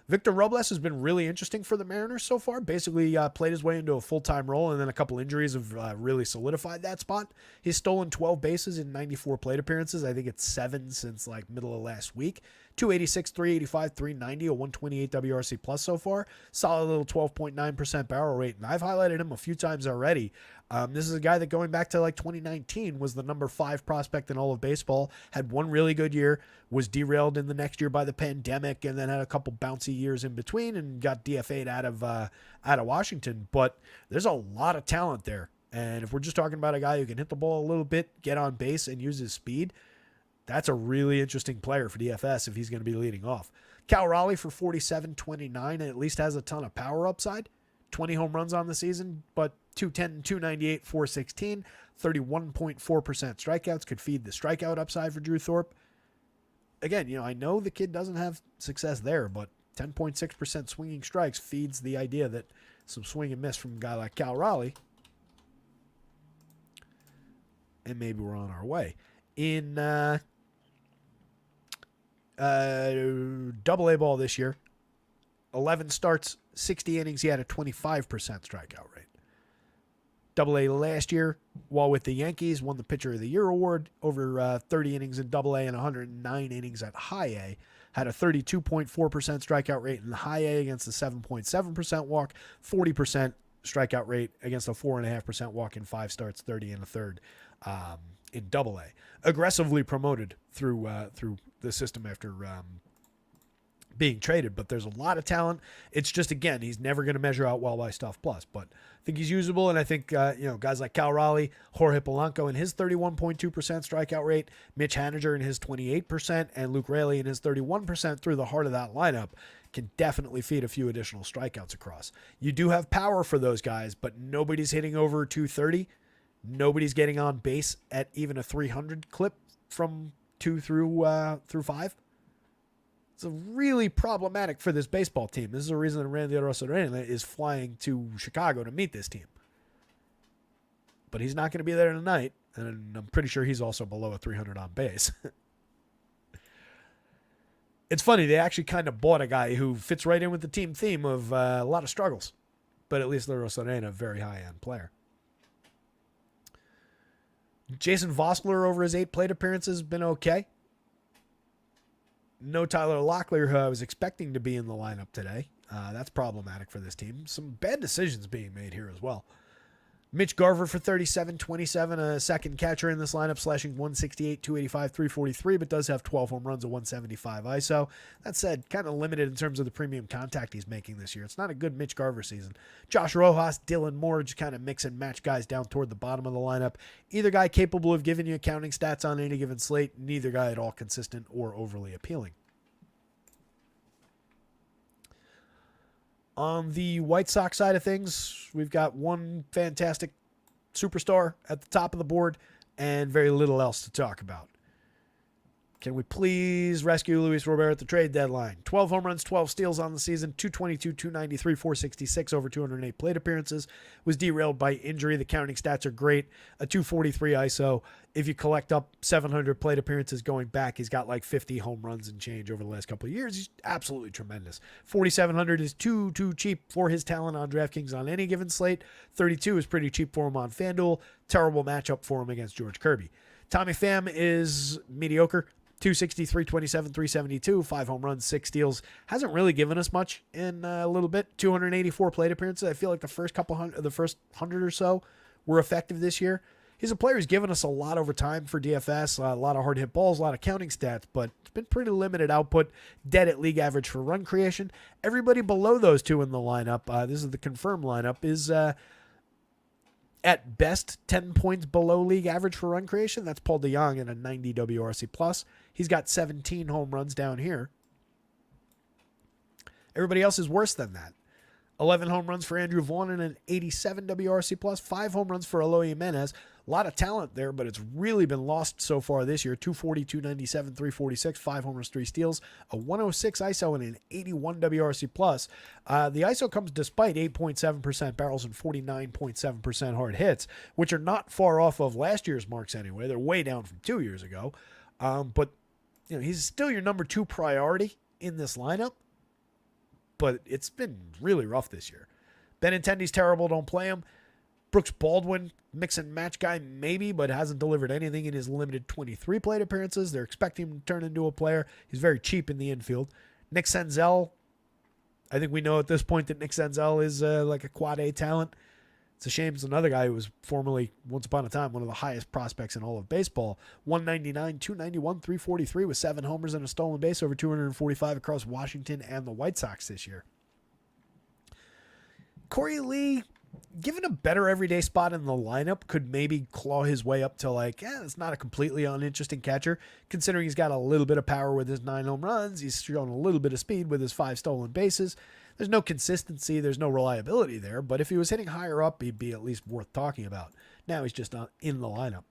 Victor Robles has been really interesting for the Mariners so far. Basically played his way into a full-time role, and then a couple injuries have really solidified that spot. He's stolen 12 bases in 94 plate appearances. I think it's 7 since like middle of last week. 286, 385, 390, a 128 WRC plus so far. Solid little 12.9% barrel rate, and I've highlighted him a few times already. This is a guy that going back to like 2019 was the number 5 prospect in all of baseball, had one really good year, was derailed in the next year by the pandemic, and then had a couple bouncy years in between and got DFA'd out of Washington. But there's a lot of talent there. And if we're just talking about a guy who can hit the ball a little bit, get on base, and use his speed, that's a really interesting player for DFS if he's going to be leading off. Cal Raleigh for 47.29 and at least has a ton of power upside. 20 home runs on the season, but 210, 298, 416, 31.4% strikeouts could feed the strikeout upside for Drew Thorpe. Again, I know the kid doesn't have success there, but 10.6% swinging strikes feeds the idea that some swing and miss from a guy like Cal Raleigh, and maybe we're on our way. In Double A ball this year, 11 starts, 60 innings, he had a 25% strikeout rate. Double-A last year, while with the Yankees, won the Pitcher of the Year award over 30 innings in Double-A and 109 innings at High-A. Had a 32.4% strikeout rate in High-A against a 7.7% walk, 40% strikeout rate against a 4.5% walk in 5 starts, 30 and a third in Double-A. Aggressively promoted through the system after being traded, but there's a lot of talent. It's just, again, he's never going to measure out well by Stuff Plus, but I think he's usable, and I think guys like Cal Raleigh, Jorge Polanco in his 31.2% strikeout rate, Mitch Haniger in his 28%, and Luke Raley in his 31% through the heart of that lineup can definitely feed a few additional strikeouts across. You do have power for those guys, but nobody's hitting over 230. Nobody's getting on base at even a 300 clip from 2 through 5. It's really problematic for this baseball team. This is the reason that Randy Arozarena is flying to Chicago to meet this team. But he's not going to be there tonight, and I'm pretty sure he's also below a 300 on base. It's funny, they actually kind of bought a guy who fits right in with the team theme of a lot of struggles. But at least Arozarena, a very high-end player. Jason Vossler over his 8 plate appearances has been okay. No Tyler Locklear, who I was expecting to be in the lineup today. That's problematic for this team. Some bad decisions being made here as well. Mitch Garver for 37-27, a second catcher in this lineup, slashing 168, 285, 343, but does have 12 home runs, a 175 ISO. That said, kind of limited in terms of the premium contact he's making this year. It's not a good Mitch Garver season. Josh Rojas, Dylan Moore, just kind of mix and match guys down toward the bottom of the lineup. Either guy capable of giving you accounting stats on any given slate, neither guy at all consistent or overly appealing. On the White Sox side of things, we've got one fantastic superstar at the top of the board and very little else to talk about. Can we please rescue Luis Robert at the trade deadline? 12 home runs, 12 steals on the season, 222, 293, 466 over 208 plate appearances. Was derailed by injury. The counting stats are great. A 243 ISO. If you collect up 700 plate appearances going back, he's got like 50 home runs and change over the last couple of years. He's absolutely tremendous. 4,700 is too cheap for his talent on DraftKings on any given slate. 32 is pretty cheap for him on FanDuel. Terrible matchup for him against George Kirby. Tommy Pham is mediocre. 263, 27, 372, 5 home runs, 6 steals. Hasn't really given us much in a little bit. 284 plate appearances. I feel like the first 100 or so were effective this year. He's a player who's given us a lot over time for DFS, a lot of hard hit balls, a lot of counting stats, but it's been pretty limited output, dead at league average for run creation. Everybody below those two in the lineup, this is the confirmed lineup, is at best 10 points below league average for run creation. That's Paul DeJong at a 90 WRC+. He's got 17 home runs down here. Everybody else is worse than that. 11 home runs for Andrew Vaughn and an 87 WRC+. 5 home runs for Eloy Jimenez. A lot of talent there, but it's really been lost so far this year. 240, 297, 346, 5 homers, 3 steals, a 106 ISO, and an 81 WRC+. The ISO comes despite 8.7% barrels and 49.7% hard hits, which are not far off of last year's marks anyway. They're way down from 2 years ago. But he's still your number 2 priority in this lineup. But it's been really rough this year. Benintendi's terrible. Don't play him. Brooks Baldwin, mix and match guy maybe, but hasn't delivered anything in his limited 23 plate appearances. They're expecting him to turn into a player. He's very cheap in the infield. Nick Senzel, I think we know at this point that Nick Senzel is like a quad A talent. It's a shame. It's another guy who was formerly, once upon a time, one of the highest prospects in all of baseball. 199, 291, 343 with 7 homers and a stolen base over 245 across Washington and the White Sox this year. Corey Lee, given a better everyday spot in the lineup, could maybe claw his way up to it's not a completely uninteresting catcher, considering he's got a little bit of power with his 9 home runs. He's shown a little bit of speed with his 5 stolen bases. There's no consistency. There's no reliability there. But if he was hitting higher up, he'd be at least worth talking about. Now he's just not in the lineup.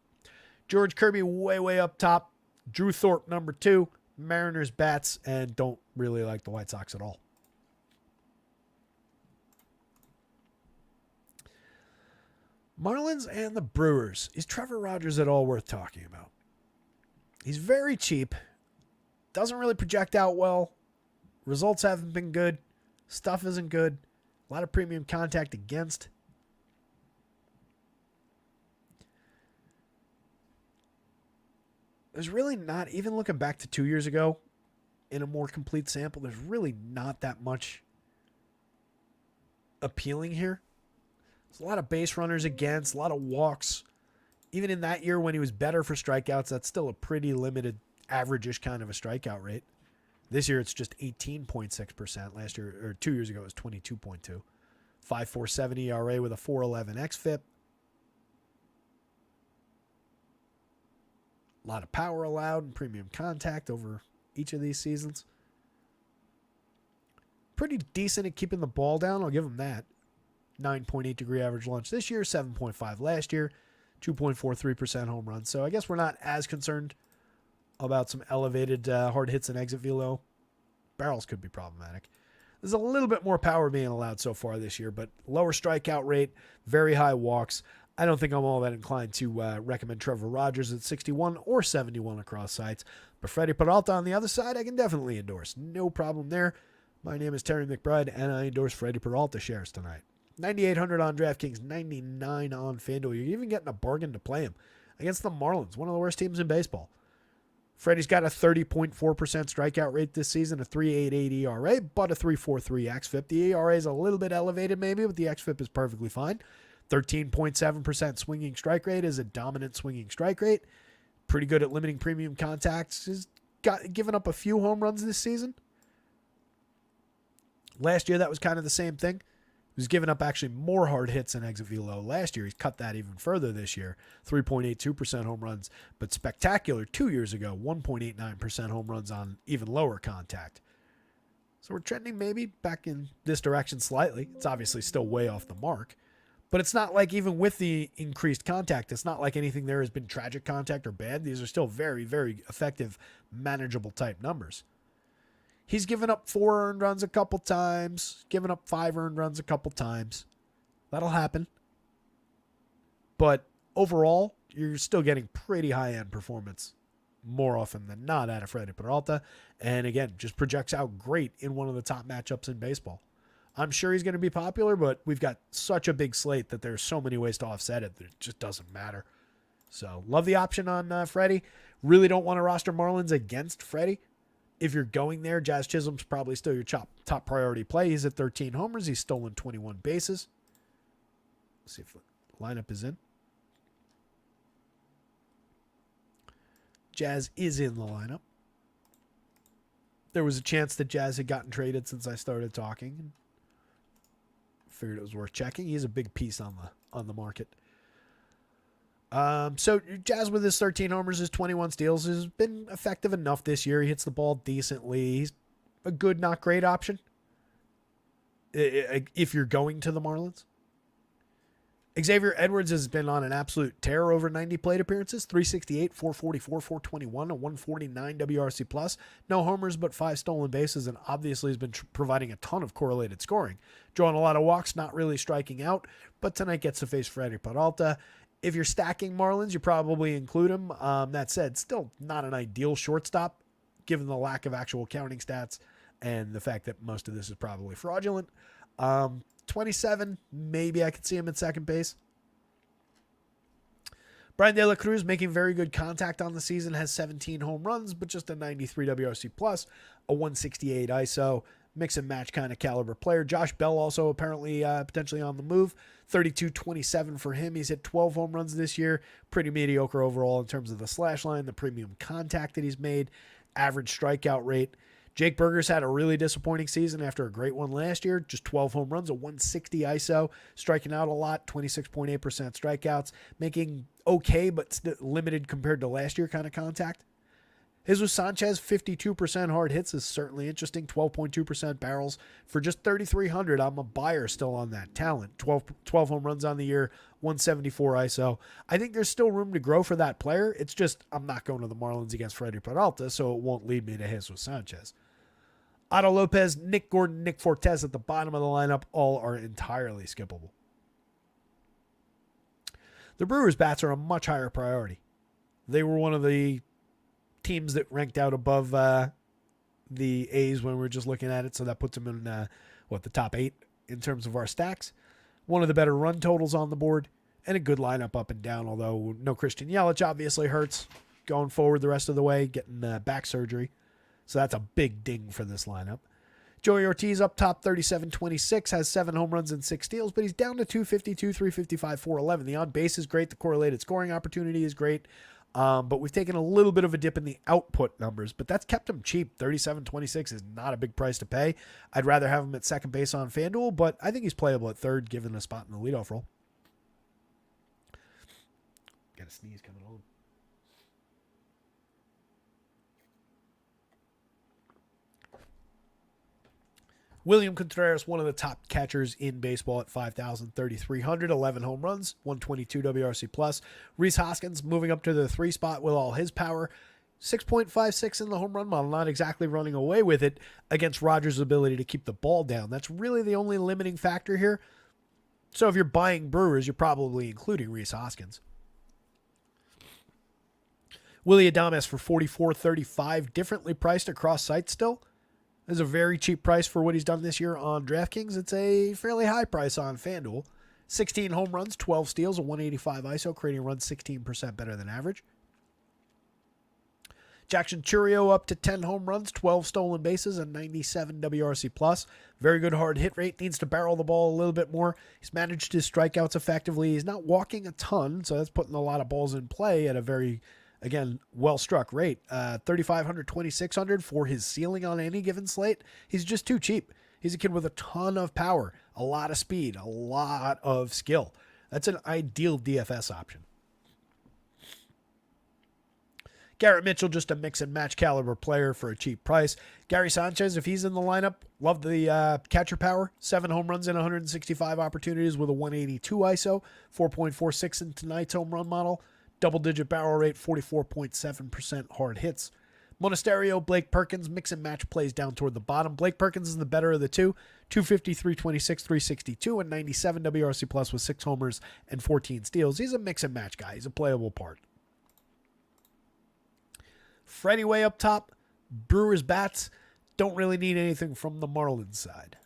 George Kirby way up top. Drew Thorpe, number 2. Mariners bats, and don't really like the White Sox at all. Marlins and the Brewers. Is Trevor Rogers at all worth talking about? He's very cheap. Doesn't really project out well. Results haven't been good. Stuff isn't good. A lot of premium contact against. there's really not, even looking back to 2 years ago in a more complete sample, there's really not that much appealing here. There's a lot of base runners against, a lot of walks. Even in that year when he was better for strikeouts, that's still a pretty limited, average-ish kind of a strikeout rate. This year it's just 18.6%. Last year, or 2 years ago, it was 22.2. 5.47 ERA with a 4.11 xFIP. A lot of power allowed and premium contact over each of these seasons. Pretty decent at keeping the ball down. I'll give him that. 9.8 degree average launch this year, 7.5 last year, 2.43% home runs. So I guess we're not as concerned about some elevated hard hits and exit velo. Barrels could be problematic. There's a little bit more power being allowed so far this year, but lower strikeout rate, very high walks. I don't think I'm all that inclined to recommend Trevor Rogers at 61 or 71 across sites. But Freddie Peralta on the other side, I can definitely endorse. No problem there. My name is Terry McBride, and I endorse Freddie Peralta shares tonight. 9,800 on DraftKings, 99 on FanDuel. You're even getting a bargain to play him against the Marlins, one of the worst teams in baseball. Freddie's got a 30.4% strikeout rate this season, a 3.88 ERA, but a 3.43 xFIP. The ERA is a little bit elevated maybe, but the xFIP is perfectly fine. 13.7% swinging strike rate is a dominant swinging strike rate. Pretty good at limiting premium contacts. Has given up a few home runs this season. Last year, that was kind of the same thing. He was giving up actually more hard hits than exit velo last year. He's cut that even further this year. 3.82% home runs, but spectacular 2 years ago. 1.89% home runs on even lower contact. So we're trending maybe back in this direction slightly. It's obviously still way off the mark. But it's not like, even with the increased contact, it's not like anything there has been tragic contact or bad. These are still very, very effective, manageable type numbers. He's given up 4 earned runs a couple times, given up 5 earned runs a couple times. That'll happen. But overall, you're still getting pretty high-end performance more often than not out of Freddie Peralta. And again, just projects out great in one of the top matchups in baseball. I'm sure he's going to be popular, but we've got such a big slate that there's so many ways to offset it that it just doesn't matter. So love the option on Freddie. Really don't want to roster Marlins against Freddie. If you're going there, Jazz Chisholm's probably still your top priority play. He's at 13 homers. He's stolen 21 bases. Let's see if the lineup is in. Jazz is in the lineup. There was a chance that Jazz had gotten traded since I started talking. Figured it was worth checking. He's a big piece on the market. So Jazz with his 13 homers, his 21 steals, has been effective enough this year. He hits the ball decently. He's a good, not great option if you're going to the Marlins. Xavier Edwards has been on an absolute tear over 90 plate appearances. 368, 444, 421, a 149 WRC plus. No homers, but 5 stolen bases, and obviously has been providing a ton of correlated scoring. Drawing a lot of walks, not really striking out, but tonight gets to face Freddie Peralta. If you're stacking Marlins, you probably include him. That said, still not an ideal shortstop, given the lack of actual counting stats and the fact that most of this is probably fraudulent. 27, maybe I could see him at second base. Brian De La Cruz making very good contact on the season, has 17 home runs, but just a 93 WRC plus, a 168 ISO, mix and match kind of caliber player. Josh Bell also apparently potentially on the move. 32-27 for him. He's hit 12 home runs this year. Pretty mediocre overall in terms of the slash line, the premium contact that he's made, average strikeout rate. Jake Burger's had a really disappointing season after a great one last year. Just 12 home runs, a 160 ISO, striking out a lot, 26.8% strikeouts, making okay but limited compared to last year kind of contact. Jesus Sanchez, 52% hard hits is certainly interesting, 12.2% barrels. For just 3,300, I'm a buyer still on that talent. 12 home runs on the year, 174 ISO. I think there's still room to grow for that player. It's just I'm not going to the Marlins against Freddie Peralta, so it won't lead me to Jesus Sanchez. Otto Lopez, Nick Gordon, Nick Fortes at the bottom of the lineup, all are entirely skippable. The Brewers' bats are a much higher priority. They were one of the teams that ranked out above the A's when we were just looking at it, so that puts them in the top 8 in terms of our stacks. One of the better run totals on the board, and a good lineup up and down, although no Christian Yelich obviously hurts. going forward the rest of the way, getting back surgery. So that's a big ding for this lineup. Joey Ortiz up top, 37-26, has 7 home runs and 6 steals, but he's down to 252, 355, 411. The on base is great. The correlated scoring opportunity is great. But we've taken a little bit of a dip in the output numbers, but that's kept him cheap. 37-26 is not a big price to pay. I'd rather have him at second base on FanDuel, but I think he's playable at third, given a spot in the leadoff role. Got a sneeze coming on. William Contreras, one of the top catchers in baseball at 5,000, 3,300, 11 home runs, 122 WRC plus. Rhys Hoskins moving up to the 3 spot with all his power. 6.56 in the home run model, not exactly running away with it against Rogers' ability to keep the ball down. That's really the only limiting factor here. So if you're buying Brewers, you're probably including Rhys Hoskins. Willy Adames for 44.35, differently priced across sites still. This is a very cheap price for what he's done this year on DraftKings. It's a fairly high price on FanDuel. 16 home runs, 12 steals, a 185 ISO, creating runs 16% better than average. Jackson Chourio up to 10 home runs, 12 stolen bases, and 97 WRC plus. Very good hard hit rate. Needs to barrel the ball a little bit more. He's managed his strikeouts effectively. He's not walking a ton, so that's putting a lot of balls in play at a very, again, well-struck rate. 3,500, 2,600 for his ceiling on any given slate. He's just too cheap. He's a kid with a ton of power, a lot of speed, a lot of skill. That's an ideal DFS option. Garrett Mitchell, just a mix-and-match caliber player for a cheap price. Gary Sanchez, if he's in the lineup, love the catcher power. 7 home runs in 165 opportunities with a 182 ISO, 4.46 in tonight's home run model. Double-digit barrel rate, 44.7% hard hits. Monasterio, Blake Perkins, mix and match plays down toward the bottom. Blake Perkins is the better of the two. 250, 326, 362, and 97 WRC plus with 6 homers and 14 steals. He's a mix and match guy. He's a playable part. Freddie way up top. Brewers bats don't really need anything from the Marlins side.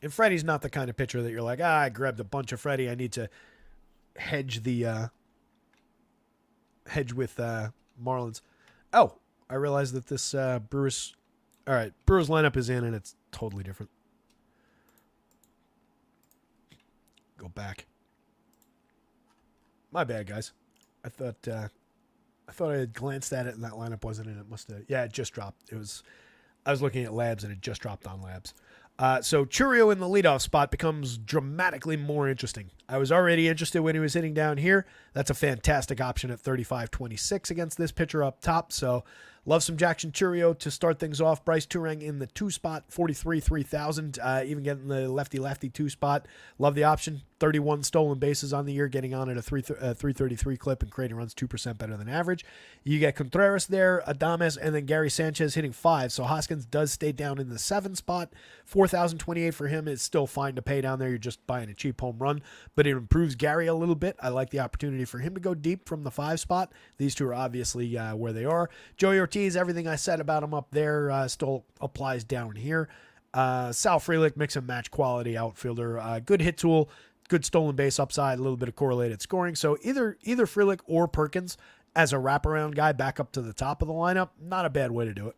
And Freddie's not the kind of pitcher that you're like, I grabbed a bunch of Freddie. I need to hedge with Marlins. Oh, I realized that this Brewers lineup is in, and it's totally different. Go back. My bad, guys. I thought I had glanced at it and that lineup wasn't in it. Must have. Yeah, it just dropped. I was looking at Labs and it just dropped on Labs. So Chourio in the leadoff spot becomes dramatically more interesting. I was already interested when he was hitting down here. That's a fantastic option at 35-26 against this pitcher up top. So love some Jackson Chourio to start things off. Bryce Turang in the 2 spot, 43,300. Even getting the lefty 2 spot. Love the option. 31 stolen bases on the year, getting on at a 333 clip and creating runs 2% better than average. You get Contreras there, Adames, and then Gary Sanchez hitting 5. So Hoskins does stay down in the 7 spot. 4,028 for him is still fine to pay down there. You're just buying a cheap home run, but it improves Gary a little bit. I like the opportunity for him to go deep from the 5 spot. These two are obviously where they are. Joey Ortiz, everything I said about him up there still applies down here. Sal Frelick, mix and match quality outfielder. Good hit tool. Good stolen base upside, a little bit of correlated scoring. So either Frelick or Perkins as a wraparound guy back up to the top of the lineup, not a bad way to do it.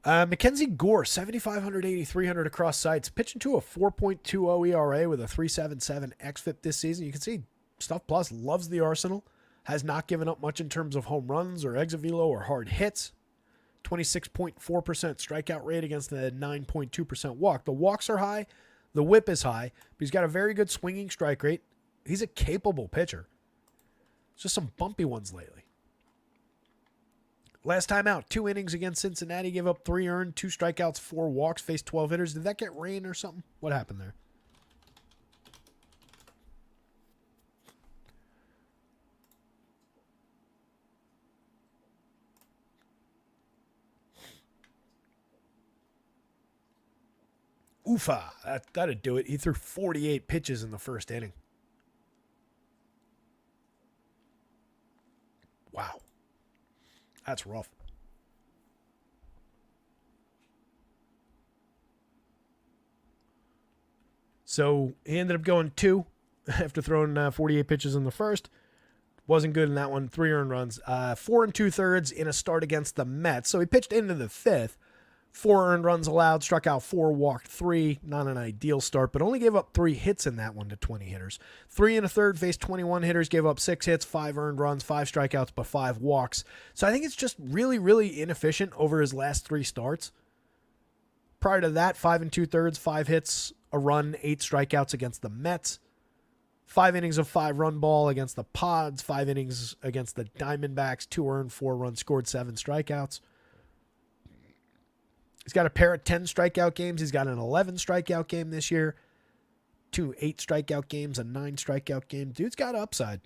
Mackenzie Gore, 7,500, 8,300 across sites, pitching to a 4.20 ERA with a 3.77 xFIP this season. You can see Stuff Plus loves the arsenal, has not given up much in terms of home runs or exit velo or hard hits. 26.4% strikeout rate against the 9.2% walk. The walks are high. The whip is high. But he's got a very good swinging strike rate. He's a capable pitcher. It's just some bumpy ones lately. Last time out, 2 innings against Cincinnati. Gave up 3 earned, 2 strikeouts, 4 walks, faced 12 hitters. Did that get rain or something? What happened there? Oofa, that'd do it. He threw 48 pitches in the first inning. Wow. That's rough. So he ended up going 2 after throwing 48 pitches in the first. Wasn't good in that one. 3 earned runs. 4 2/3 in a start against the Mets. So he pitched into the 5th. 4 earned runs allowed, struck out 4, walked 3. Not an ideal start, but only gave up 3 hits in that one to 20 hitters. 3 1/3, faced 21 hitters, gave up 6 hits, 5 earned runs, 5 strikeouts, but 5 walks. So I think it's just really, really inefficient over his last 3 starts. Prior to that, 5 2/3, 5 hits, a run, 8 strikeouts against the Mets. 5 innings of 5-run ball against the Pods, 5 innings against the Diamondbacks, 2 earned, 4 runs scored, 7 strikeouts. He's got a pair of 10 strikeout games. He's got an 11 strikeout game this year, 2 8 strikeout games, a 9 strikeout game. Dude's got upside.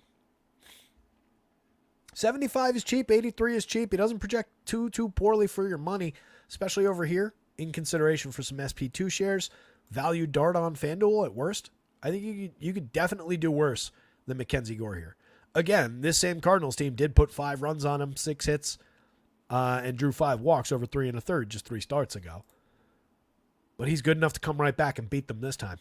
75 is cheap, 83 is cheap. He doesn't project too poorly for your money, especially over here in consideration for some SP2 shares. Value dart on FanDuel at worst. I think you could definitely do worse than Mackenzie Gore here. Again, this same Cardinals team did put 5 runs on him, 6 hits, and drew 5 walks over 3 1/3 just 3 starts ago. But he's good enough to come right back and beat them this time.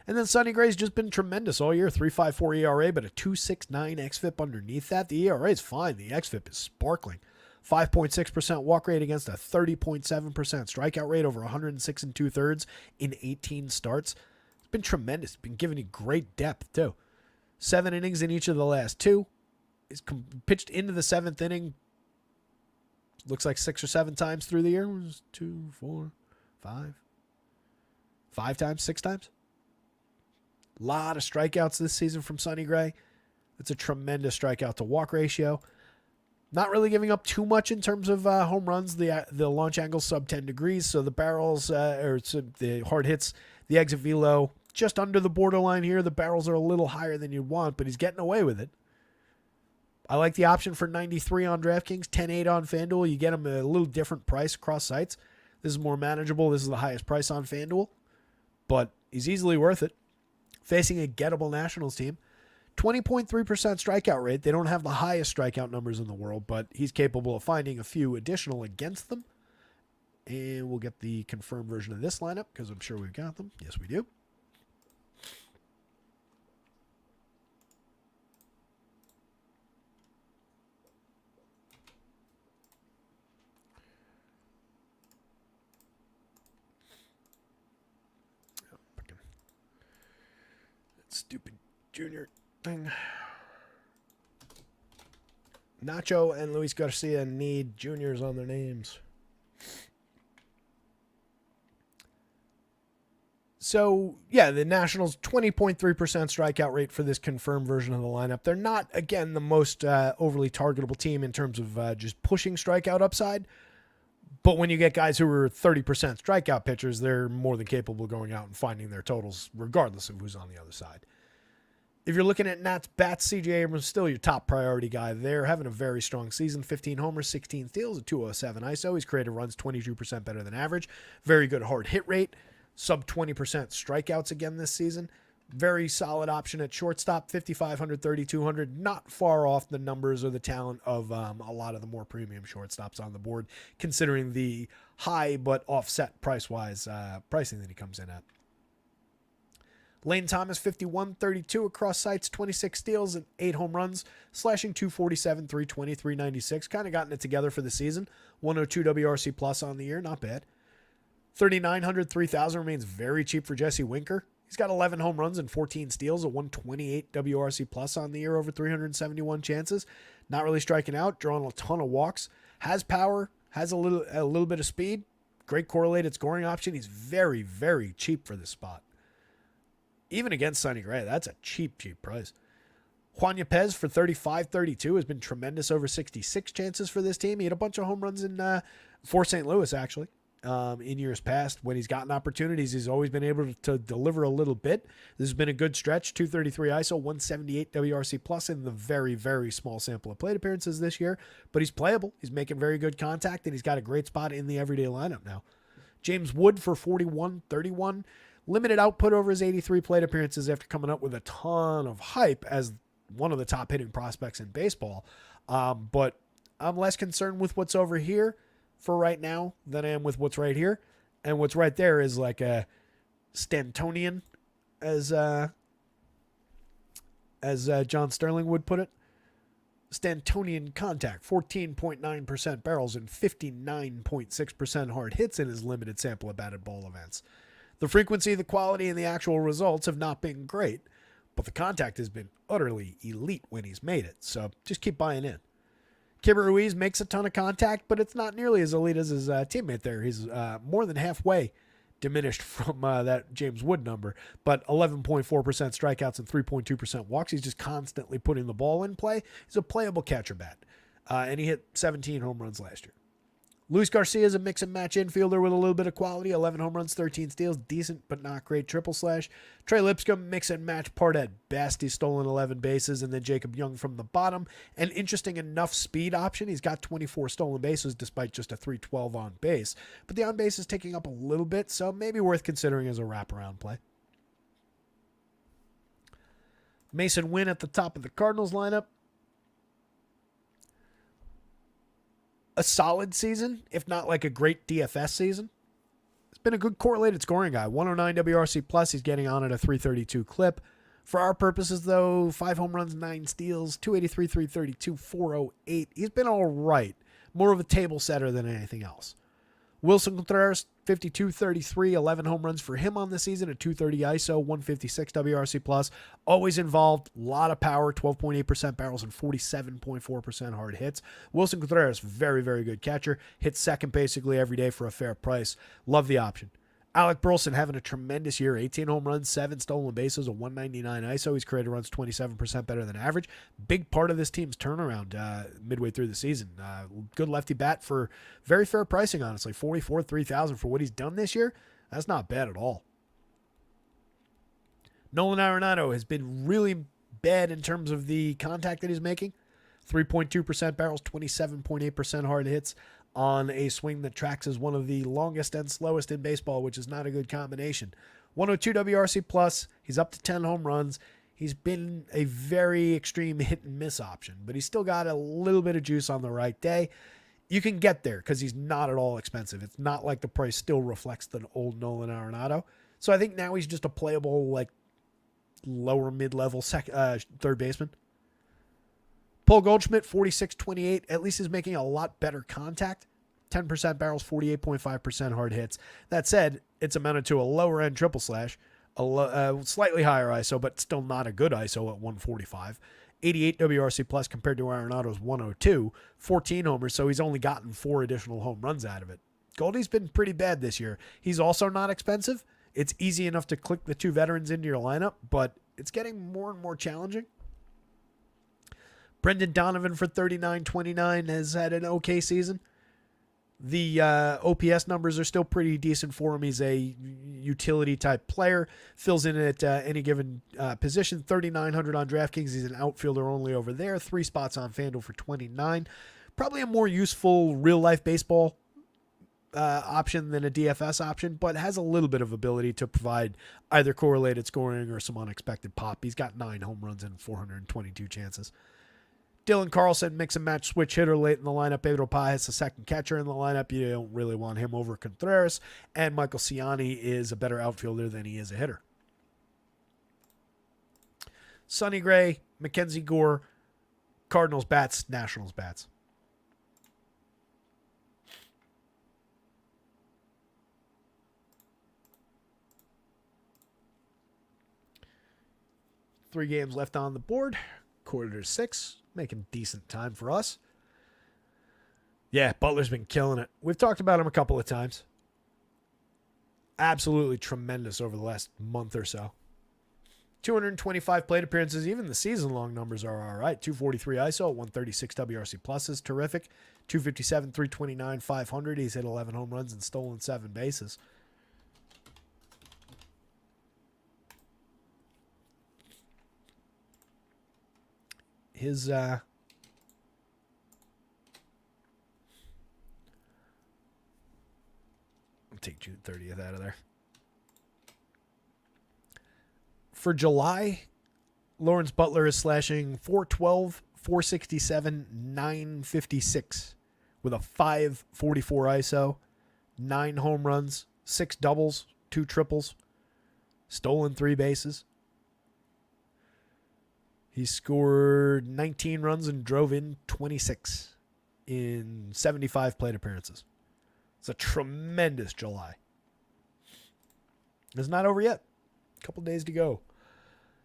And then Sonny Gray's just been tremendous all year. 3.54 ERA, but a 2.69 xFIP underneath that. The ERA is fine. The xFIP is sparkling. 5.6% walk rate against a 30.7% strikeout rate, over 106 2/3 in 18 starts. It's been tremendous. It's been giving you great depth, too. 7 innings in each of the last 2. He's pitched into the 7th inning. Looks like 6 or 7 times through the year. 2, 4, 5. 5 times, 6 times. A lot of strikeouts this season from Sonny Gray. It's a tremendous strikeout to walk ratio. Not really giving up too much in terms of home runs. The launch angle sub 10 degrees, so the barrels or the hard hits, the exit velo just under the borderline here. The barrels are a little higher than you'd want, but he's getting away with it. I like the option for 93 on DraftKings, 10.8 on FanDuel. You get him a little different price across sites. This is more manageable. This is the highest price on FanDuel, but he's easily worth it. Facing a gettable Nationals team. 20.3% strikeout rate. They don't have the highest strikeout numbers in the world, but he's capable of finding a few additional against them. And we'll get the confirmed version of this lineup because I'm sure we've got them. Yes, we do. That stupid junior thing. Nacho and Luis Garcia need juniors on their names. So, yeah, the Nationals, 20.3% strikeout rate for this confirmed version of the lineup. They're not, again, the most overly targetable team in terms of just pushing strikeout upside. But when you get guys who are 30% strikeout pitchers, they're more than capable of going out and finding their totals regardless of who's on the other side. If you're looking at Nats bats, C.J. Abrams still your top priority guy there. Having a very strong season. 15 homers, 16 steals, a 207 ISO. He's created runs 22% better than average. Very good hard hit rate. Sub 20% strikeouts again this season. Very solid option at shortstop. 5,500, 3,200. Not far off the numbers or the talent of a lot of the more premium shortstops on the board, considering the high but offset price-wise pricing that he comes in at. Lane Thomas, 51-32 across sites, 26 steals and 8 home runs, slashing 247, 320, 396. Kind of gotten it together for the season. 102 WRC plus on the year, not bad. 3,900, 3,000 remains very cheap for Jesse Winker. He's got 11 home runs and 14 steals, a 128 WRC plus on the year, over 371 chances. Not really striking out, drawing a ton of walks. Has power, has a little bit of speed. Great correlated scoring option. He's very, very cheap for this spot. Even against Sonny Gray, that's a cheap price. Juan Yepez for 35-32 has been tremendous, over 66 chances for this team. He had a bunch of home runs for St. Louis, actually, in years past. When he's gotten opportunities, he's always been able to deliver a little bit. This has been a good stretch. 233 ISO, 178 WRC plus in the very, very small sample of plate appearances this year. But he's playable. He's making very good contact, and he's got a great spot in the everyday lineup now. James Wood for 41-31. Limited output over his 83 plate appearances after coming up with a ton of hype as one of the top hitting prospects in baseball. But I'm less concerned with what's over here for right now than I am with what's right here. And what's right there is like a Stantonian, as John Sterling would put it. Stantonian contact, 14.9% barrels and 59.6% hard hits in his limited sample of batted ball events. The frequency, the quality, and the actual results have not been great, but the contact has been utterly elite when he's made it, so just keep buying in. Keibert Ruiz makes a ton of contact, but it's not nearly as elite as his teammate there. He's more than halfway diminished from that James Wood number, but 11.4% strikeouts and 3.2% walks. He's just constantly putting the ball in play. He's a playable catcher bat, and he hit 17 home runs last year. Luis Garcia is a mix and match infielder with a little bit of quality. 11 home runs, 13 steals, decent but not great triple slash. Trey Lipscomb, mix and match part at best. He's stolen 11 bases, and then Jacob Young from the bottom. An interesting enough speed option. He's got 24 stolen bases despite just a 312 on base, but the on base is taking up a little bit, so maybe worth considering as a wraparound play. Mason Wynn at the top of the Cardinals lineup. A solid season, if not like a great DFS season. It's been a good correlated scoring guy. 109 WRC plus. He's getting on at a 332 clip. For our purposes, though, 5 home runs, 9 steals, 283, 332, 408. He's been all right. More of a table setter than anything else. Wilson Contreras, 52-33, 11 home runs for him on the season, a 230 ISO, 156 WRC plus. Always involved, a lot of power, 12.8% barrels and 47.4% hard hits. Wilson Contreras, very, very good catcher. Hits second basically every day for a fair price. Love the option. Alec Burleson having a tremendous year, 18 home runs, 7 stolen bases, a 199 ISO. He's created runs 27% better than average. Big part of this team's turnaround midway through the season. Good lefty bat for very fair pricing, honestly. $44,000, $3,000 for what he's done this year. That's not bad at all. Nolan Arenado has been really bad in terms of the contact that he's making. 3.2% barrels, 27.8% hard hits on a swing that tracks as one of the longest and slowest in baseball, which is not a good combination. 102 WRC plus. He's up to 10 home runs. He's been a very extreme hit and miss option, but he's still got a little bit of juice on the right day. You can get there because he's not at all expensive. It's not like the price still reflects the old Nolan Arenado. So I think now he's just a playable, like, lower mid-level third baseman. Paul Goldschmidt, 46-28, at least is making a lot better contact. 10% barrels, 48.5% hard hits. That said, it's amounted to a lower-end triple slash, a slightly higher ISO, but still not a good ISO at 145. 88 WRC plus compared to Arenado's 102. 14 homers, so he's only gotten 4 additional home runs out of it. Goldie's been pretty bad this year. He's also not expensive. It's easy enough to click the 2 veterans into your lineup, but it's getting more and more challenging. Brendan Donovan for 39-29 has had an okay season. The OPS numbers are still pretty decent for him. He's a utility-type player. Fills in at any given position. 3,900 on DraftKings. He's an outfielder only over there. 3 spots on FanDuel for 29. Probably a more useful real-life baseball option than a DFS option, but has a little bit of ability to provide either correlated scoring or some unexpected pop. He's got 9 home runs and 422 chances. Dylan Carlson, mix and match switch hitter late in the lineup. Pedro Paez, the second catcher in the lineup. You don't really want him over Contreras. And Michael Ciani is a better outfielder than he is a hitter. Sonny Gray, Mackenzie Gore, Cardinals bats, Nationals bats. Three games left on the board. Quarter to 6. Making decent time for us. Yeah, Butler's been killing it. We've talked about him a couple of times. Absolutely tremendous over the last month or so. 225 plate appearances. Even the season-long numbers are all right. 243 ISO, 136 WRC plus is terrific. 257, 329, 500. He's hit 11 home runs and stolen 7 bases. His I'll take June 30th out of there. For July, Lawrence Butler is slashing 412, 467, 956 with a 544 ISO, 9 home runs, 6 doubles, 2 triples. stolen 3 bases. He scored 19 runs and drove in 26 in 75 plate appearances. It's a tremendous July. It's not over yet. A couple days to go.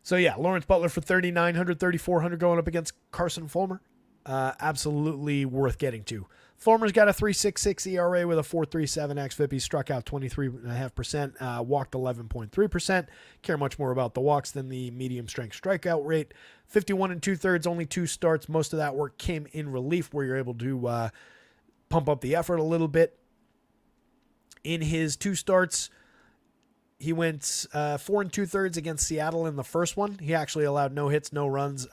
So, yeah, Lawrence Butler for 3,900, 3,400 going up against Carson Fulmer. Absolutely worth getting to. Fulmer's got a 3.66 ERA with a 4.37 xFIP. He struck out 23.5%, walked 11.3%. Care much more about the walks than the medium strength strikeout rate. 51 2/3, only 2 starts. Most of that work came in relief where you're able to pump up the effort a little bit. In his 2 starts, he went 4 2/3 against Seattle in the first one. He actually allowed no hits, no runs,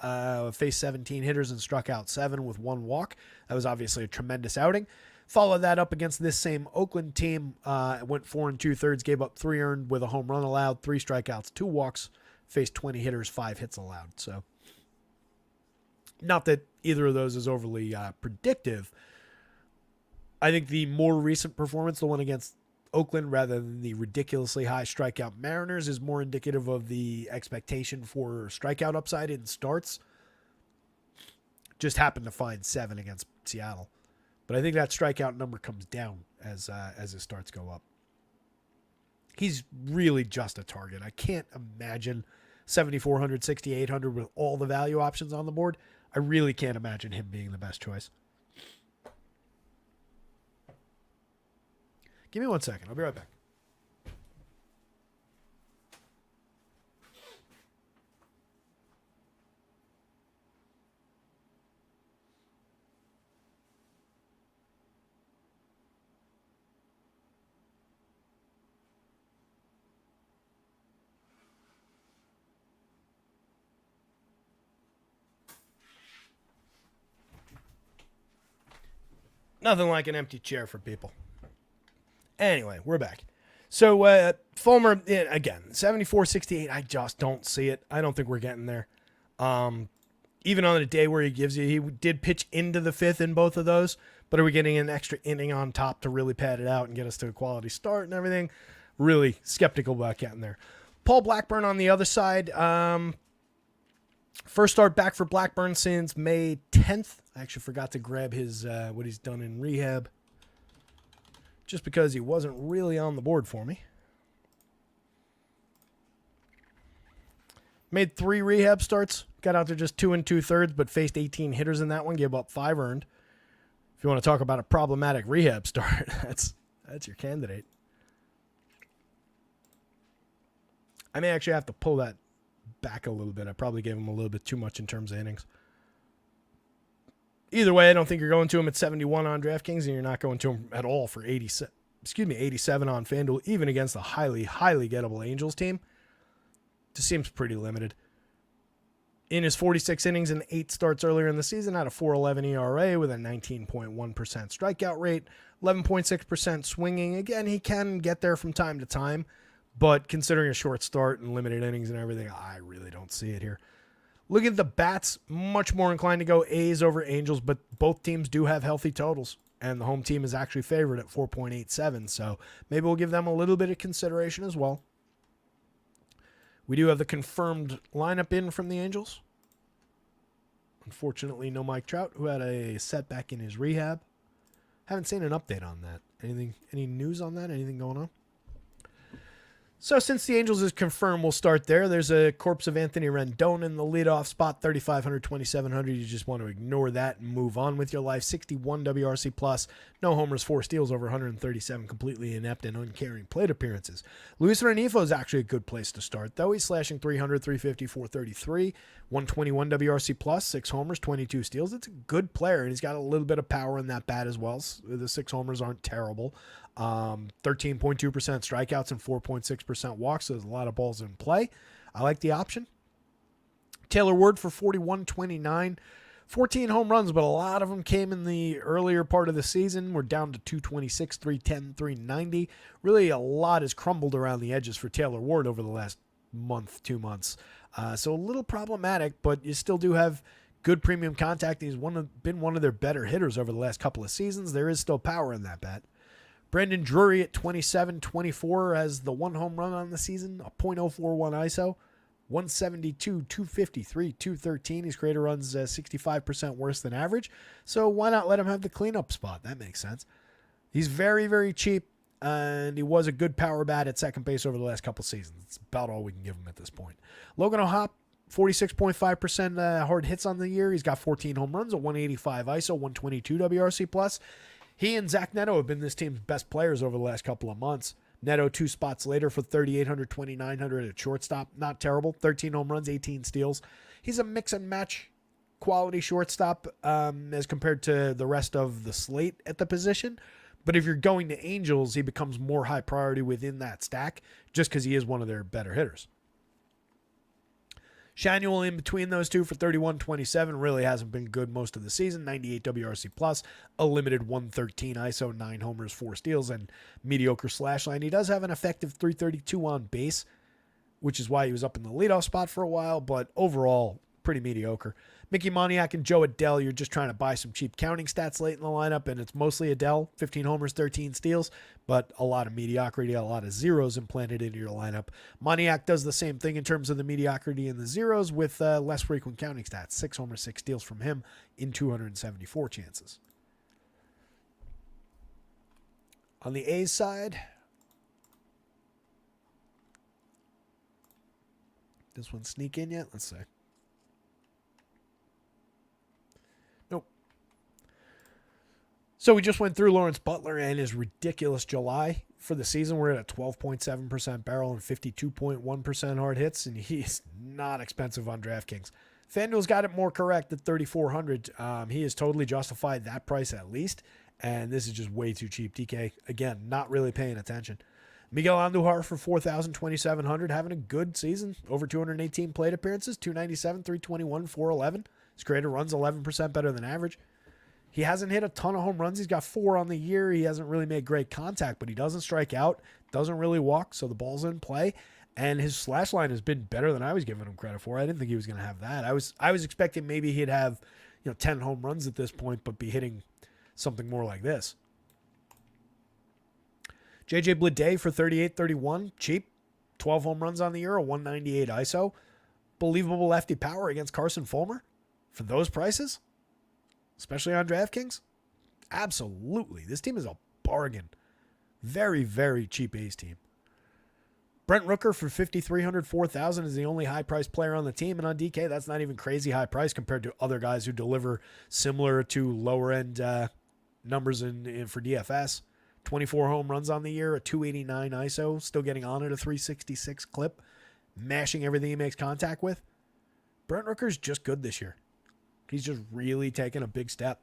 faced 17 hitters and struck out 7 with 1 walk. That was obviously a tremendous outing. Followed that up against this same Oakland team. Went 4 2/3, gave up 3 earned with a home run allowed, 3 strikeouts, 2 walks, faced 20 hitters, 5 hits allowed. So, not that either of those is overly predictive. I think the more recent performance, the one against Oakland rather than the ridiculously high strikeout Mariners, is more indicative of the expectation for strikeout upside in starts. Just happened to find 7 against Seattle. But I think that strikeout number comes down as his starts go up. He's really just a target. I can't imagine 7,400, 6,800 with all the value options on the board. I really can't imagine him being the best choice. Give me 1 second. I'll be right back. Nothing like an empty chair for people. Anyway, we're back. So, Fulmer, again, 74-68, I just don't see it. I don't think we're getting there. Even on a day where he did pitch into the 5th in both of those, but are we getting an extra inning on top to really pad it out and get us to a quality start and everything? Really skeptical about getting there. Paul Blackburn on the other side. First start back for Blackburn since May 10th. I actually forgot to grab his what he's done in rehab, just because he wasn't really on the board for me. Made 3 rehab starts. Got out there just 2 2/3, but faced 18 hitters in that one. Gave up 5 earned. If you want to talk about a problematic rehab start, that's your candidate. I may actually have to pull that back a little bit. I probably gave him a little bit too much in terms of innings. Either way, I don't think you're going to him at 71 on DraftKings, and you're not going to him at all for 87 on FanDuel, even against a highly, highly gettable Angels team. Just seems pretty limited. In his 46 innings and 8 starts earlier in the season, had a 4.11 ERA with a 19.1% strikeout rate, 11.6% swinging. Again, he can get there from time to time, but considering a short start and limited innings and everything, I really don't see it here. Look at the bats, much more inclined to go A's over Angels, but both teams do have healthy totals, and the home team is actually favored at 4.87, so maybe we'll give them a little bit of consideration as well. We do have the confirmed lineup in from the Angels. Unfortunately, no Mike Trout, who had a setback in his rehab. Haven't seen an update on that. Any news on that? Anything going on? So since the Angels is confirmed, we'll start there. There's a corpse of Anthony Rendon in the leadoff spot, 3,500, 2,700. You just want to ignore that and move on with your life. 61 WRC plus, no homers, 4 steals, over 137 completely inept and uncaring plate appearances. Luis Renifo is actually a good place to start, though. He's slashing 300, 350, 433, 121 WRC plus, 6 homers, 22 steals. It's a good player, and he's got a little bit of power in that bat as well. So the 6 homers aren't terrible. 13.2% strikeouts and 4.6% walks. So there's a lot of balls in play. I like the option. Taylor Ward for 41.29, 14 home runs, but a lot of them came in the earlier part of the season. We're down to 226, 310, 390. Really, a lot has crumbled around the edges for Taylor Ward over the last month, 2 months. So a little problematic, but you still do have good premium contact. He's been one of their better hitters over the last couple of seasons. There is still power in that bat. Brandon Drury at 27-24 has the one home run on the season, a .041 ISO, 172, 253, 213. His creator runs 65% worse than average, so why not let him have the cleanup spot? That makes sense. He's very, very cheap, and he was a good power bat at second base over the last couple seasons. It's about all we can give him at this point. Logan O'Hoppe, 46.5% hard hits on the year. He's got 14 home runs, a 185 ISO, 122 WRC+. He and Zach Neto have been this team's best players over the last couple of months. Neto 2 spots later for 3,800, 2,900 at shortstop. Not terrible. 13 home runs, 18 steals. He's a mix and match quality shortstop as compared to the rest of the slate at the position. But if you're going to Angels, he becomes more high priority within that stack just because he is one of their better hitters. Shanuel in between those two for 31-27 really hasn't been good most of the season. 98 WRC+, a limited 113 ISO, 9 homers, 4 steals, and mediocre slash line. He does have an effective 332 on base, which is why he was up in the leadoff spot for a while, but overall, pretty mediocre. Mickey Moniak and Joe Adell, you're just trying to buy some cheap counting stats late in the lineup, and it's mostly Adell, 15 homers, 13 steals, but a lot of mediocrity, a lot of zeros implanted into your lineup. Moniak does the same thing in terms of the mediocrity and the zeros with less frequent counting stats. 6 homers, 6 steals from him in 274 chances. On the A's side, this one sneak in yet? Let's see. So we just went through Lawrence Butler and his ridiculous July for the season. We're at a 12.7% barrel and 52.1% hard hits, and he's not expensive on DraftKings. FanDuel's got it more correct at $3,400. He has totally justified that price at least, and this is just way too cheap. DK, again, not really paying attention. Miguel Andujar for $4,000, $2,700, having a good season. Over 218 plate appearances, 297, 321, 411. His creator runs 11% better than average. He hasn't hit a ton of home runs. He's got 4 on the year. He hasn't really made great contact, but he doesn't strike out, doesn't really walk, so the ball's in play. And his slash line has been better than I was giving him credit for. I didn't think he was going to have that. I was expecting maybe he'd have 10 home runs at this point, but be hitting something more like this. JJ Bleday for 38-31, cheap. 12 home runs on the year, a 198 ISO. Believable lefty power against Carson Fulmer for those prices. Especially on DraftKings? Absolutely. This team is a bargain. Very, very cheap A's team. Brent Rooker for $5,300, $4,000 is the only high-priced player on the team. And on DK, that's not even crazy high price compared to other guys who deliver similar to lower-end numbers for DFS. 24 home runs on the year, a 289 ISO, still getting on at a 366 clip, mashing everything he makes contact with. Brent Rooker's just good this year. He's just really taken a big step.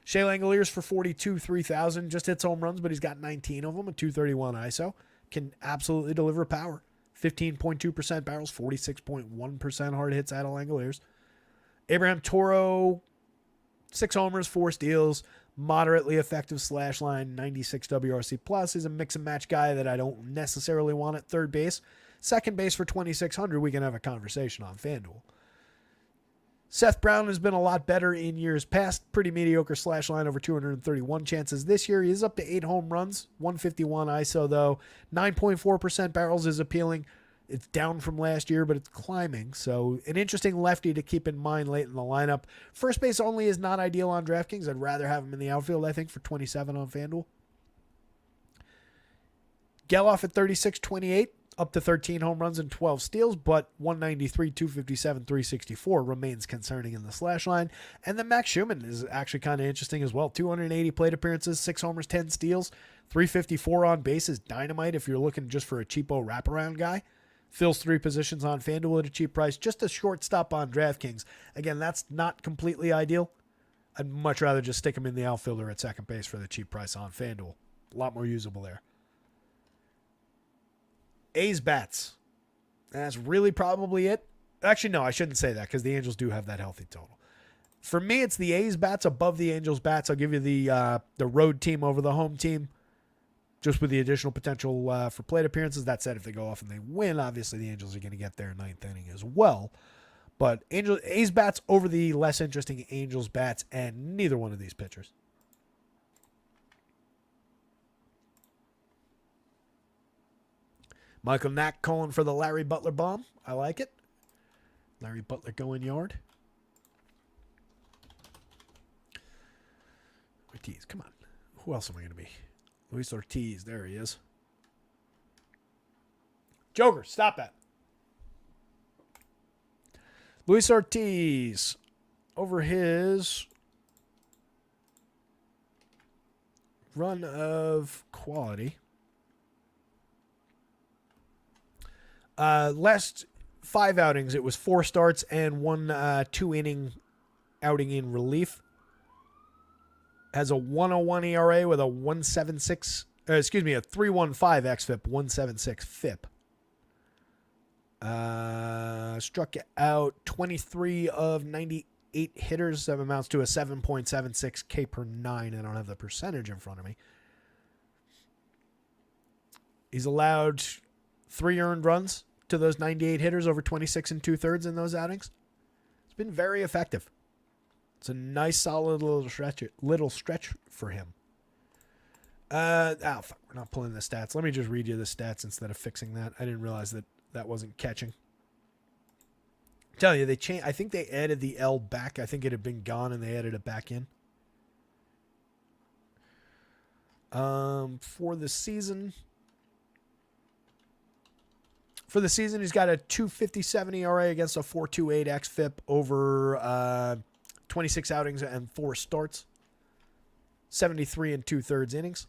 Shea Langoliers for $42,000, $3,000, just hits home runs, but he's got 19 of them, a 231 ISO. Can absolutely deliver power. 15.2% barrels, 46.1% hard hits out of Langoliers. Abraham Toro, 6 homers, 4 steals, moderately effective slash line, 96 WRC+. He's a mix and match guy that I don't necessarily want at third base. Second base for $2,600, we can have a conversation on FanDuel. Seth Brown has been a lot better in years past. Pretty mediocre slash line, over 231 chances. This year, he is up to 8 home runs, 151 ISO, though. 9.4% barrels is appealing. It's down from last year, but it's climbing. So an interesting lefty to keep in mind late in the lineup. First base only is not ideal on DraftKings. I'd rather have him in the outfield, I think, for 27 on FanDuel. Geloff at 36-28. Up to 13 home runs and 12 steals, but 193, 257, 364 remains concerning in the slash line. And then Max Schumann is actually kind of interesting as well. 280 plate appearances, 6 homers, 10 steals, 354 on base is dynamite if you're looking just for a cheapo wraparound guy. Fills 3 positions on FanDuel at a cheap price. Just a shortstop on DraftKings. Again, that's not completely ideal. I'd much rather just stick him in the outfielder at second base for the cheap price on FanDuel. A lot more usable there. A's bats. That's really probably it. Actually, no, I shouldn't say that because the Angels do have that healthy total. For me, it's the A's bats above the Angels bats. I'll give you the road team over the home team, just with the additional potential for plate appearances. That said, if they go off and they win, obviously the Angels are going to get their 9th inning as well. But A's bats over the less interesting Angels bats, and neither one of these pitchers. Michael Knack calling for the Larry Butler bomb. I like it. Larry Butler going yard. Ortiz, come on. Who else am I going to be? Luis Ortiz. There he is. Joker, stop that. Luis Ortiz over his run of quality. Last 5 outings, it was 4 starts and 1 2-inning outing in relief. Has a 101 ERA with a 176, a 3.15 xFIP, 176 FIP. Struck out 23 of 98 hitters. That amounts to a 7.76 K per 9. I don't have the percentage in front of me. He's allowed 3 earned runs to those 98 hitters over 26 2/3 in those outings. It's been very effective. It's a nice, solid little stretch for him. Fuck, we're not pulling the stats. Let me just read you the stats instead of fixing that. I didn't realize that wasn't catching. I'm telling you, I think they added the L back. I think it had been gone and they added it back in. For the season, he's got a 2.57 ERA against a 4.28 xFIP over 26 outings and 4 starts. 73 2/3 innings.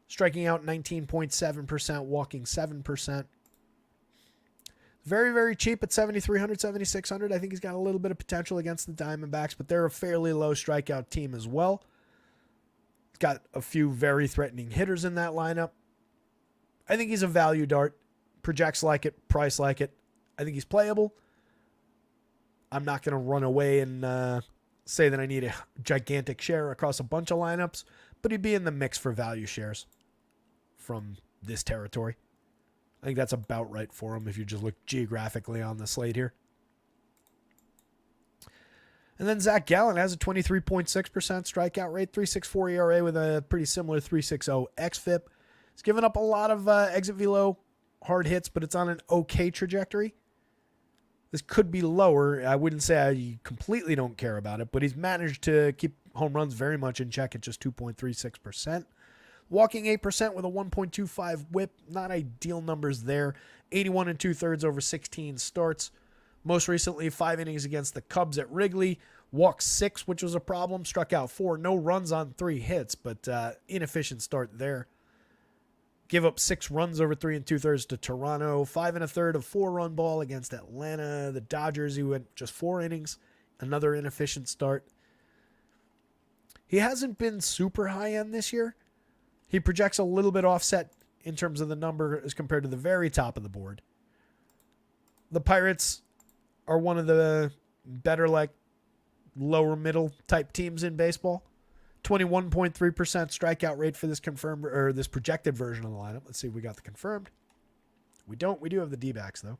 Striking out 19.7%, walking 7%. Very, very cheap at 7,300, 7,600. I think he's got a little bit of potential against the Diamondbacks, but they're a fairly low strikeout team as well. He's got a few very threatening hitters in that lineup. I think he's a value dart. Projects like it, price like it. I think he's playable. I'm not going to run away and say that I need a gigantic share across a bunch of lineups, but he'd be in the mix for value shares from this territory. I think that's about right for him if you just look geographically on the slate here. And then Zach Gallen has a 23.6% strikeout rate, 3.64 ERA with a pretty similar 3.60 xFIP. He's given up a lot of exit velo hard hits, but it's on an okay trajectory. This could be lower. I wouldn't say I completely don't care about it, but he's managed to keep home runs very much in check at just 2.36%. Walking 8% with a 1.25 whip. Not ideal numbers there. 81 2/3 over 16 starts. Most recently, 5 innings against the Cubs at Wrigley. Walked 6, which was a problem. Struck out 4. No runs on 3 hits, but inefficient start there. Give up 6 runs over 3 2/3 to Toronto. 5 1/3 of 4-run ball against Atlanta. The Dodgers, he went just 4 innings. Another inefficient start. He hasn't been super high end this year. He projects a little bit offset in terms of the number as compared to the very top of the board. The Pirates are one of the better, lower middle type teams in baseball. 21.3% strikeout rate for this confirmed or this projected version of the lineup. Let's see if we got the confirmed. We don't. We do have the D-backs though.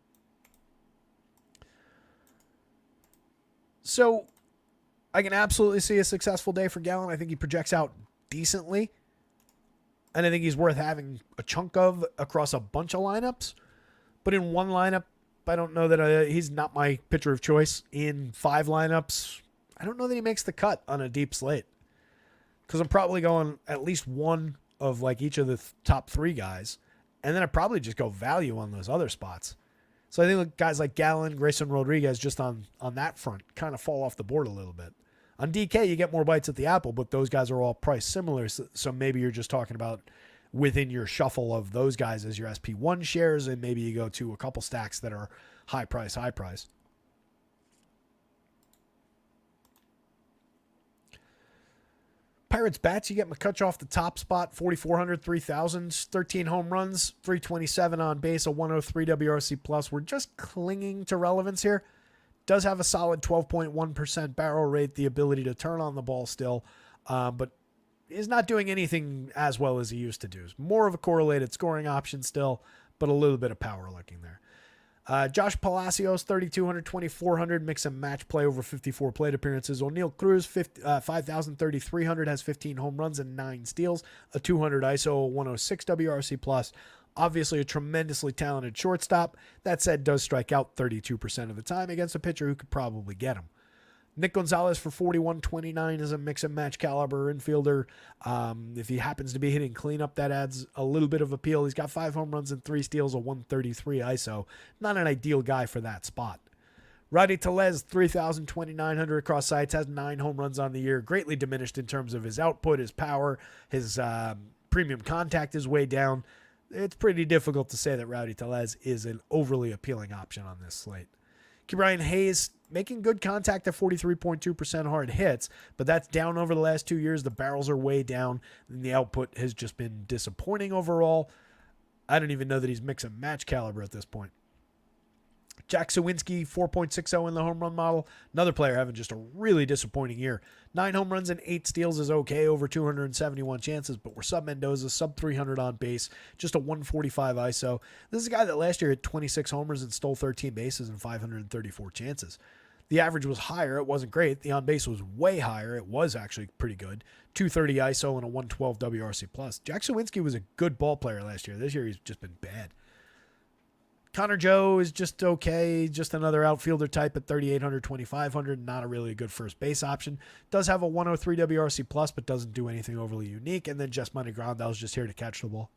So I can absolutely see a successful day for Gallen. I think he projects out decently. And I think he's worth having a chunk of across a bunch of lineups. But in one lineup, I don't know that he's not my pitcher of choice. In 5 lineups, I don't know that he makes the cut on a deep slate. Because I'm probably going at least one of each of the top 3 guys. And then I probably just go value on those other spots. So I think guys like Gallen, Grayson Rodriguez, just on that front, kind of fall off the board a little bit. On DK, you get more bites at the apple, but those guys are all priced similar. So maybe you're just talking about within your shuffle of those guys as your SP1 shares, and maybe you go to a couple stacks that are high price. Pirates bats, you get McCutcheon off the top spot, 4,400, 3,000, 13 home runs, 327 on base, a 103 WRC plus. We're just clinging to relevance here. Does have a solid 12.1% barrel rate, the ability to turn on the ball still, but is not doing anything as well as he used to do. More of a correlated scoring option still, but a little bit of power looking there. Josh Palacios, 3,200, 2,400, mix and match play over 54 plate appearances. O'Neal Cruz, 5,000, 3,300, has 15 home runs and 9 steals, a 200 ISO, 106 WRC plus. Obviously a tremendously talented shortstop. That said, does strike out 32% of the time against a pitcher who could probably get him. Nick Gonzalez for 41.29 is a mix and match caliber infielder. If he happens to be hitting cleanup, that adds a little bit of appeal. He's got 5 home runs and 3 steals, a 133 ISO. Not an ideal guy for that spot. Rowdy Tellez, 3,200 across sites, has 9 home runs on the year. Greatly diminished in terms of his output, his power, his premium contact is way down. It's pretty difficult to say that Rowdy Tellez is an overly appealing option on this slate. Ke'Bryan Hayes, making good contact at 43.2% hard hits, but that's down over the last 2 years. The barrels are way down, and the output has just been disappointing overall. I don't even know that he's mix and match caliber at this point. Jack Suwinski, 4.60 in the home run model. Another player having just a really disappointing year. 9 home runs and 8 steals is okay over 271 chances, but we're sub Mendoza, sub 300 on base, just a 145 ISO. This is a guy that last year had 26 homers and stole 13 bases in 534 chances. The average was higher. It wasn't great. The on-base was way higher. It was actually pretty good. 230 ISO and a 112 WRC+. Jack Suwinski was a good ball player last year. This year he's just been bad. Connor Joe is just okay, just another outfielder type at 3,800, 2,500, not a really good first base option. Does have a 103 WRC+, but doesn't do anything overly unique. And then Jess Money Grandal's just here to catch the ball.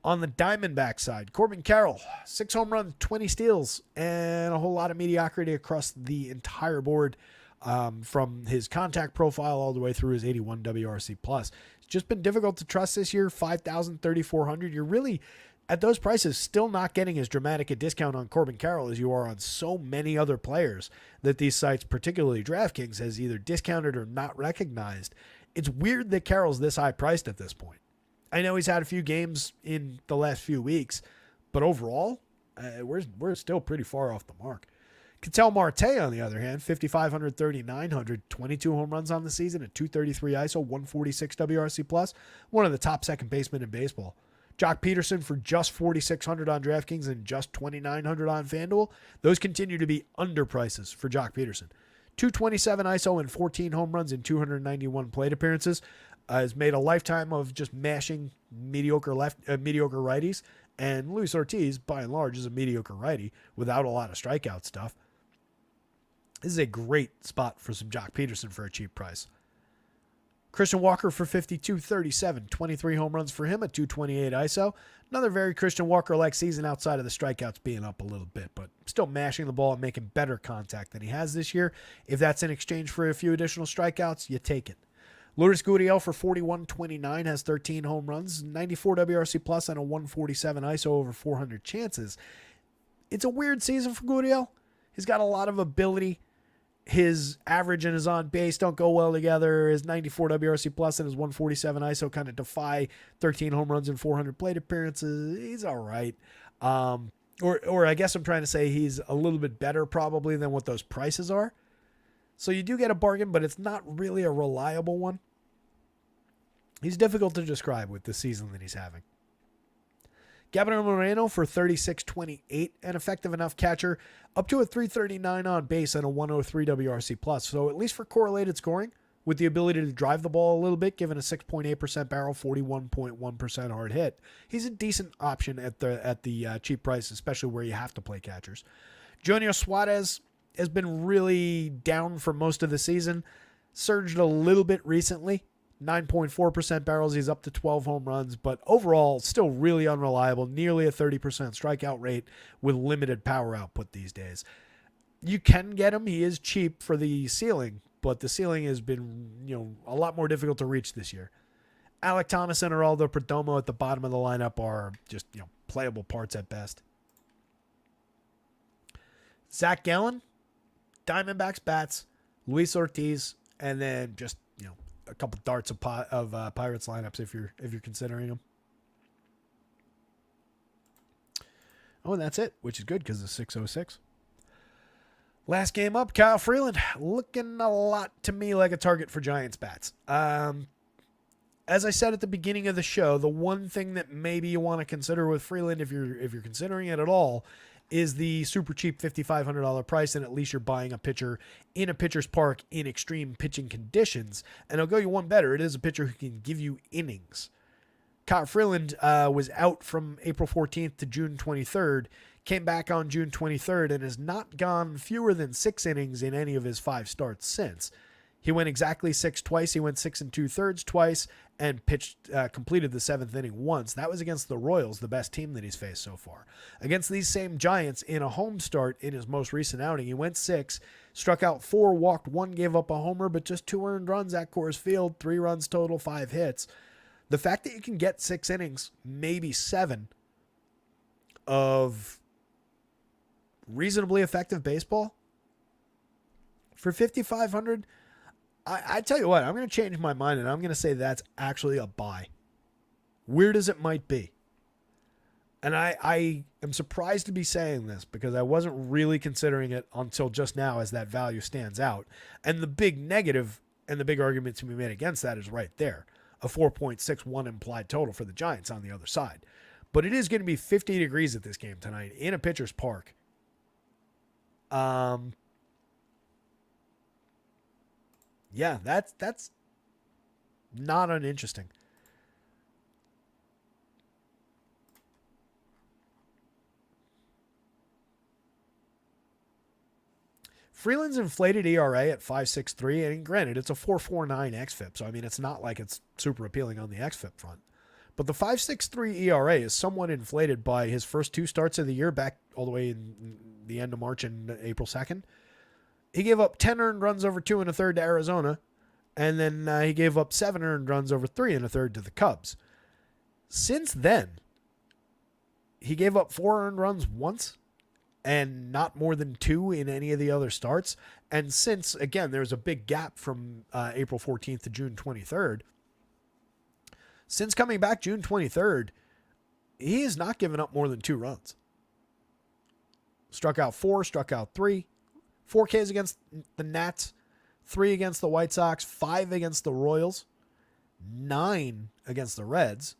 On the Diamondback side, Corbin Carroll, 6 home runs, 20 steals, and a whole lot of mediocrity across the entire board from his contact profile all the way through his 81 WRC+. It's just been difficult to trust this year, 5,000, 3,400. You're really, at those prices, still not getting as dramatic a discount on Corbin Carroll as you are on so many other players that these sites, particularly DraftKings, has either discounted or not recognized. It's weird that Carroll's this high priced at this point. I know he's had a few games in the last few weeks, but overall, we're still pretty far off the mark. Ketel Marte, on the other hand, 5,500, 3,900, 22 home runs on the season, a 233 ISO, 146 WRC+, one of the top second basemen in baseball. Jock Peterson for just 4,600 on DraftKings and just 2,900 on FanDuel. Those continue to be underprices for Jock Peterson. 227 ISO and 14 home runs in 291 plate appearances. Has made a lifetime of just mashing mediocre righties. And Luis Ortiz, by and large, is a mediocre righty without a lot of strikeout stuff. This is a great spot for some Jock Peterson for a cheap price. Christian Walker for 5,237, 23 home runs for him, a 228 ISO. Another very Christian Walker-like season outside of the strikeouts being up a little bit, but still mashing the ball and making better contact than he has this year. If that's in exchange for a few additional strikeouts, you take it. Lourdes Gurriel for 41.29 has 13 home runs, 94 WRC+, and a 147 ISO over 400 chances. It's a weird season for Gurriel. He's got a lot of ability. His average and his on base don't go well together. His 94 WRC+ and his 147 ISO kind of defy 13 home runs and 400 plate appearances. He's all right. Or I guess I'm trying to say he's a little bit better probably than what those prices are. So you do get a bargain, but it's not really a reliable one. He's difficult to describe with the season that he's having. Gabriel Moreno for 36.28, an effective enough catcher, up to a 339 on base and a 103 WRC+. So at least for correlated scoring, with the ability to drive the ball a little bit, given a 6.8% barrel, 41.1% hard hit, he's a decent option at the cheap price, especially where you have to play catchers. Junior Suarez has been really down for most of the season, surged a little bit recently. 9.4% barrels, he's up to 12 home runs, but overall still really unreliable, nearly a 30% strikeout rate with limited power output these days. You can get him, he is cheap for the ceiling, but the ceiling has been, a lot more difficult to reach this year. Alek Thomas and Geraldo Perdomo at the bottom of the lineup are just, playable parts at best. Zach Gallen, Diamondbacks bats, Luis Ortiz, and then just, a couple darts of Pirates lineups if you're considering them. Oh, and that's it, which is good because it's 6:06. Last game up, Kyle Freeland, looking a lot to me like a target for Giants bats. As I said at the beginning of the show, the one thing that maybe you want to consider with Freeland, if you're considering it at all, is the super cheap $5,500 price, and at least you're buying a pitcher in a pitcher's park in extreme pitching conditions. And I'll go you one better. It is a pitcher who can give you innings. Kyle Freeland was out from April 14th to June 23rd, came back on June 23rd, and has not gone fewer than 6 innings in any of his 5 starts since. He went exactly 6 twice. He went 6 2/3 twice and completed the 7th inning once. That was against the Royals, the best team that he's faced so far. Against these same Giants in a home start in his most recent outing, he went 6, struck out 4, walked 1, gave up a homer, but just 2 earned runs at Coors Field, 3 runs total, 5 hits. The fact that you can get 6 innings, maybe 7, of reasonably effective baseball for 5,500, I tell you what, I'm going to change my mind and I'm going to say that's actually a buy. Weird as it might be. And I am surprised to be saying this because I wasn't really considering it until just now as that value stands out. And the big negative and the big argument to be made against that is right there. A 4.61 implied total for the Giants on the other side. But it is going to be 50 degrees at this game tonight in a pitcher's park. Yeah, that's not uninteresting. Freeland's inflated ERA at 5.63, and granted, it's a 4.49 xFIP, so I mean, it's not like it's super appealing on the xFIP front. But the 5.63 ERA is somewhat inflated by his first 2 starts of the year back all the way in the end of March and April 2nd. He gave up 10 earned runs over 2 1/3 to Arizona, and then he gave up 7 earned runs over 3 1/3 to the Cubs. Since then, he gave up 4 earned runs once and not more than 2 in any of the other starts. And since, again, there's a big gap from April 14th to June 23rd, since coming back June 23rd, he has not given up more than 2 runs. Struck out 4, struck out 3. 4 Ks against the Nats, 3 against the White Sox, 5 against the Royals, 9 against the Reds,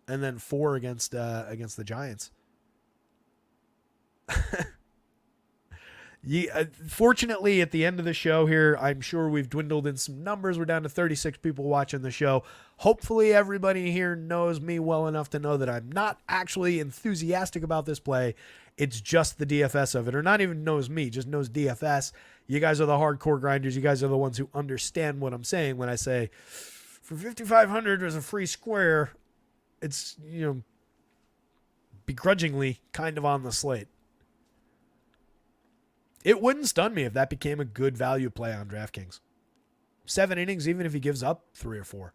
and then 4 against the Giants. Fortunately, at the end of the show here, I'm sure we've dwindled in some numbers. We're down to 36 people watching the show. Hopefully, everybody here knows me well enough to know that I'm not actually enthusiastic about this play. It's just the DFS of it, or not even knows me, just knows DFS. You guys are the hardcore grinders. You guys are the ones who understand what I'm saying when I say for 5,500 as a free square, it's, begrudgingly kind of on the slate. It wouldn't stun me if that became a good value play on DraftKings. 7 innings, even if he gives up 3 or 4.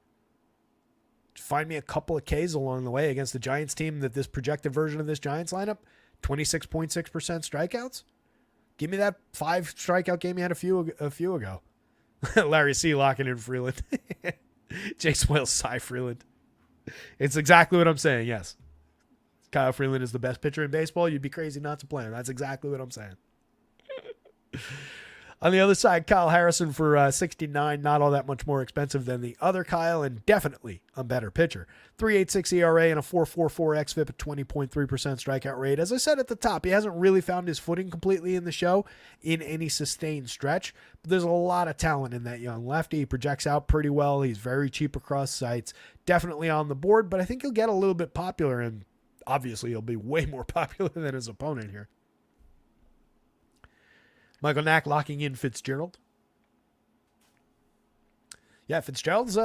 Find me a couple of Ks along the way against the Giants team that this projected version of this Giants lineup, 26.6% strikeouts. Give me that 5 strikeout game you had a few ago. Larry C. locking in Freeland. Jake Swales, Cy Freeland. It's exactly what I'm saying, yes. Kyle Freeland is the best pitcher in baseball. You'd be crazy not to play him. That's exactly what I'm saying. On the other side, Kyle Harrison for 69, not all that much more expensive than the other Kyle, and definitely a better pitcher. 3.86 ERA and a 4.44 xFIP at 20.3% strikeout rate. As I said at the top, he hasn't really found his footing completely in the show in any sustained stretch, but there's a lot of talent in that young lefty. He projects out pretty well. He's very cheap across sites. Definitely on the board, but I think he'll get a little bit popular, and obviously he'll be way more popular than his opponent here. Michael Knack locking in Fitzgerald. Yeah, Fitzgerald's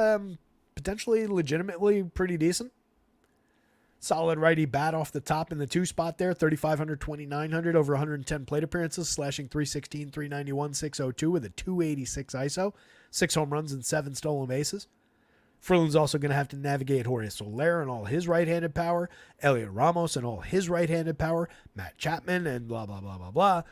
potentially legitimately pretty decent. Solid righty bat off the top in the 2 spot there. 3,500, 2,900 over 110 plate appearances, slashing 316, 391, 602 with a 286 ISO. 6 home runs and 7 stolen bases. Freeland's also going to have to navigate Jorge Soler and all his right-handed power, Elliot Ramos and all his right-handed power, Matt Chapman and blah, blah, blah, blah, blah.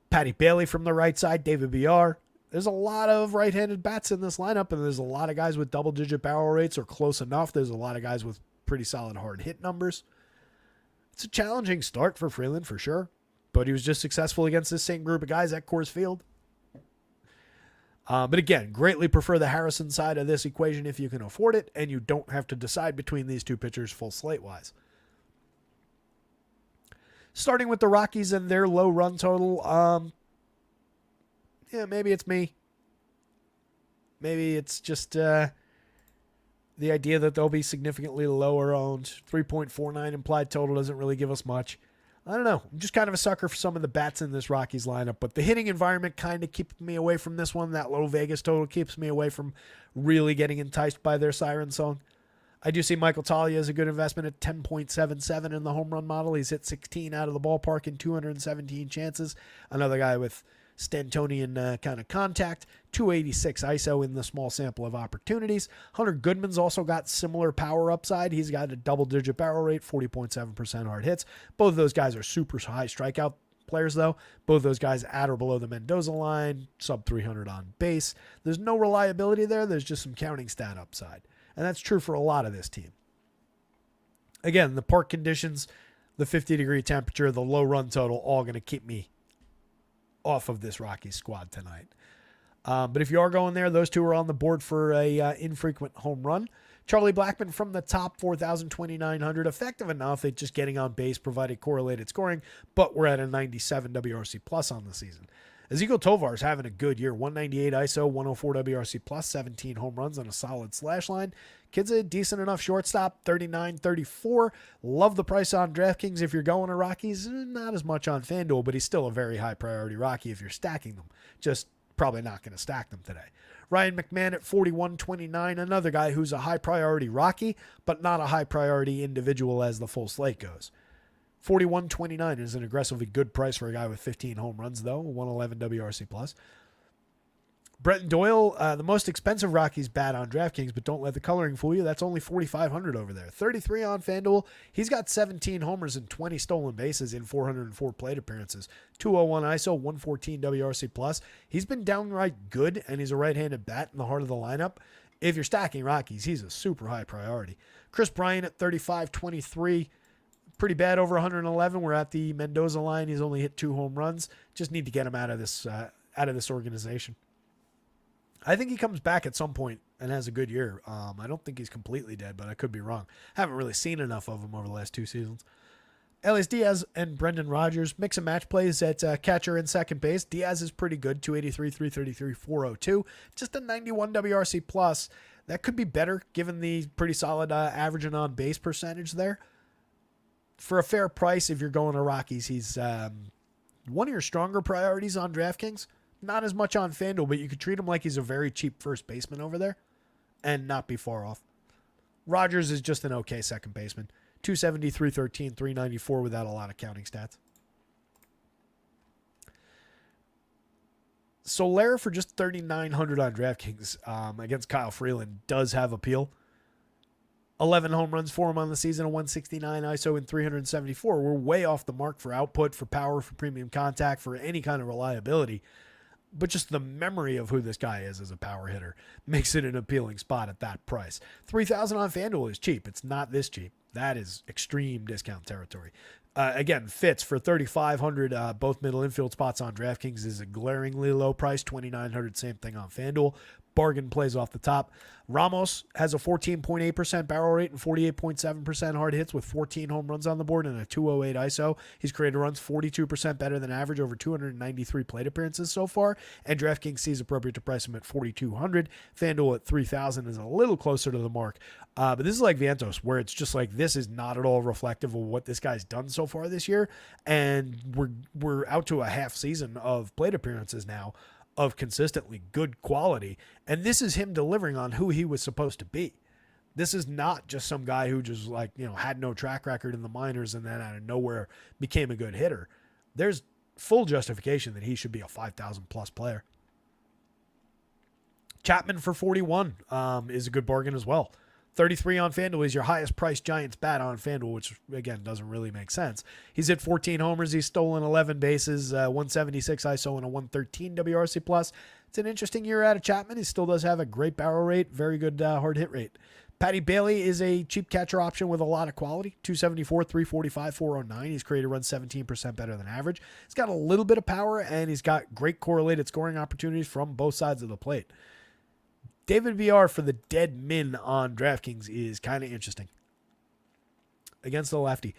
Patty Bailey from the right side, David Villar. There's a lot of right-handed bats in this lineup, and there's a lot of guys with double-digit barrel rates or close enough. There's a lot of guys with pretty solid hard hit numbers. It's a challenging start for Freeland for sure, but he was just successful against this same group of guys at Coors Field. But again, greatly prefer the Harrison side of this equation if you can afford it, and you don't have to decide between these 2 pitchers full slate-wise. Starting with the Rockies and their low run total, maybe it's me. Maybe it's just, The idea that they'll be significantly lower owned, 3.49 implied total doesn't really give us much. I don't know. I'm just kind of a sucker for some of the bats in this Rockies lineup, but the hitting environment kind of keeps me away from this one. That low Vegas total keeps me away from really getting enticed by their siren song. I do see Michael Talia as a good investment at 10.77 in the home run model. He's hit 16 out of the ballpark in 217 chances. Another guy with Stantonian kind of contact, 286 ISO in the small sample of opportunities. Hunter Goodman's also got similar power upside. He's got a double-digit barrel rate, 40.7% hard hits. Both of those guys are super high strikeout players, though. Both of those guys at or below the Mendoza line, sub 300 on base. There's no reliability there. There's just some counting stat upside. And that's true for a lot of this team. Again, the park conditions, the 50-degree temperature, the low run total, all going to keep me off of this Rockies squad tonight. But if you are going there, those two are on the board for a infrequent home run. Charlie Blackmon from the top, 4,200, effective enough at just getting on base, provided correlated scoring, but we're at a 97 WRC plus on the season. Ezequiel Tovar is having a good year, 198 ISO, 104 WRC plus, 17 home runs on a solid slash line. Kid's a decent enough shortstop, 39-34. Love the price on DraftKings if you're going to Rockies. Not as much on FanDuel, but he's still a very high priority Rocky if you're stacking them. Just probably not going to stack them today. Ryan McMahon at 41-29, another guy who's a high priority Rocky, but not a high priority individual as the full slate goes. 41.29 is an aggressively good price for a guy with 15 home runs, though. 111 WRC plus. Brenton Doyle, the most expensive Rockies bat on DraftKings, but don't let the coloring fool you. That's only 4,500 over there. 33 on FanDuel. He's got 17 homers and 20 stolen bases in 404 plate appearances. 201 ISO, 114 WRC plus. He's been downright good, and he's a right-handed bat in the heart of the lineup. If you're stacking Rockies, he's a super high priority. Chris Bryant at 35-23. Pretty bad over 111. We're at the Mendoza line. He's only hit 2 home runs. Just need to get him out of this organization. I think he comes back at some point and has a good year. I don't think he's completely dead, but I could be wrong. Haven't really seen enough of him over the last 2 seasons. Elias Diaz and Brendan Rodgers mix and match plays at catcher and second base. Diaz is pretty good, 283, 333, 402. Just a 91 WRC plus. That could be better given the pretty solid average and on base percentage there. For a fair price, if you're going to Rockies, he's one of your stronger priorities on DraftKings. Not as much on FanDuel, but you could treat him like he's a very cheap first baseman over there and not be far off. Rodgers is just an okay second baseman. 270, 313, 394 without a lot of counting stats. Soler for just 3,900 on DraftKings against Kyle Freeland does have appeal. 11 home runs for him on the season, a 169 ISO and 374. We're way off the mark for output, for power, for premium contact, for any kind of reliability. But just the memory of who this guy is as a power hitter makes it an appealing spot at that price. 3,000 on FanDuel is cheap. It's not this cheap. That is extreme discount territory. Again, Fitz for 3,500, both middle infield spots on DraftKings is a glaringly low price. 2,900, same thing on FanDuel. Bargain plays off the top. Ramos has a 14.8% barrel rate and 48.7% hard hits with 14 home runs on the board and a 208 ISO. He's created runs 42% better than average over 293 plate appearances so far, and DraftKings sees appropriate to price him at 4,200. FanDuel at 3,000 is a little closer to the mark. But this is like Vientos, where it's just like this is not at all reflective of what this guy's done so far this year, and we're out to a half season of plate appearances now of consistently good quality. And this is him delivering on who he was supposed to be. This is not just some guy who just had no track record in the minors and then out of nowhere became a good hitter. There's full justification that he should be a 5,000 plus player. Chapman for 41 is a good bargain as well. 33 on FanDuel. He's your highest priced Giants bat on FanDuel, which, again, doesn't really make sense. He's hit 14 homers. He's stolen 11 bases, 176 ISO, and a 113 WRC+. plus. It's an interesting year out of Chapman. He still does have a great barrel rate, very good hard hit rate. Patty Bailey is a cheap catcher option with a lot of quality. 274, 345, 409. He's created runs 17% better than average. He's got a little bit of power, and he's got great correlated scoring opportunities from both sides of the plate. David VR for the dead min on DraftKings is kind of interesting. Against the lefty.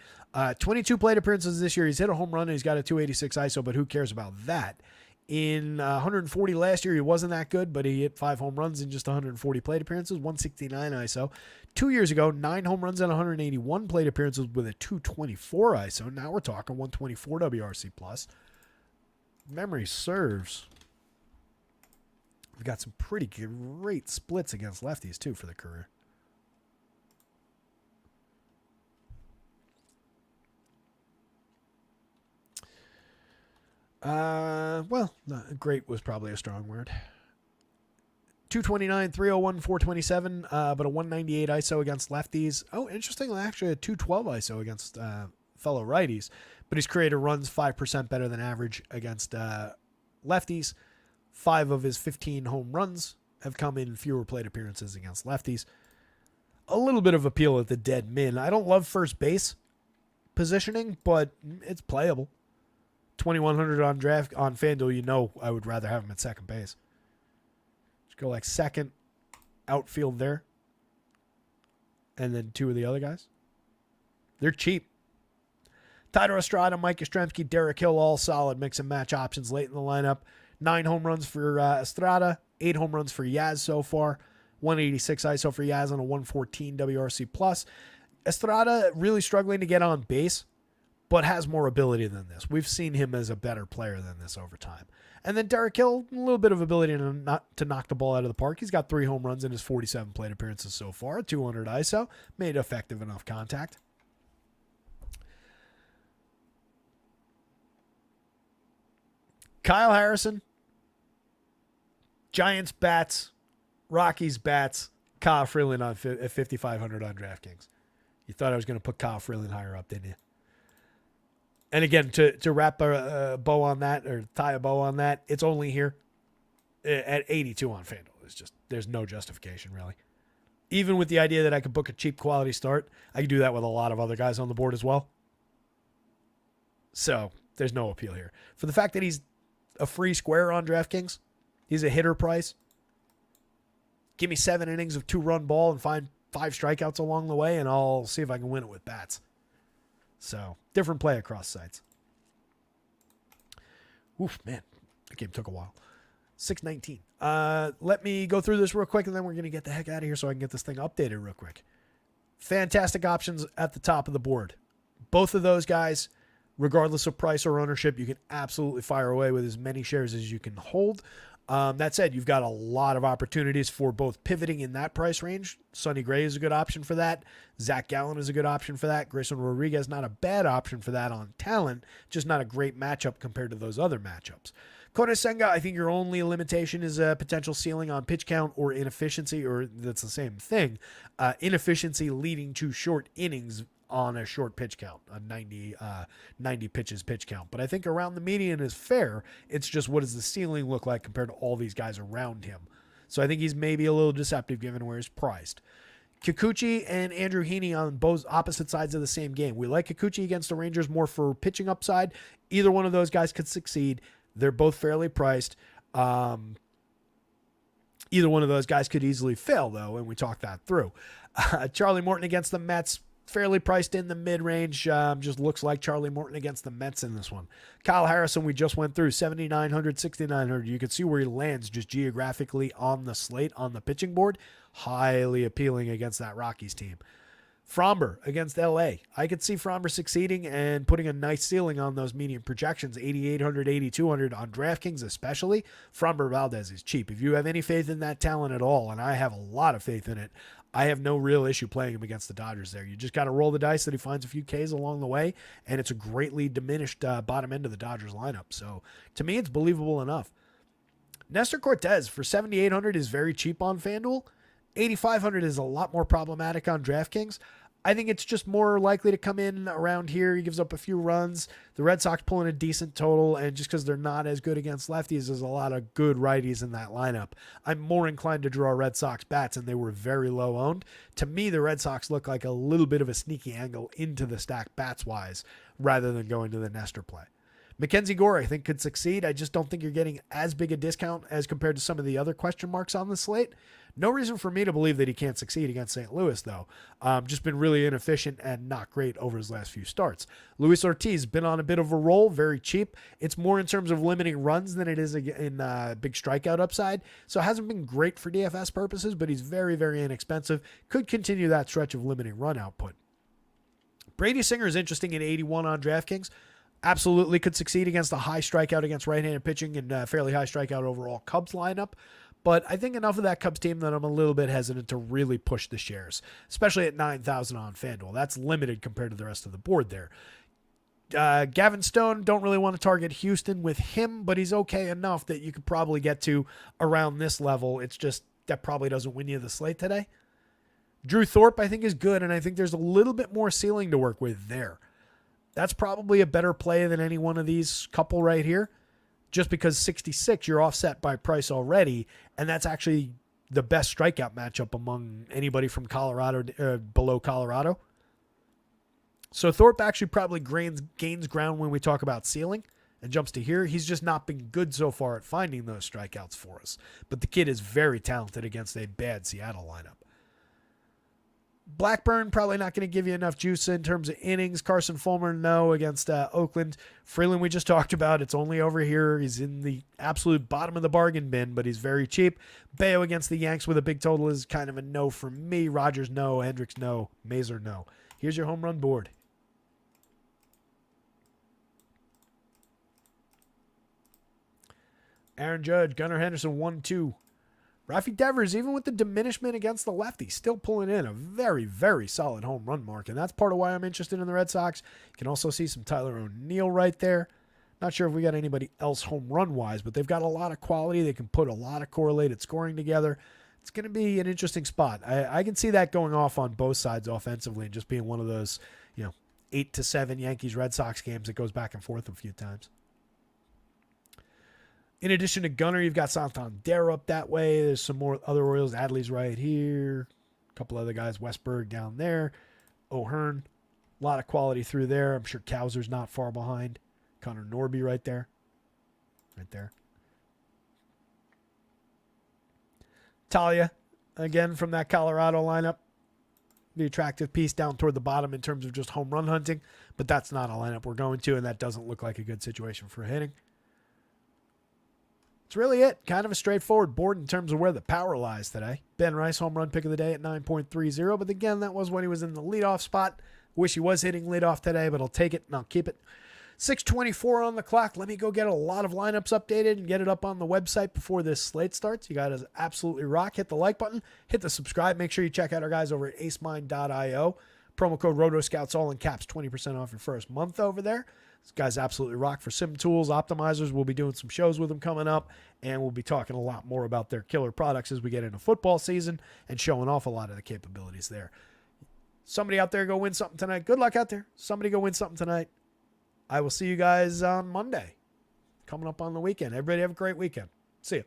22 plate appearances this year. He's hit a home run and he's got a 286 ISO, but who cares about that? In 140 last year, he wasn't that good, but he hit 5 home runs in just 140 plate appearances, 169 ISO. 2 years ago, 9 home runs and 181 plate appearances with a 224 ISO. Now we're talking 124 WRC plus. Memory serves. We've got some pretty great splits against lefties, too, for the career. Well, great was probably a strong word. 229, 301, 427, but a 198 ISO against lefties. Oh, interestingly, actually a 212 ISO against fellow righties, but his creator runs 5% better than average against lefties. 5 of his 15 home runs have come in fewer plate appearances against lefties. A little bit of appeal at the dead min. I don't love first base positioning, but it's playable. 2,100 on FanDuel, you know I would rather have him at second base. Just go like second, outfield there, and then 2 of the other guys. They're cheap. Tyler Estrada, Mike Yastrzemski, Derek Hill, all solid mix and match options late in the lineup. 9 home runs for Estrada, 8 home runs for Yaz so far. 186 ISO for Yaz on a 114 WRC plus. Estrada really struggling to get on base, but has more ability than this. We've seen him as a better player than this over time. And then Derek Hill, a little bit of ability to knock the ball out of the park. He's got 3 home runs in his 47 plate appearances so far, 200 ISO, made effective enough contact. Kyle Harrison, Giants bats, Rockies bats, Kyle Freeland at 5,500 on DraftKings. You thought I was going to put Kyle Freeland higher up, didn't you? And again, to wrap a bow on that, or tie a bow on that, it's only here at 82 on FanDuel. It's just, there's no justification, really. Even with the idea that I could book a cheap quality start, I could do that with a lot of other guys on the board as well. So there's no appeal here. For the fact that he's a free square on DraftKings, he's a hitter price. Give me 7 innings of 2-run ball and find 5 strikeouts along the way, and I'll see if I can win it with bats. So, different play across sites. Oof, man. That game took a while. 619. Let me go through this real quick, and then we're going to get the heck out of here so I can get this thing updated real quick. Fantastic options at the top of the board. Both of those guys, regardless of price or ownership, you can absolutely fire away with as many shares as you can hold. That said, you've got a lot of opportunities for both pivoting in that price range. Sonny Gray is a good option for that. Zach Gallen is a good option for that. Grayson Rodriguez, not a bad option for that on talent, just not a great matchup compared to those other matchups. Kone Senga, I think your only limitation is a potential ceiling on pitch count or inefficiency, or that's the same thing. Inefficiency leading to short innings on a short pitch count, a 90 pitches pitch count. But I think around the median is fair. It's just, what does the ceiling look like compared to all these guys around him? So I think he's maybe a little deceptive given where he's priced. Kikuchi and Andrew Heaney on both opposite sides of the same game. We like Kikuchi against the Rangers more for pitching upside. Either one of those guys could succeed. They're both fairly priced. Either one of those guys could easily fail, though, and we talked that through. Charlie Morton against the Mets, fairly priced in the mid-range. Just looks like Charlie Morton against the Mets in this one. Kyle Harrison, we just went through, 7,900, 6,900. You can see where he lands just geographically on the slate, on the pitching board. Highly appealing against that Rockies team. Fromber against LA. I could see Fromber succeeding and putting a nice ceiling on those median projections, 8,800, 8,200 on DraftKings especially. Fromber Valdez is cheap. If you have any faith in that talent at all, and I have a lot of faith in it, I have no real issue playing him against the Dodgers there. You just got to roll the dice that he finds a few Ks along the way, and it's a greatly diminished bottom end of the Dodgers lineup. So to me, it's believable enough. Nestor Cortez for 7,800 is very cheap on FanDuel. 8,500 is a lot more problematic on DraftKings. I think it's just more likely to come in around here. He gives up a few runs. The Red Sox pulling a decent total, and just because they're not as good against lefties, there's a lot of good righties in that lineup. I'm more inclined to draw Red Sox bats, and they were very low owned. To me, the Red Sox look like a little bit of a sneaky angle into the stack bats-wise, rather than going to the Nestor play. Mackenzie Gore, I think, could succeed. I just don't think you're getting as big a discount as compared to some of the other question marks on the slate. No reason for me to believe that he can't succeed against St. Louis, though. Just been really inefficient and not great over his last few starts. Luis Ortiz been on a bit of a roll, very cheap. It's more in terms of limiting runs than it is in big strikeout upside. So it hasn't been great for DFS purposes, but he's very, very inexpensive. Could continue that stretch of limiting run output. Brady Singer is interesting at 81 on DraftKings. Absolutely could succeed against a high strikeout against right-handed pitching and fairly high strikeout overall Cubs lineup. But I think enough of that Cubs team that I'm a little bit hesitant to really push the shares, especially at 9,000 on FanDuel. That's limited compared to the rest of the board there. Gavin Stone, don't really want to target Houston with him, but he's okay enough that you could probably get to around this level. It's just that probably doesn't win you the slate today. Drew Thorpe, I think, is good, and I think there's a little bit more ceiling to work with there. That's probably a better play than any one of these couple right here. Just because 66, you're offset by price already, and that's actually the best strikeout matchup among anybody from Colorado, below Colorado. So Thorpe actually probably gains ground when we talk about ceiling and jumps to here. He's just not been good so far at finding those strikeouts for us. But the kid is very talented against a bad Seattle lineup. Blackburn, probably not going to give you enough juice in terms of innings. Carson Fulmer, no, against Oakland. Freeland, we just talked about. It's only over here. He's in the absolute bottom of the bargain bin, but he's very cheap. Bayo against the Yanks with a big total is kind of a no for me. Rogers, no. Hendricks, no. Mazur, no. Here's your home run board. Aaron Judge, Gunnar Henderson, 1-2. Rafi Devers, even with the diminishment against the lefty, still pulling in a very, very solid home run mark, and that's part of why I'm interested in the Red Sox. You can also see some Tyler O'Neill right there. Not sure if we got anybody else home run-wise, but they've got a lot of quality. They can put a lot of correlated scoring together. It's going to be an interesting spot. I can see that going off on both sides offensively and just being one of those, 8-7 Yankees-Red Sox games that goes back and forth a few times. In addition to Gunnar, you've got Santander up that way. There's some more other Orioles. Adley's right here. A couple other guys. Westberg down there. O'Hearn. A lot of quality through there. I'm sure Kowser's not far behind. Connor Norby right there. Right there. Talia, again, from that Colorado lineup. The attractive piece down toward the bottom in terms of just home run hunting. But that's not a lineup we're going to, and that doesn't look like a good situation for hitting. That's really it. Kind of a straightforward board in terms of where the power lies today. Ben Rice, home run pick of the day at 9.30. But again, that was when he was in the leadoff spot. Wish he was hitting leadoff today, but I'll take it and I'll keep it. 6:24 on the clock. Let me go get a lot of lineups updated and get it up on the website before this slate starts. You guys absolutely rock. Hit the like button. Hit the subscribe. Make sure you check out our guys over at acemind.io. Promo code rotoscouts, all in caps, 20% off your first month over there. These guys absolutely rock for sim tools, optimizers. We'll be doing some shows with them coming up, and we'll be talking a lot more about their killer products as we get into football season and showing off a lot of the capabilities there. Somebody out there go win something tonight. Good luck out there. Somebody go win something tonight. I will see you guys on Monday coming up on the weekend. Everybody have a great weekend. See you.